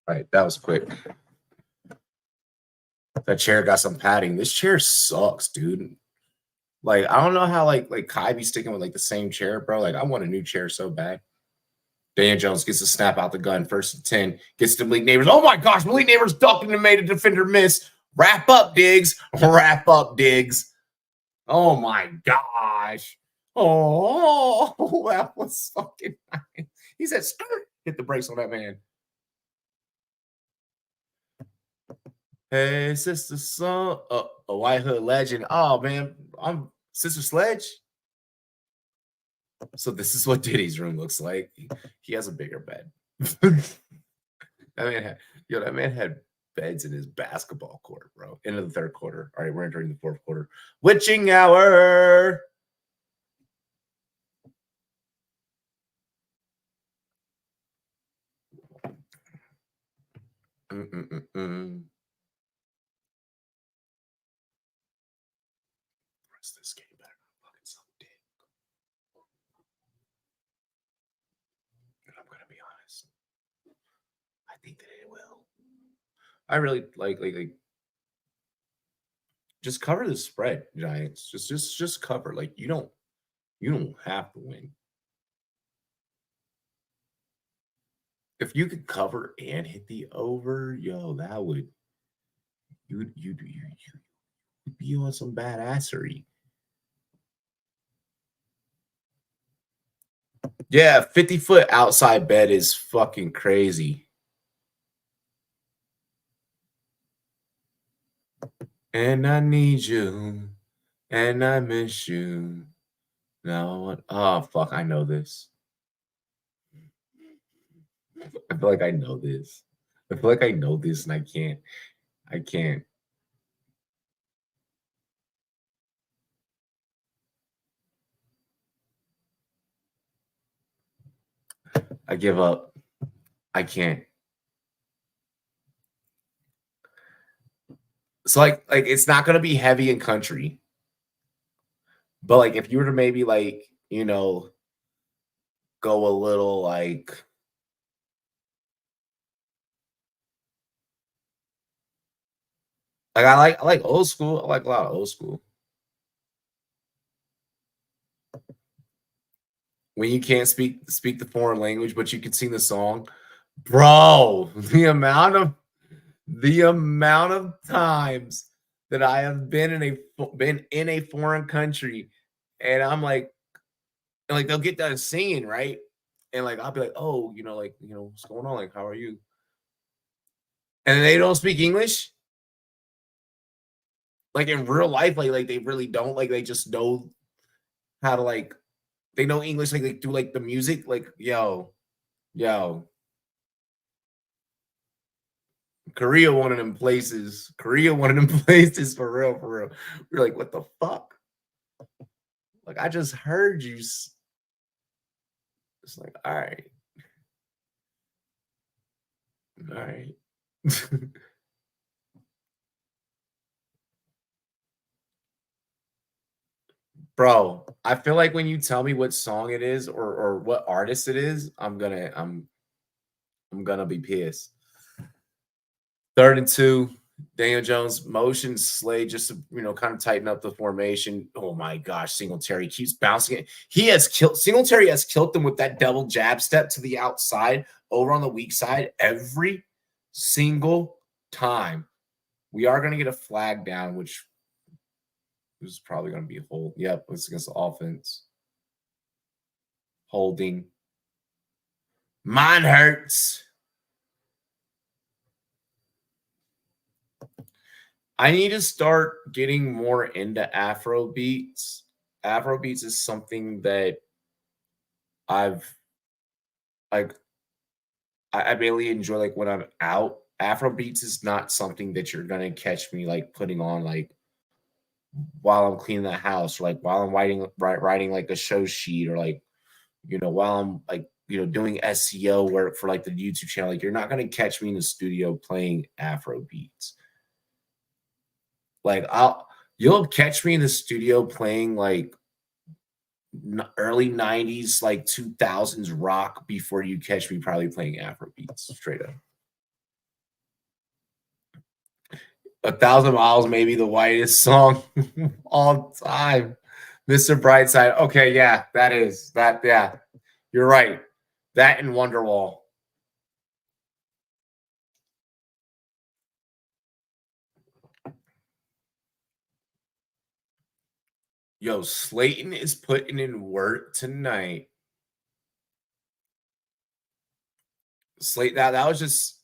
Speaker 1: All right, that was quick. That chair got some padding. This chair sucks, dude. Like, I don't know how like Kai be sticking with like the same chair, bro. Like, I want a new chair so bad. Daniel Jones gets a snap out the gun, 1st and 10, gets to Malik Neighbors. Oh my gosh, Malik Neighbors ducked and made a defender miss. Wrap up, Diggs. Wrap up, Diggs. Oh my gosh. Oh, that was fucking nice. He said, skirt. Hit the brakes on that man. Hey, Sister Son, a White Hood legend. Oh man, I'm Sister Sledge. So this is what Diddy's room looks like. He has a bigger bed. that man had beds in his basketball court, bro. Into the third quarter. All right, we're entering the fourth quarter. Witching hour. Rest this game better than fucking some dick. And I'm gonna be honest. I think that it will. I really like just cover the spread, Giants. Just cover. Like you don't have to win. If you could cover and hit the over, yo, that would you'd be on some badassery. Yeah, 50-foot outside bed is fucking crazy. And I need you, and I miss you. No, oh fuck, I know this. I feel like I know this. I feel like I know this, and I can't. I give up. I can't. So like it's not gonna be heavy in country. But like if you were to maybe like, go a little like I like old school. I like a lot of old school. When you can't speak the foreign language, but you can sing the song. Bro, the amount of times that I have been in a foreign country and I'm like they'll get done singing, right? And like I'll be like, "Oh, what's going on? Like, how are you?" And they don't speak English. Like in real life, like they really don't. Like they just know how to like they know English, like they do like the music, like yo. Korea one of them places. For real, for real. We're like, what the fuck? Like I just heard you. It's like, all right. Bro, I feel like when you tell me what song it is or what artist it is, I'm gonna be pissed. 3rd and 2, Daniel Jones motion Slade just to kind of tighten up the formation. Oh my gosh, Singletary keeps bouncing it. Singletary has killed them with that double jab step to the outside over on the weak side every single time. We are going to get a flag down, which is probably going to be a hold. Yep, it's against the offense. Holding. Mine hurts. I need to start getting more into Afro beats. Afro beats is something that I really enjoy. Like when I'm out, Afro beats is not something that you're gonna catch me like putting on like while I'm cleaning the house, or like while I'm writing like a show sheet, or like while I'm like doing SEO work for like the YouTube channel. Like you're not gonna catch me in the studio playing Afro beats. Like you'll catch me in the studio playing like early 90s, like 2000s rock before you catch me probably playing Afro beats straight up. 1,000 Miles may be the whitest song all time. Mr. Brightside. Okay, yeah, yeah. You're right. That and Wonderwall. Yo, Slayton is putting in work tonight. That was just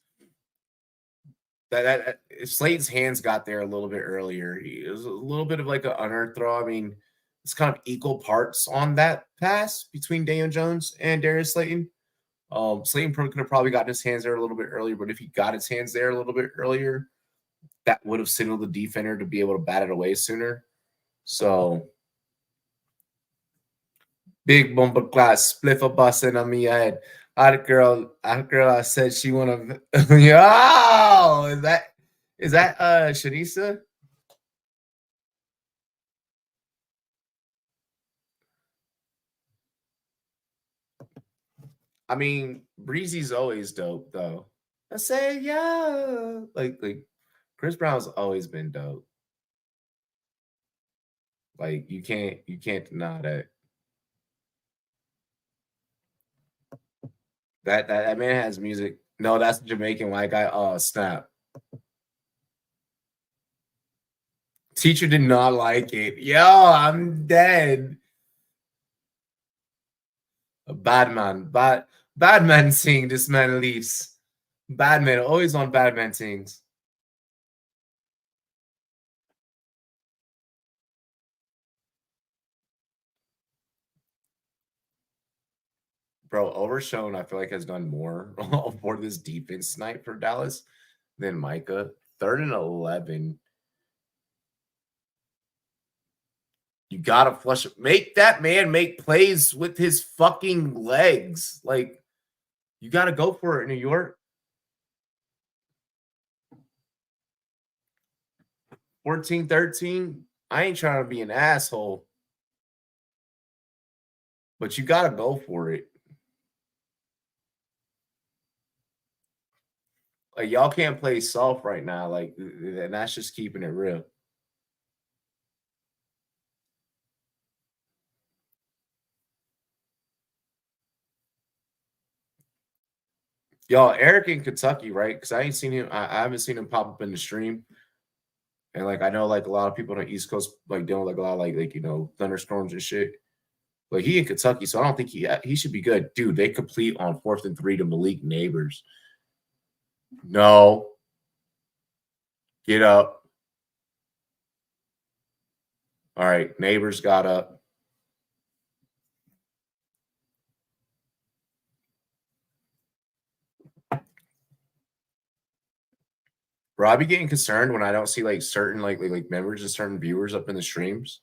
Speaker 1: that Slayton's hands got there a little bit earlier. It was a little bit of like an unearthed throw. I mean, it's kind of equal parts on that pass between Daniel Jones and Darius Slayton. Slayton could have probably gotten his hands there a little bit earlier, but if he got his hands there a little bit earlier, that would have signaled the defender to be able to bat it away sooner. So, big bumper class, spliff a busting on me head. Hot girl, I said she wanna. Yo, is that Shanisa? I mean, Breezy's always dope though. I say yeah, like Chris Brown's always been dope. Like you can't deny that. That man has music. No, that's the Jamaican white guy. Oh snap! Teacher did not like it. Yo, I'm dead. A bad man, bad man sing. This man leaves. Bad man always on bad man sings. Bro, Overshown, I feel like has done more for this defense tonight for Dallas than Micah. 3rd and 11. You gotta flush it. Make that man make plays with his fucking legs. Like, you gotta go for it, New York. 14-13. I ain't trying to be an asshole. But you gotta go for it. Like, y'all can't play soft right now. Like, and that's just keeping it real. Y'all, Eric in Kentucky, right? Because I ain't seen him. I haven't seen him pop up in the stream. And like I know, like a lot of people on the East Coast, like dealing with like a lot of like you know thunderstorms and shit. Like he in Kentucky, so I don't think he should be good, dude. They complete on 4th and 3 to Malik Neighbors. No, get up. All right, Neighbors got up. Bro, I be getting concerned when I don't see like certain like members and certain viewers up in the streams.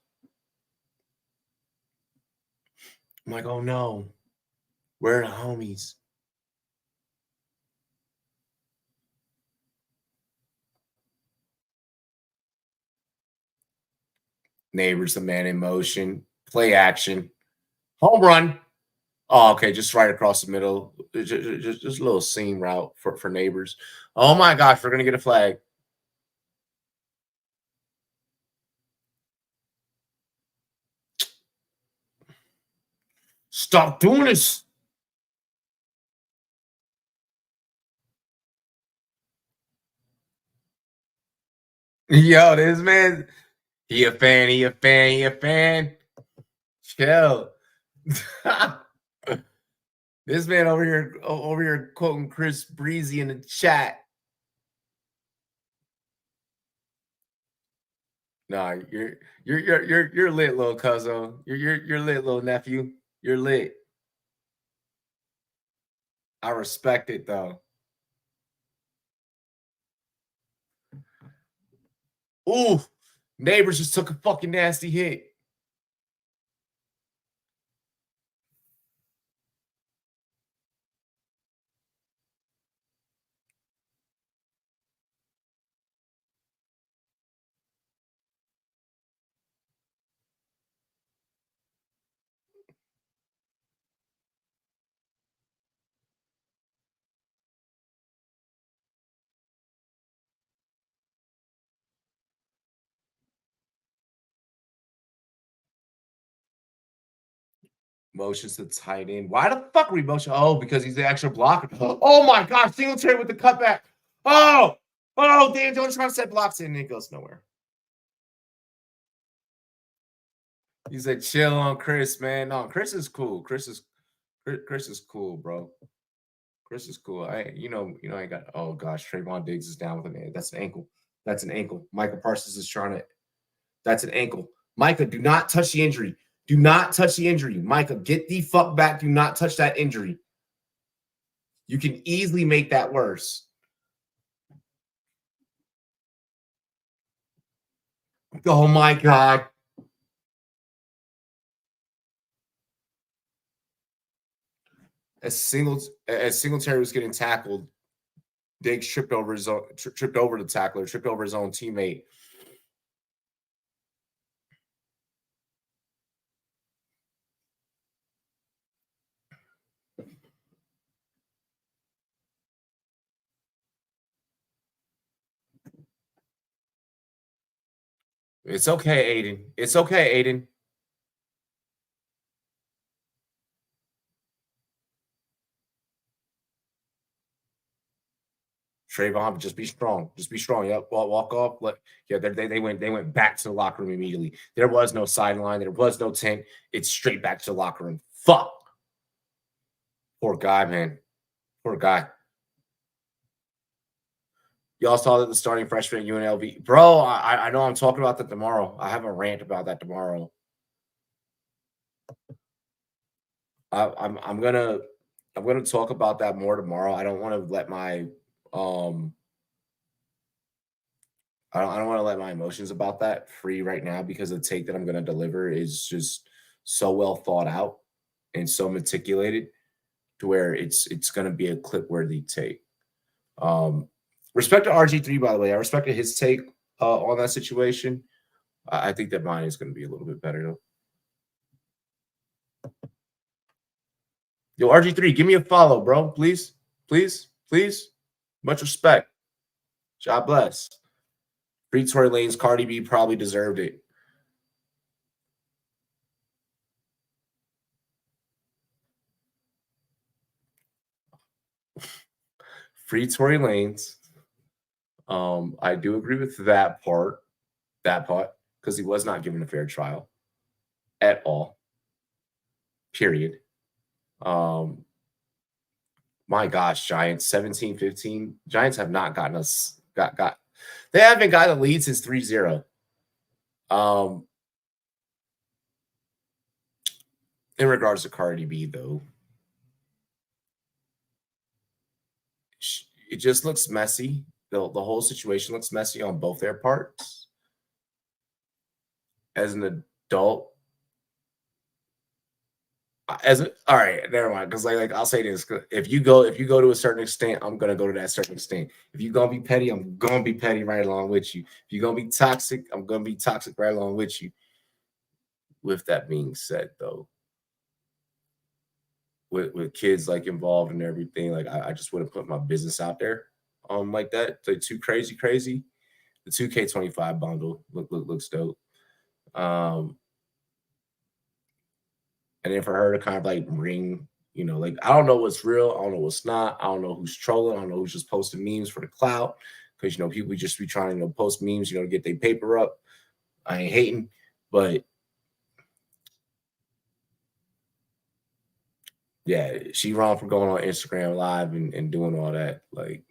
Speaker 1: I'm like, oh no, where are the homies? Neighbors, the man in motion, play action, home run. Oh, okay, just right across the middle, just a little seam route for Neighbors. Oh my gosh, we're gonna get a flag. Stop doing this. Yo, this man, he a fan. Chill. This man over here quoting Chris Breezy in the chat. Nah, you're lit, little cuzzo. You're lit, little nephew. You're lit. I respect it though. Ooh, Neighbors just took a fucking nasty hit. Motions to tight end. Why the fuck are we motion? Oh, because he's the extra blocker. Oh my gosh, Singletary with the cutback. Oh, Dan Jones trying to set blocks in and it goes nowhere. He said, chill on Chris, man. No, Chris is cool. Chris is cool, bro. Chris is cool. I got. Oh gosh, Trayvon Diggs is down with an. That's an ankle. That's an ankle. Michael Parsons is trying to. That's an ankle. Micah, do not touch the injury. Do not touch the injury. Micah, get the fuck back. Do not touch that injury. You can easily make that worse. Oh my God. As Singletary was getting tackled, Diggs tripped over the tackler, tripped over his own teammate. It's okay, Aiden. It's okay, Aiden. Trayvon, just be strong. Just be strong. Yep. Walk off. They went back to the locker room immediately. There was no sideline. There was no tent. It's straight back to the locker room. Fuck. Poor guy, man. Poor guy. Y'all saw that the starting freshman at UNLV. Bro, I know I'm talking about that tomorrow. I have a rant about that tomorrow. I'm gonna talk about that more tomorrow. I don't want to let my I don't want to let my emotions about that free right now, because the take that I'm going to deliver is just so well thought out and so meticulated to where it's going to be a clip worthy take. Respect to RG3, by the way. I respected his take on that situation. I think that mine is going to be a little bit better though. Yo, RG3, give me a follow, bro. Please, please, please. Much respect. God bless. Free Tory Lanez, Cardi B probably deserved it. Free Tory Lanez. I do agree with that part, because he was not given a fair trial at all. Period. My gosh, Giants 17-15. Giants have not gotten us they haven't gotten a lead since 3-0. In regards to Cardi B, though, it just looks messy. The whole situation looks messy on both their parts. As an adult, all right, never mind. Because like I'll say this: if you go to a certain extent, I'm gonna go to that certain extent. If you're gonna be petty, I'm gonna be petty right along with you. If you're gonna be toxic, I'm gonna be toxic right along with you. With that being said, though, with kids like involved and everything, like I just wouldn't put my business out there like that. So too crazy. The 2K25 bundle looks dope. And then for her to kind of like ring, like I don't know what's real, I don't know what's not, I don't know who's trolling, I don't know who's just posting memes for the clout, because people just be trying to post memes, to get their paper up. I ain't hating, but yeah, she wrong for going on Instagram Live and doing all that. Like,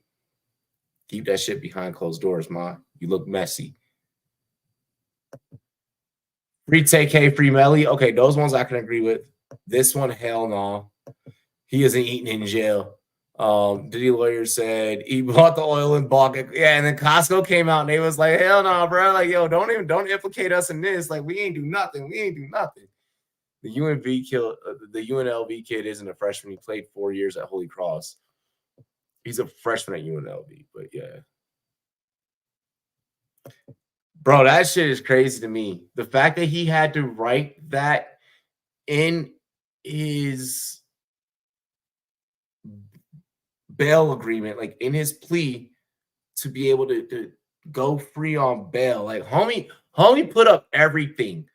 Speaker 1: keep that shit behind closed doors, ma. You look messy. Free TK, free Melly. Okay, those ones I can agree with. This one, hell no. He isn't eating in jail. Diddy Lawyer said he bought the oil in bulk. Yeah, and then Costco came out and they was like, hell no, bro. Like, yo, don't implicate us in this. Like, we ain't do nothing. The UNLV kid isn't a freshman. He played 4 years at Holy Cross. He's a freshman at UNLV, but yeah. Bro, that shit is crazy to me. The fact that he had to write that in his bail agreement, like in his plea, to be able to go free on bail. Like, homie put up everything.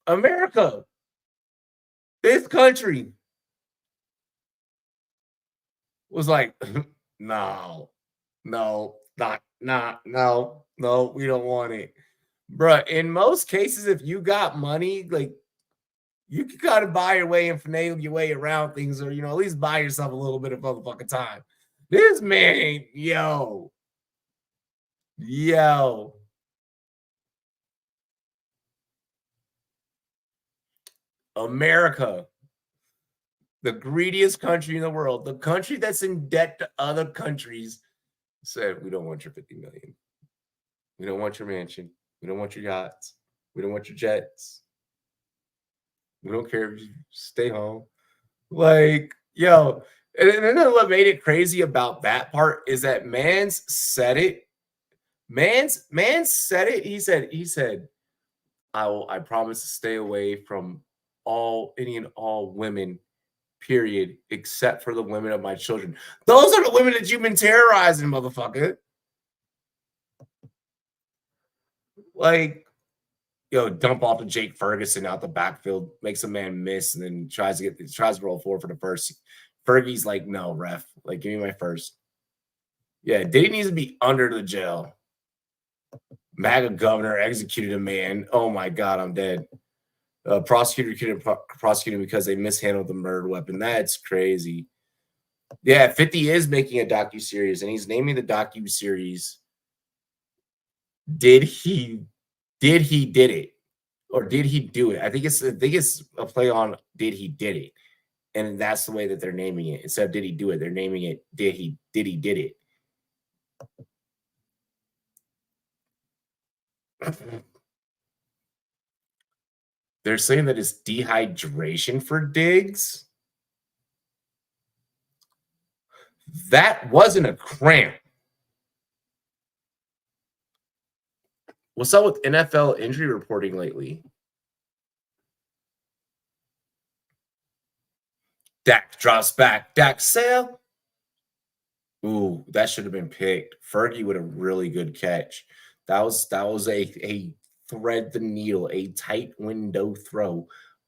Speaker 1: America, this country was like, no, we don't want it. Bruh, in most cases, if you got money, like, you can kind of buy your way and finagle your way around things, or, at least buy yourself a little bit of motherfucking time. This man, yo, Yo. America, the greediest country in the world, the country that's in debt to other countries, said, we don't want your 50 million. We don't want your mansion. We don't want your yachts. We don't want your jets. We don't care if you stay home. Like, yo, and then what made it crazy about that part is that Mans said it. Mans said it. He said, I promise to stay away from any and all women, period, except for the women of my children. Those are the women that you've been terrorizing, motherfucker. Like, yo, dump off to Jake Ferguson out the backfield, makes a man miss, and then tries to roll forward for the first. Fergie's like, no, ref, like, give me my first. Yeah, Diddy needs to be under the jail. MAGA governor executed a man. Oh my God, I'm dead. Prosecutor couldn't prosecute him because they mishandled the murder weapon. That's crazy. Yeah, 50 is making a docuseries, and he's naming the docuseries Did He Did It? Or Did He Do It? I think it's a play on Did He Did It. And that's the way that they're naming it. Instead of Did He Do It, they're naming it Did He Did It. They're saying that it's dehydration for Diggs. That wasn't a cramp. What's up with NFL injury reporting lately? Dak drops back. Dak sale. Ooh, that should have been picked. Fergie with a really good catch. That was a thread the needle, a tight window throw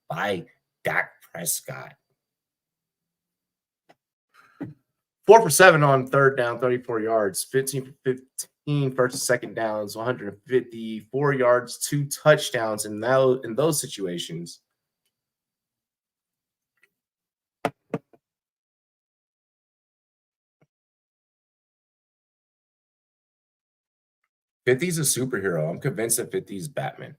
Speaker 1: by Dak Prescott. 4 for 7 on third down, 34 yards, 15 for 15 first and second downs, 154 yards, 2 touchdowns in those situations. Fifty's a superhero. I'm convinced that 50's Batman.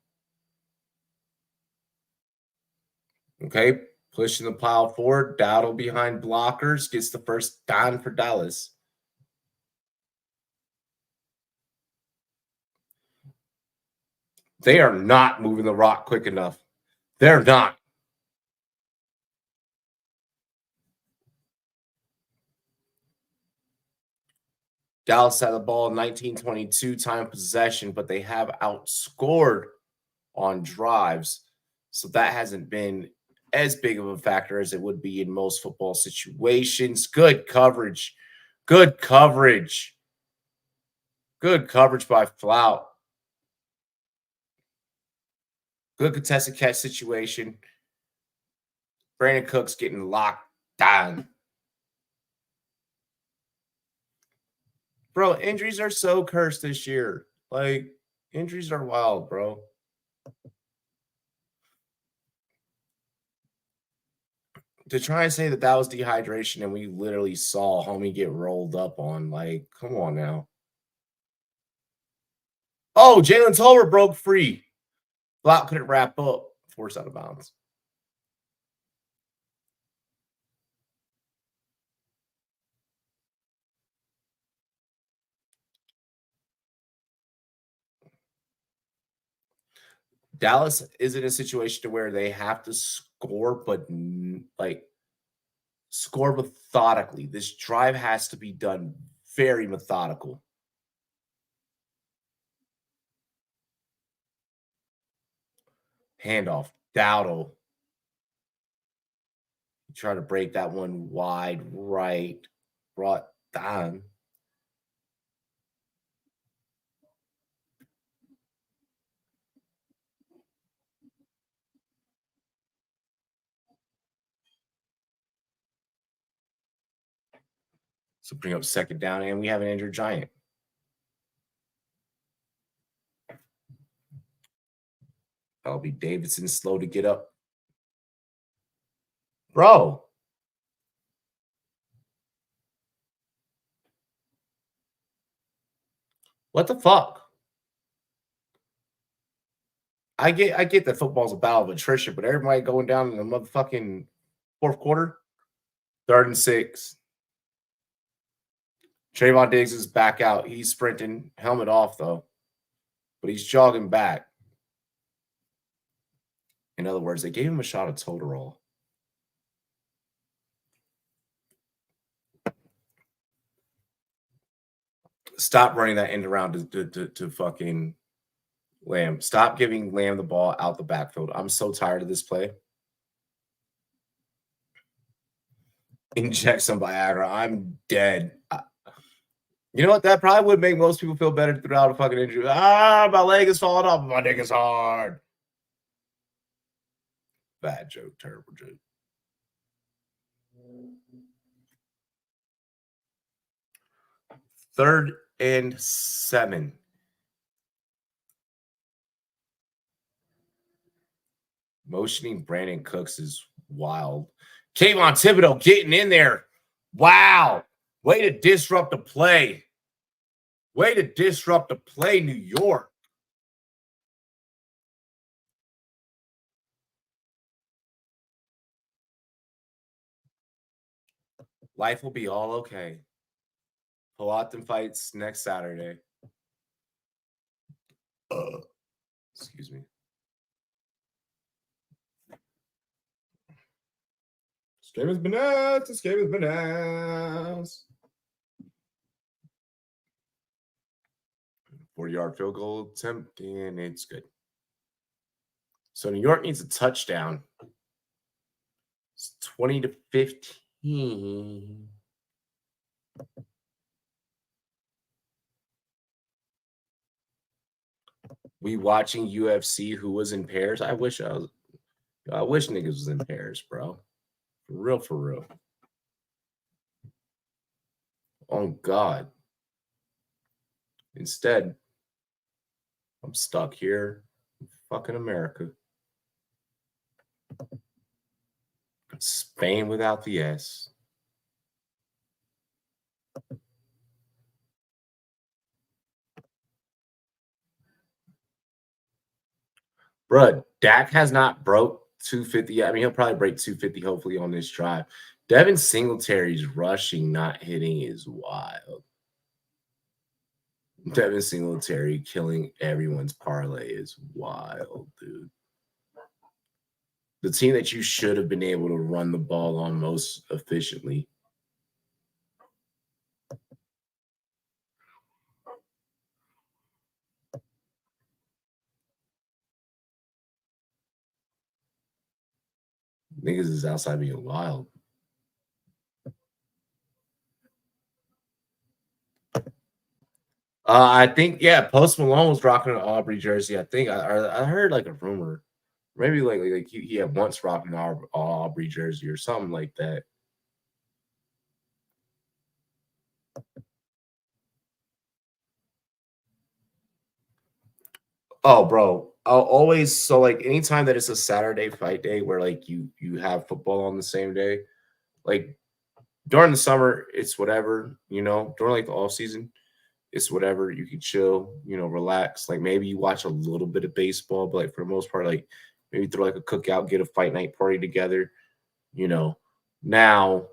Speaker 1: Okay, pushing the pile forward. Dowdle behind blockers gets the first down for Dallas. They are not moving the rock quick enough. They're not. Dallas had the ball 19-22 time possession, but they have outscored on drives. So that hasn't been as big of a factor as it would be in most football situations. Good coverage. Good coverage. Good coverage by Flout. Good contested catch situation. Brandon Cooks getting locked down. Bro, injuries are so cursed this year. Like, injuries are wild, bro. To try and say that that was dehydration and we literally saw homie get rolled up on, like, come on now. Oh, Jalen Tolbert broke free. Flout couldn't wrap up. Forced out of bounds. Dallas is in a situation to where they have to score, but like score methodically. This drive has to be done very methodical. Handoff, Dowdle. Try to break that one wide right, brought down. So bring up second down, and we have an injured Giant. That'll be Davidson slow to get up. Bro. What the fuck? I get that football's a battle of attrition, but everybody going down in the motherfucking fourth quarter, 3rd and 6. Trayvon Diggs is back out. He's sprinting, helmet off though, but he's jogging back. In other words, they gave him a shot at total roll. Stop running that end around to fucking Lamb. Stop giving Lamb the ball out the backfield. I'm so tired of this play. Inject some Viagra. I'm dead. You know what? That probably would make most people feel better throughout a fucking injury. My leg is falling off. My dick is hard. Bad joke. Terrible joke. Third and 7. Motioning Brandon Cooks is wild. Kayvon Thibodeau getting in there. Wow. Way to disrupt the play. Way to disrupt the play, New York. Life will be all okay. Palatin fights next Saturday. Excuse me. This game is bananas. This game is bananas. 40-yard field goal attempt, and it's good. So New York needs a touchdown. It's 20-15. We watching UFC who was in pairs. I wish niggas was in pairs, bro. For real. Oh God. Instead, I'm stuck here in fucking America. Spain without the S. Bruh, Dak has not broke 250 yet. I mean, he'll probably break 250 hopefully on this drive. Devin Singletary's rushing not hitting is wild. Devin Singletary killing everyone's parlay is wild, dude. The team that you should have been able to run the ball on most efficiently. Niggas is outside being wild. I think, yeah, Post Malone was rocking an Aubrey jersey. I think I heard like a rumor. Maybe like he had once rocked an Aubrey jersey or something like that. Oh, bro. I'll always so like anytime that it's a Saturday fight day where like you have football on the same day, like during the summer, it's whatever, during like the off season, it's whatever. You can chill, relax. Like maybe you watch a little bit of baseball, but like for the most part, like maybe throw like a cookout, get a fight night party together, Now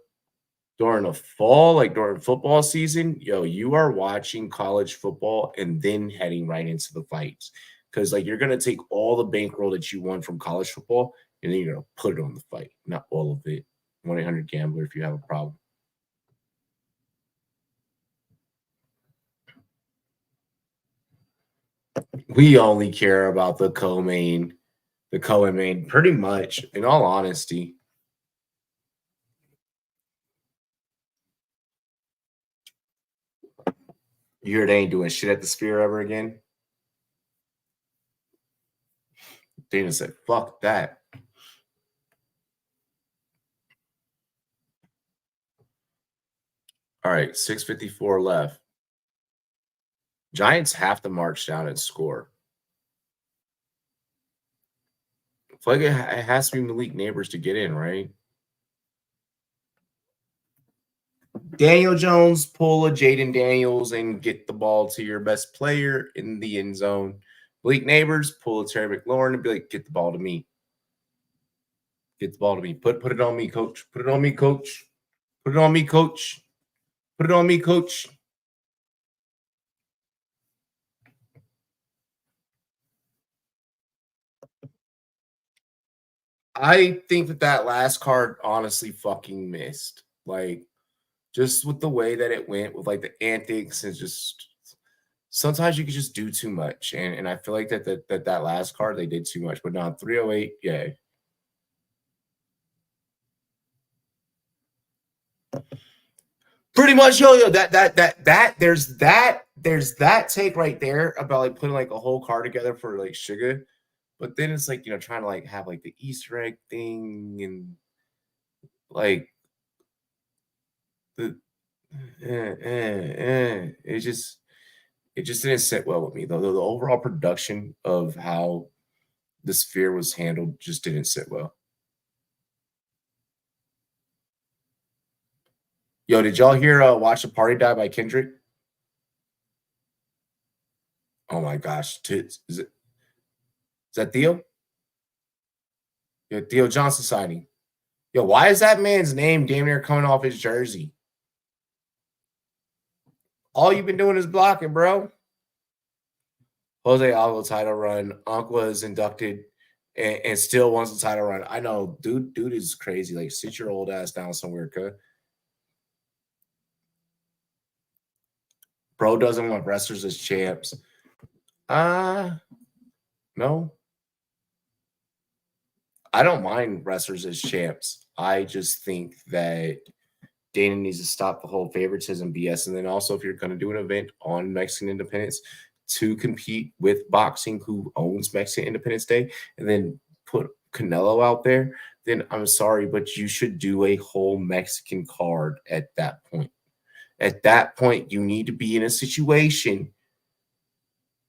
Speaker 1: during the fall, like during football season, you are watching college football and then heading right into the fights. Because like you're gonna take all the bankroll that you won from college football and then you're gonna put it on the fight, not all of it. 1-800-GAMBLER if you have a problem. We only care about the co-main, pretty much, in all honesty. You heard they ain't doing shit at the Sphere ever again? Dana said, fuck that. All right, 6:54 left. Giants have to march down and score. I feel like it has to be Malik Neighbors to get in, right? Daniel Jones, pull a Jaden Daniels and get the ball to your best player in the end zone. Bleak Neighbors, pull a Terry McLaurin and be like, get the ball to me. Get the ball to me. Put it on me, coach. Put it on me, coach. Put it on me, coach. Put it on me, coach. I think that last card honestly fucking missed. Like, just with the way that it went with like the antics and just sometimes you can just do too much. And I feel like that last card they did too much. But now 308, yeah. Pretty much, yo, there's that take right there about like putting like a whole card together for like Sugar, but then it's like trying to like have like the Easter egg thing and like the it just didn't sit well with me though. The overall production of how the Sphere was handled just didn't sit well. Yo, did y'all hear Watch the Party Die by Kendrick? Oh my gosh. Is that Theo? Yeah, Theo Johnson signing. Yo, why is that man's name damn near coming off his jersey? All you've been doing is blocking, bro. Jose Alvo title run. Uncle is inducted and still wants the title run. I know, dude is crazy. Like, sit your old ass down somewhere, cuz. Bro doesn't want wrestlers as champs. No. I don't mind wrestlers as champs. I just think that Dana needs to stop the whole favoritism BS. And then also, if you're going to do an event on Mexican Independence to compete with boxing, who owns Mexican Independence Day, and then put Canelo out there, then I'm sorry, but you should do a whole Mexican card at that point. At that point, you need to be in a situation,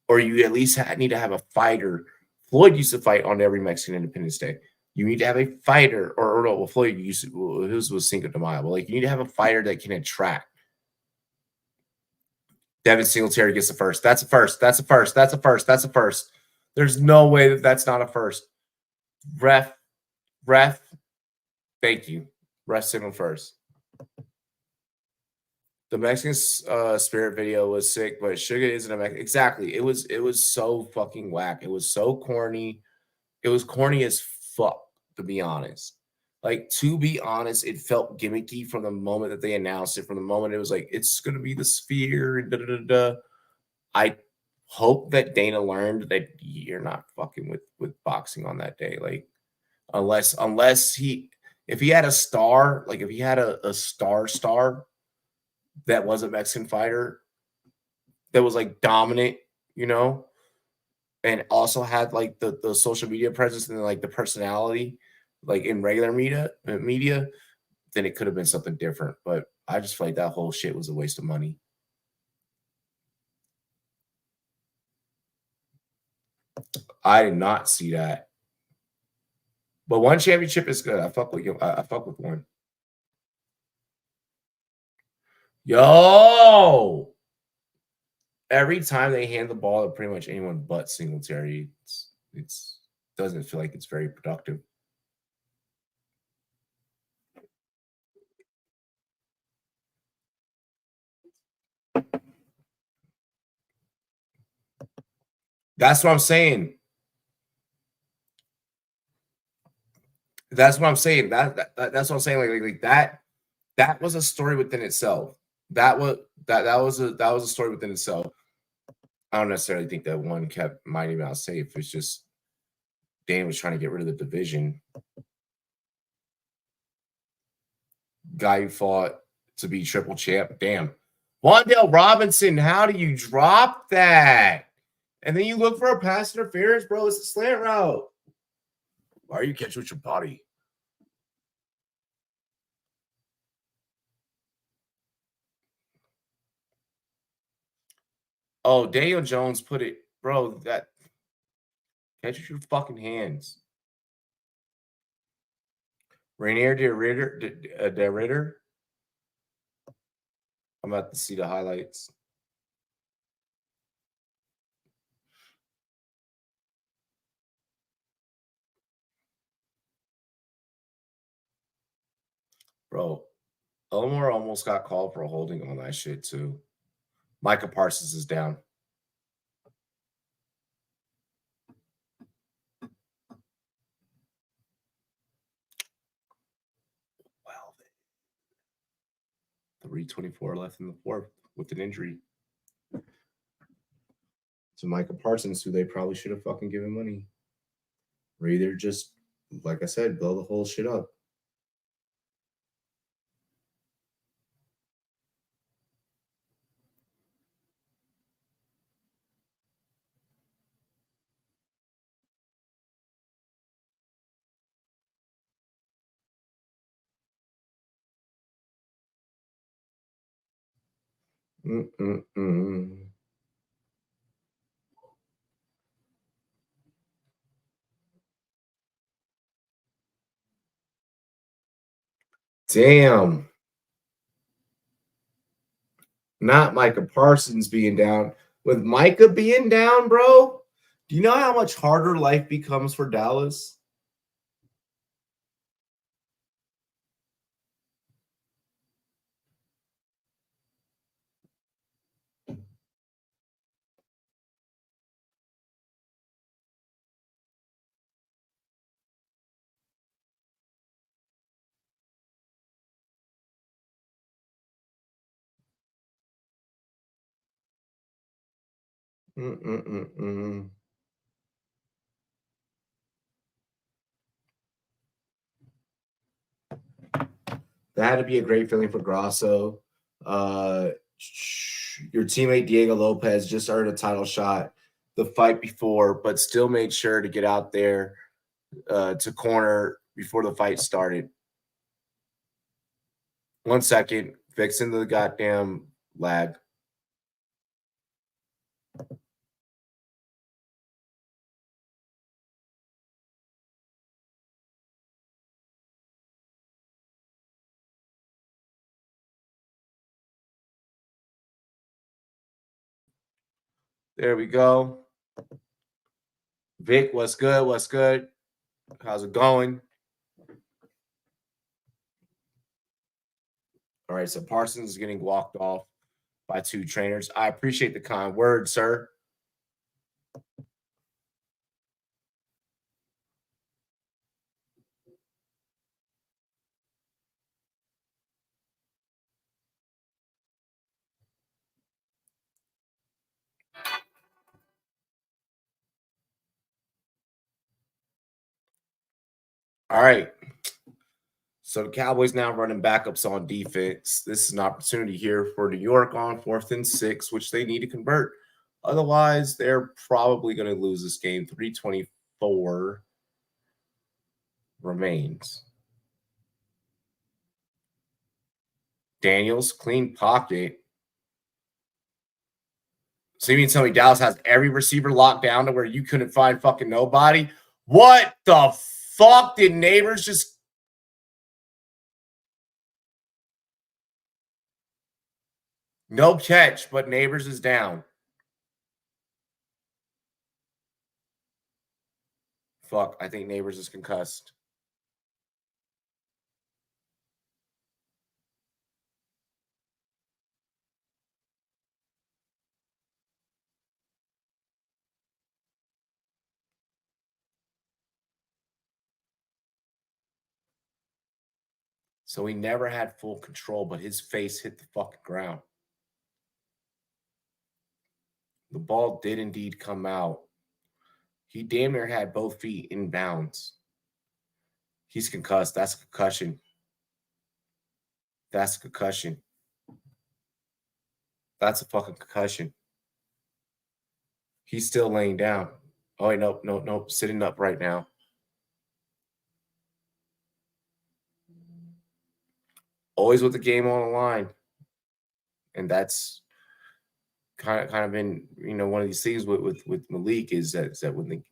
Speaker 1: or you at least need to have a fighter. Floyd used to fight on every Mexican Independence Day. You need to have a fighter, or no, well, Floyd used to, his was Cinco de Mayo, but like you need to have a fighter that can attract. Devin Singletary gets the first. That's a first. That's a first. That's a first. That's a first. There's no way that that's not a first. Ref. Thank you. Ref signal first. The Mexican Spirit video was sick, but Sugar isn't a Mexican. Exactly. It was so fucking whack. It was so corny. It was corny as fuck, to be honest. Like, to be honest, it felt gimmicky from the moment that they announced it, from the moment it was like, it's going to be the Sphere. And da, da, da, da. I hope that Dana learned that you're not fucking with boxing on that day. Like, unless if he had a star, like if he had a star that was a Mexican fighter that was like dominant, and also had like the social media presence and like the personality, like in regular media, then it could have been something different. But I just feel like that whole shit was a waste of money. I did not see that. But one championship is good. I fuck with you. I fuck with one. Yo! Every time they hand the ball to pretty much anyone but Singletary, it's doesn't feel like it's very productive. That's what I'm saying. That's what I'm saying. That's what I'm saying. Like that was a story within itself. That was a story within itself. I don't necessarily think that one kept Mighty Mouse safe. It's just Dan was trying to get rid of the division. Guy who fought to be triple champ. Damn. Wandale Robinson, how do you drop that? And then you look for a pass interference, bro. It's a slant route. Why are you catching with your body? Oh, Daniel Jones put it, bro. That catch with your fucking hands. Rainier de Ritter. I'm about to see the highlights. Bro, Elmore almost got called for a holding on that shit, too. Micah Parsons is down. Well, 3:24 left in the fourth with an injury. To Micah Parsons, who they probably should have fucking given money. Or either just, like I said, blow the whole shit up. Damn. Not Micah Parsons being down. With Micah being down, bro, do you know how much harder life becomes for Dallas? That had to be a great feeling for Grasso. Your teammate Diego Lopez just earned a title shot the fight before, but still made sure to get out there to corner before the fight started. 1 second, fixing the goddamn lag. There we go. Vic, what's good? What's good? How's it going? All right, so Parsons is getting walked off by 2 trainers. I appreciate the kind words, sir. All right. So the Cowboys now running backups on defense. This is an opportunity here for New York on 4th and 6, which they need to convert. Otherwise, they're probably going to lose this game. 3:24 remains. Daniels, clean pocket. So you mean tell me Dallas has every receiver locked down to where you couldn't find fucking nobody? What the fuck did Neighbors just... No catch, but Neighbors is down. Fuck, I think Neighbors is concussed. So he never had full control, but his face hit the fucking ground. The ball did indeed come out. He damn near had both feet in bounds. He's concussed. That's a concussion. That's a concussion. That's a fucking concussion. He's still laying down. Oh, wait, nope. Sitting up right now. Always with the game on the line. And that's kind of been, one of these things with Malik is that when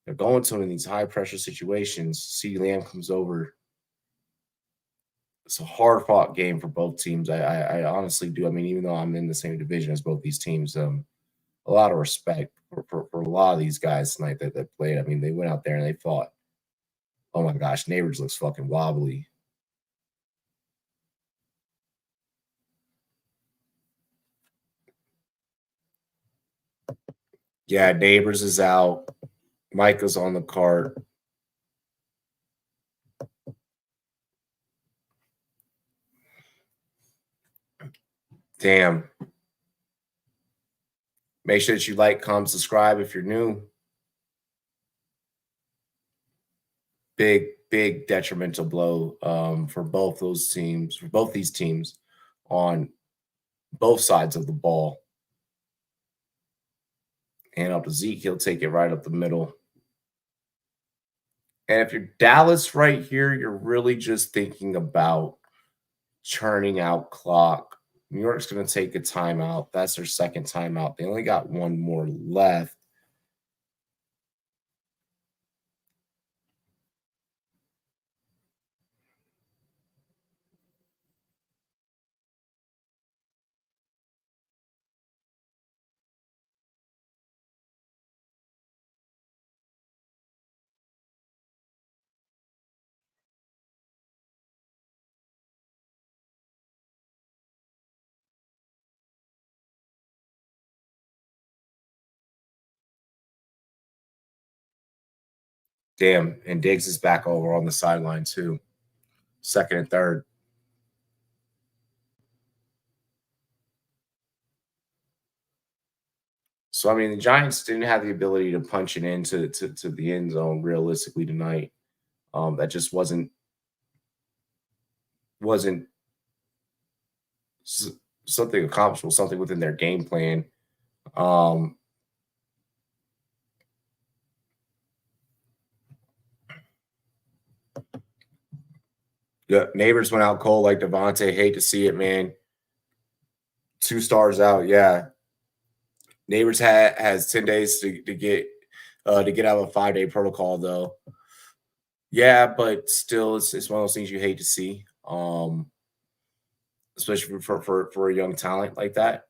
Speaker 1: they're going to him in these high pressure situations, CeeDee Lamb comes over it's a hard-fought game for both teams. I honestly do. I mean, even though I'm in the same division as both these teams, a lot of respect for a lot of these guys tonight that played. I mean, they went out there and they fought. Oh my gosh, Neighbors looks fucking wobbly. Yeah, Neighbors is out. Micah's on the cart. Damn. Make sure that you like, comment, subscribe if you're new. Big detrimental blow for both those teams, for both these teams on both sides of the ball. And up to Zeke, he'll take it right up the middle. And if you're Dallas right here, you're really just thinking about churning out clock. New York's going to take a timeout. That's their second timeout. They only got one more left. Damn, and Diggs is back over on the sideline too. Second and third. So, I mean, the Giants didn't have the ability to punch it into to the end zone realistically tonight. That just wasn't something accomplishable, something within their game plan. The Neighbors went out cold like Devontae. Hate to see it, man. 2 stars out, yeah. Neighbors has 10 days to get out of a 5-day protocol, though. Yeah, but still, it's one of those things you hate to see, especially for a young talent like that.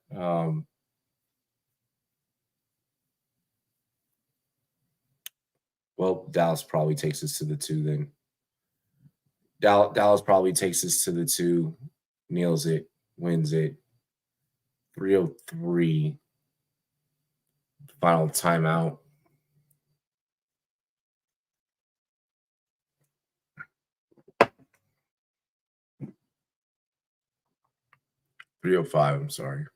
Speaker 1: Well, Dallas probably takes us to the 2 then. Dallas probably takes us to the 2, nails it, wins it. 3:03. Final timeout. .305, I'm sorry.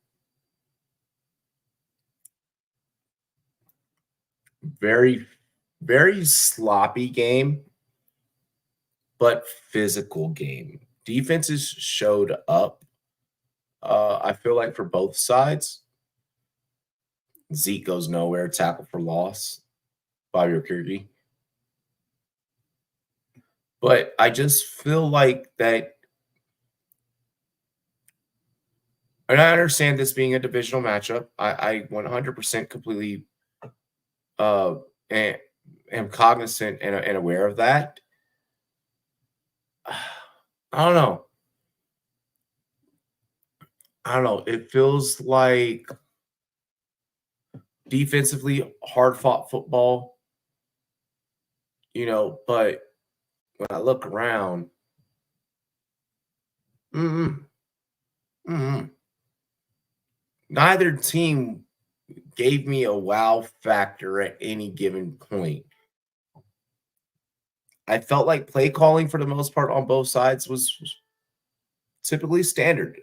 Speaker 1: Very, very sloppy game, but physical game. Defenses showed up, I feel like, for both sides. Zeke goes nowhere, tackle for loss, Bobby Okirky. But I just feel like that, and I understand this being a divisional matchup. I 100% completely am cognizant and aware of that. I don't know. It feels like defensively hard-fought football, but when I look around, neither team gave me a wow factor at any given point. I felt like play calling for the most part on both sides was typically standard.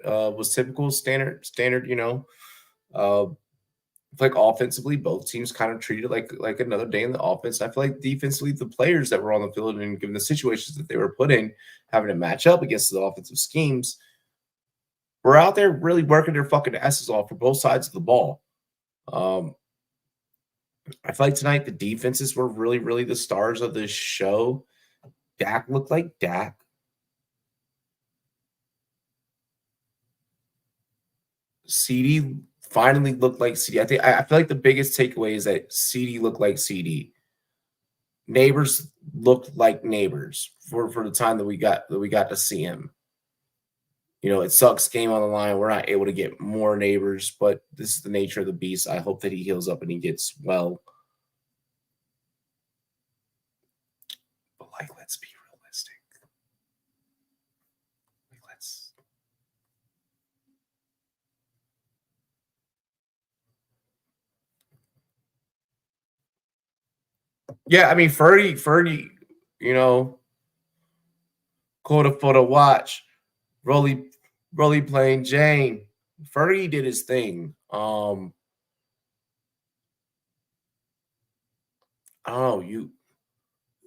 Speaker 1: Like offensively, both teams kind of treated like another day in the offense. I feel like defensively, the players that were on the field and given the situations that they were put in, having to match up against the offensive schemes, were out there really working their fucking asses off for both sides of the ball. I feel like tonight the defenses were really, really the stars of this show. Dak looked like Dak. CD finally looked like CD. I feel like the biggest takeaway is that CD looked like CD. Neighbors looked like Neighbors for the time that we got to see him. it sucks, game on the line. We're not able to get more neighbors, but this is the nature of the beast. I hope that he heals up and he gets well. But let's be realistic. Yeah, I mean, Ferdy, quote for the watch, Rolly playing Jane. Ferdy did his thing. I don't know,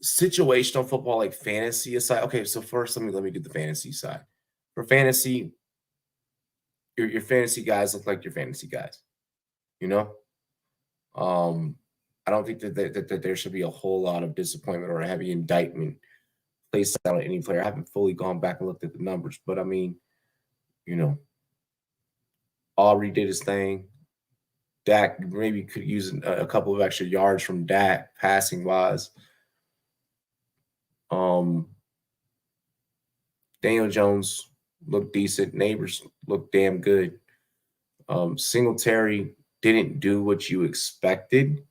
Speaker 1: situational football, like fantasy aside. Okay, so first let me do the fantasy side. For fantasy, your fantasy guys look like your fantasy guys. I don't think that there should be a whole lot of disappointment or a heavy indictment placed on any player. I haven't fully gone back and looked at the numbers, but I mean, Aubrey did his thing. Dak maybe could use a couple of extra yards from Dak passing wise. Daniel Jones looked decent. Neighbors looked damn good. Singletary didn't do what you expected.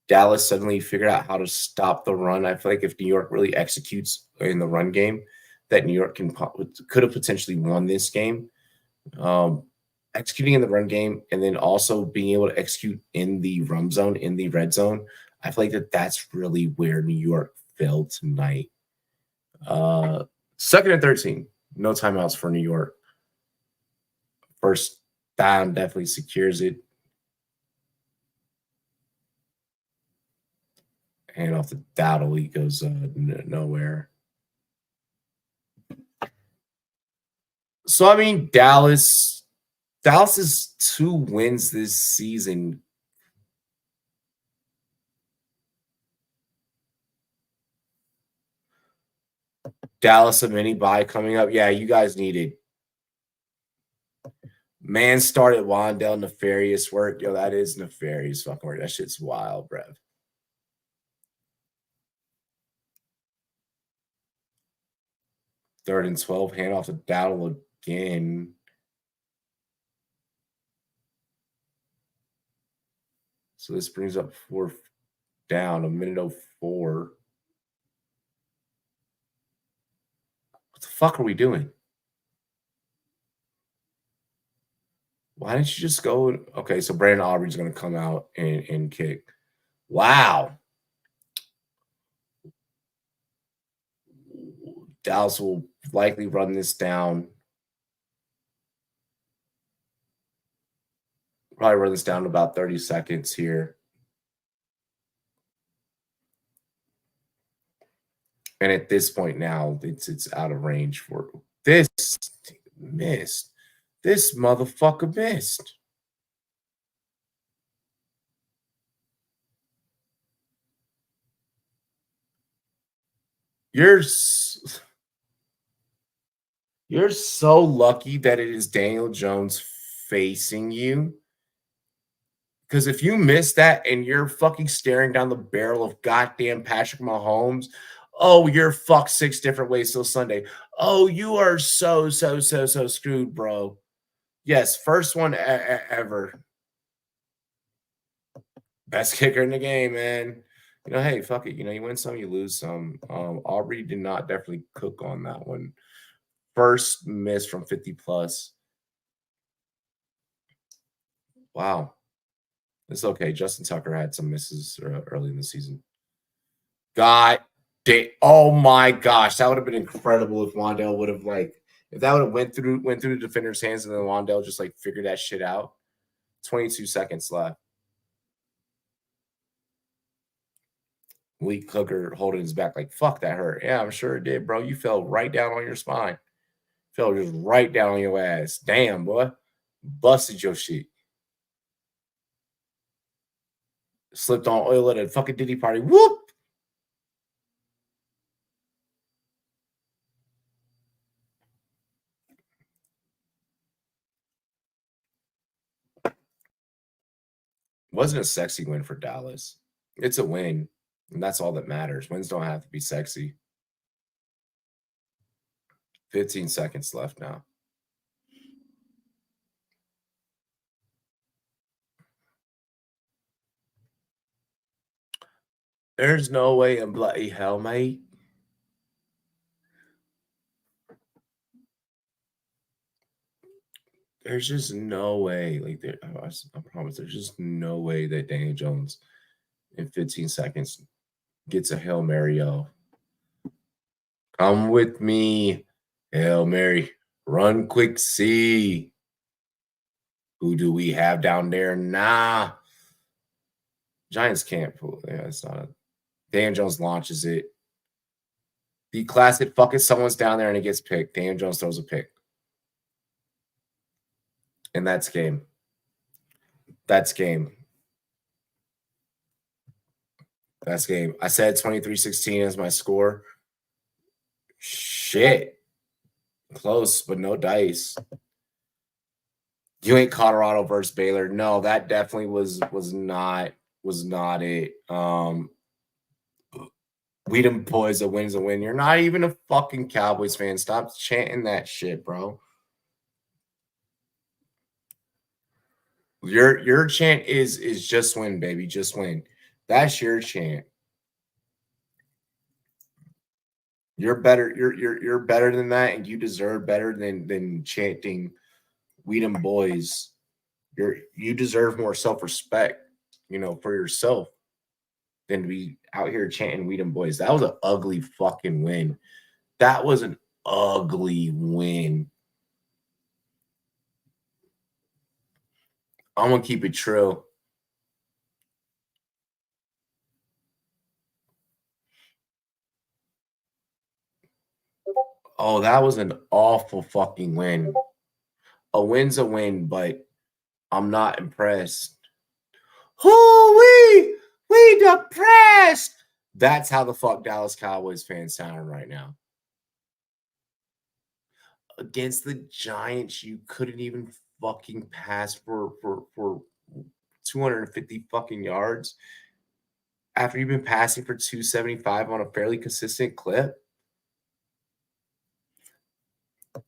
Speaker 1: Dallas suddenly figured out how to stop the run. I feel like if New York really executes in the run game, that New York could have potentially won this game. Executing in the run game and then also being able to execute in the run zone, in the red zone, I feel like that's really where New York failed tonight. 2nd and 13, no timeouts for New York. First down definitely secures it. And off the Dowdle, he goes nowhere. So, I mean, Dallas's 2 wins this season. Dallas, a mini bye coming up. Yeah, you guys need it. Man started Wandell, nefarious work. Yo, that is nefarious fucking work. That shit's wild, bruv. Third and 12, hand off to Dowdle again. So this brings up 4th down, 1:04. What the fuck are we doing? Why didn't you just go? Okay, so Brandon Aubrey's going to come out and kick. Wow. Dallas will likely run this down. Probably run this down to about 30 seconds here. And at this point now, it's out of range for this. Missed. This motherfucker missed. You're so lucky that it is Daniel Jones facing you. Because if you miss that and you're fucking staring down the barrel of goddamn Patrick Mahomes, oh, you're fucked 6 different ways till Sunday. Oh, you are so screwed, bro. Yes, first one ever. Best kicker in the game, man. Hey, fuck it. You win some, you lose some. Aubrey did not definitely cook on that one. First miss from 50 plus. Wow. It's okay. Justin Tucker had some misses early in the season. Oh my gosh. That would have been incredible if Wandell would have if that would have went through the defender's hands and then Wandell just figured that shit out. 22 seconds left. Lee Cooker holding his back fuck, that hurt. Yeah, I'm sure it did, bro. You fell right down on your spine. Fell just right down on your ass. Damn, boy. Busted your shit. Slipped on oil at a fucking Diddy party. Whoop! Wasn't a sexy win for Dallas. It's a win, and that's all that matters. Wins don't have to be sexy. 15 seconds left now. There's no way in bloody hell, mate. There's just no way. Like, I promise, there's just no way that Daniel Jones in 15 seconds gets a Hail Mary, yo. Come with me. Hail Mary. Run quick, see. Who do we have down there? Nah. Giants can't pull. Yeah, it's not. Daniel Jones launches it. The classic, fuck it, someone's down there and it gets picked. Daniel Jones throws a pick. And that's game. That's game. That's game. I said 23-16 as my score. Shit. Close, but no dice. You ain't Colorado versus Baylor. No, that definitely was not it. We them boys, a win's a win. You're not even a fucking Cowboys fan. Stop chanting that shit, bro. Your chant is just win, baby. Just win. That's your chant. You're better. You're better than that, and you deserve better than chanting "We them boys." You deserve more self-respect, for yourself than to be out here chanting "We them boys." That was an ugly fucking win. That was an ugly win. I'm gonna keep it true. Oh, that was an awful fucking win. A win's a win, but I'm not impressed. We depressed. That's how the fuck Dallas Cowboys fans sound right now. Against the Giants, you couldn't even fucking pass for 250 fucking yards after you've been passing for 275 on a fairly consistent clip.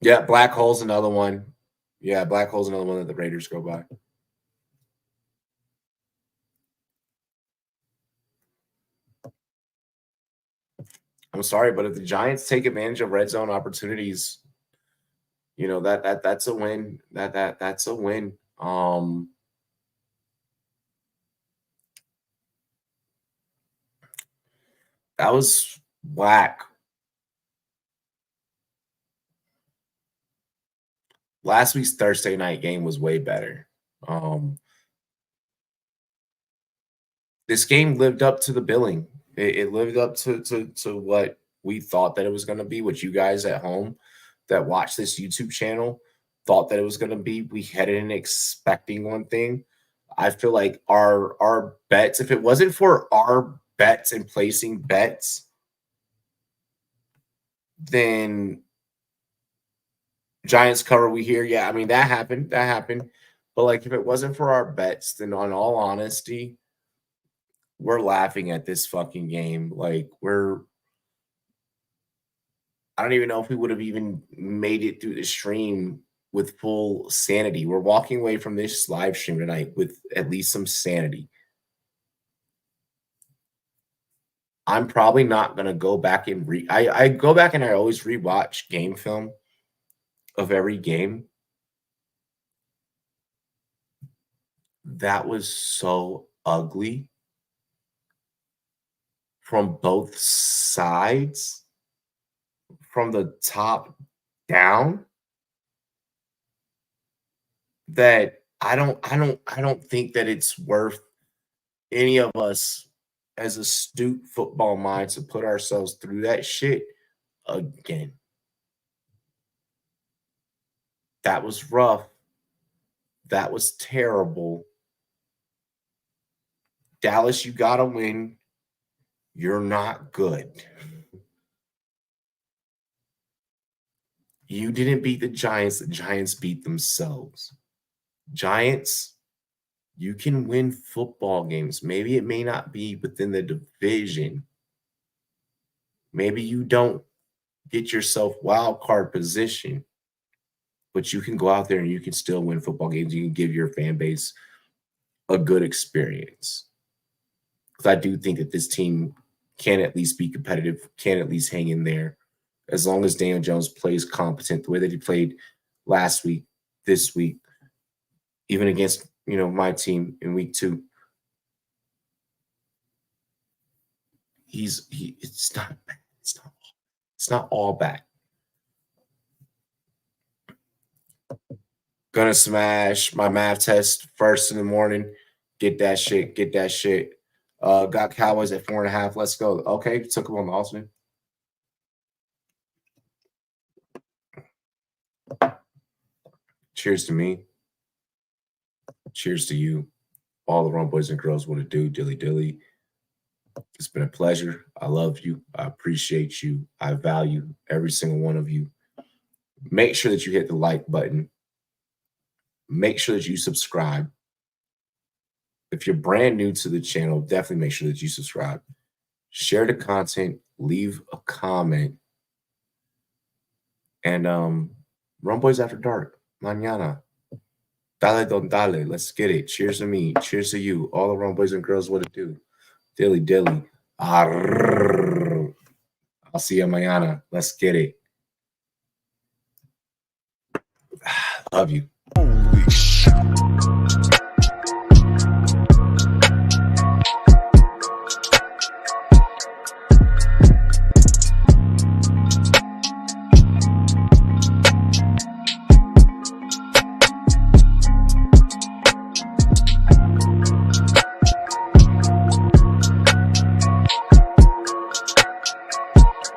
Speaker 1: Yeah, black hole's another one. Yeah, black hole's another one that the Raiders go by. I'm sorry, but if the Giants take advantage of red zone opportunities, that's a win. That's a win. That was whack. Last week's Thursday night game was way better. This game lived up to the billing. It lived up to what we thought that it was going to be, what you guys at home that watch this YouTube channel thought that it was going to be. We headed in expecting one thing. I feel like our bets, if it wasn't for our bets and placing bets, then Giants cover we hear. Yeah, I mean, that happened. But like, if it wasn't for our bets, then on all honesty, we're laughing at this fucking game. Like, I don't even know if we would have even made it through the stream with full sanity. We're walking away from this live stream tonight with at least some sanity. I'm probably not going to go back and I go back and I always rewatch game film of every game. That was so ugly from both sides, from the top down, that I don't think that it's worth any of us as astute football minds to put ourselves through that shit again. That was rough. That was terrible. Dallas, you got to win. You're not good. You didn't beat the Giants. The Giants beat themselves. Giants, you can win football games. Maybe it may not be within the division. Maybe you don't get yourself wild card position, but you can go out there and you can still win football games. You can give your fan base a good experience. Because I do think that this team can at least be competitive, can at least hang in there. As long as Daniel Jones plays competent the way that he played last week, this week, even against, my team in week 2. It's not bad. It's not all bad. Gonna smash my math test first in the morning. Get that shit. Got Cowboys at 4.5. Let's go. Okay, took them on the alternate. Cheers to me. Cheers to you. All the Run Boys and Girls, what it do, dilly dilly. It's been a pleasure. I love you. I appreciate you. I value every single one of you. Make sure that you hit the like button. Make sure that you subscribe. If you're brand new to the channel, definitely make sure that you subscribe. Share the content. Leave a comment. And Run Boys After Dark. Mañana. Dale don dale. Let's get it. Cheers to me. Cheers to you. All the Run Boys and Girls, what it do. Dilly dilly. Arrrr. I'll see you mañana. Let's get it. Love you.
Speaker 2: Holy shit.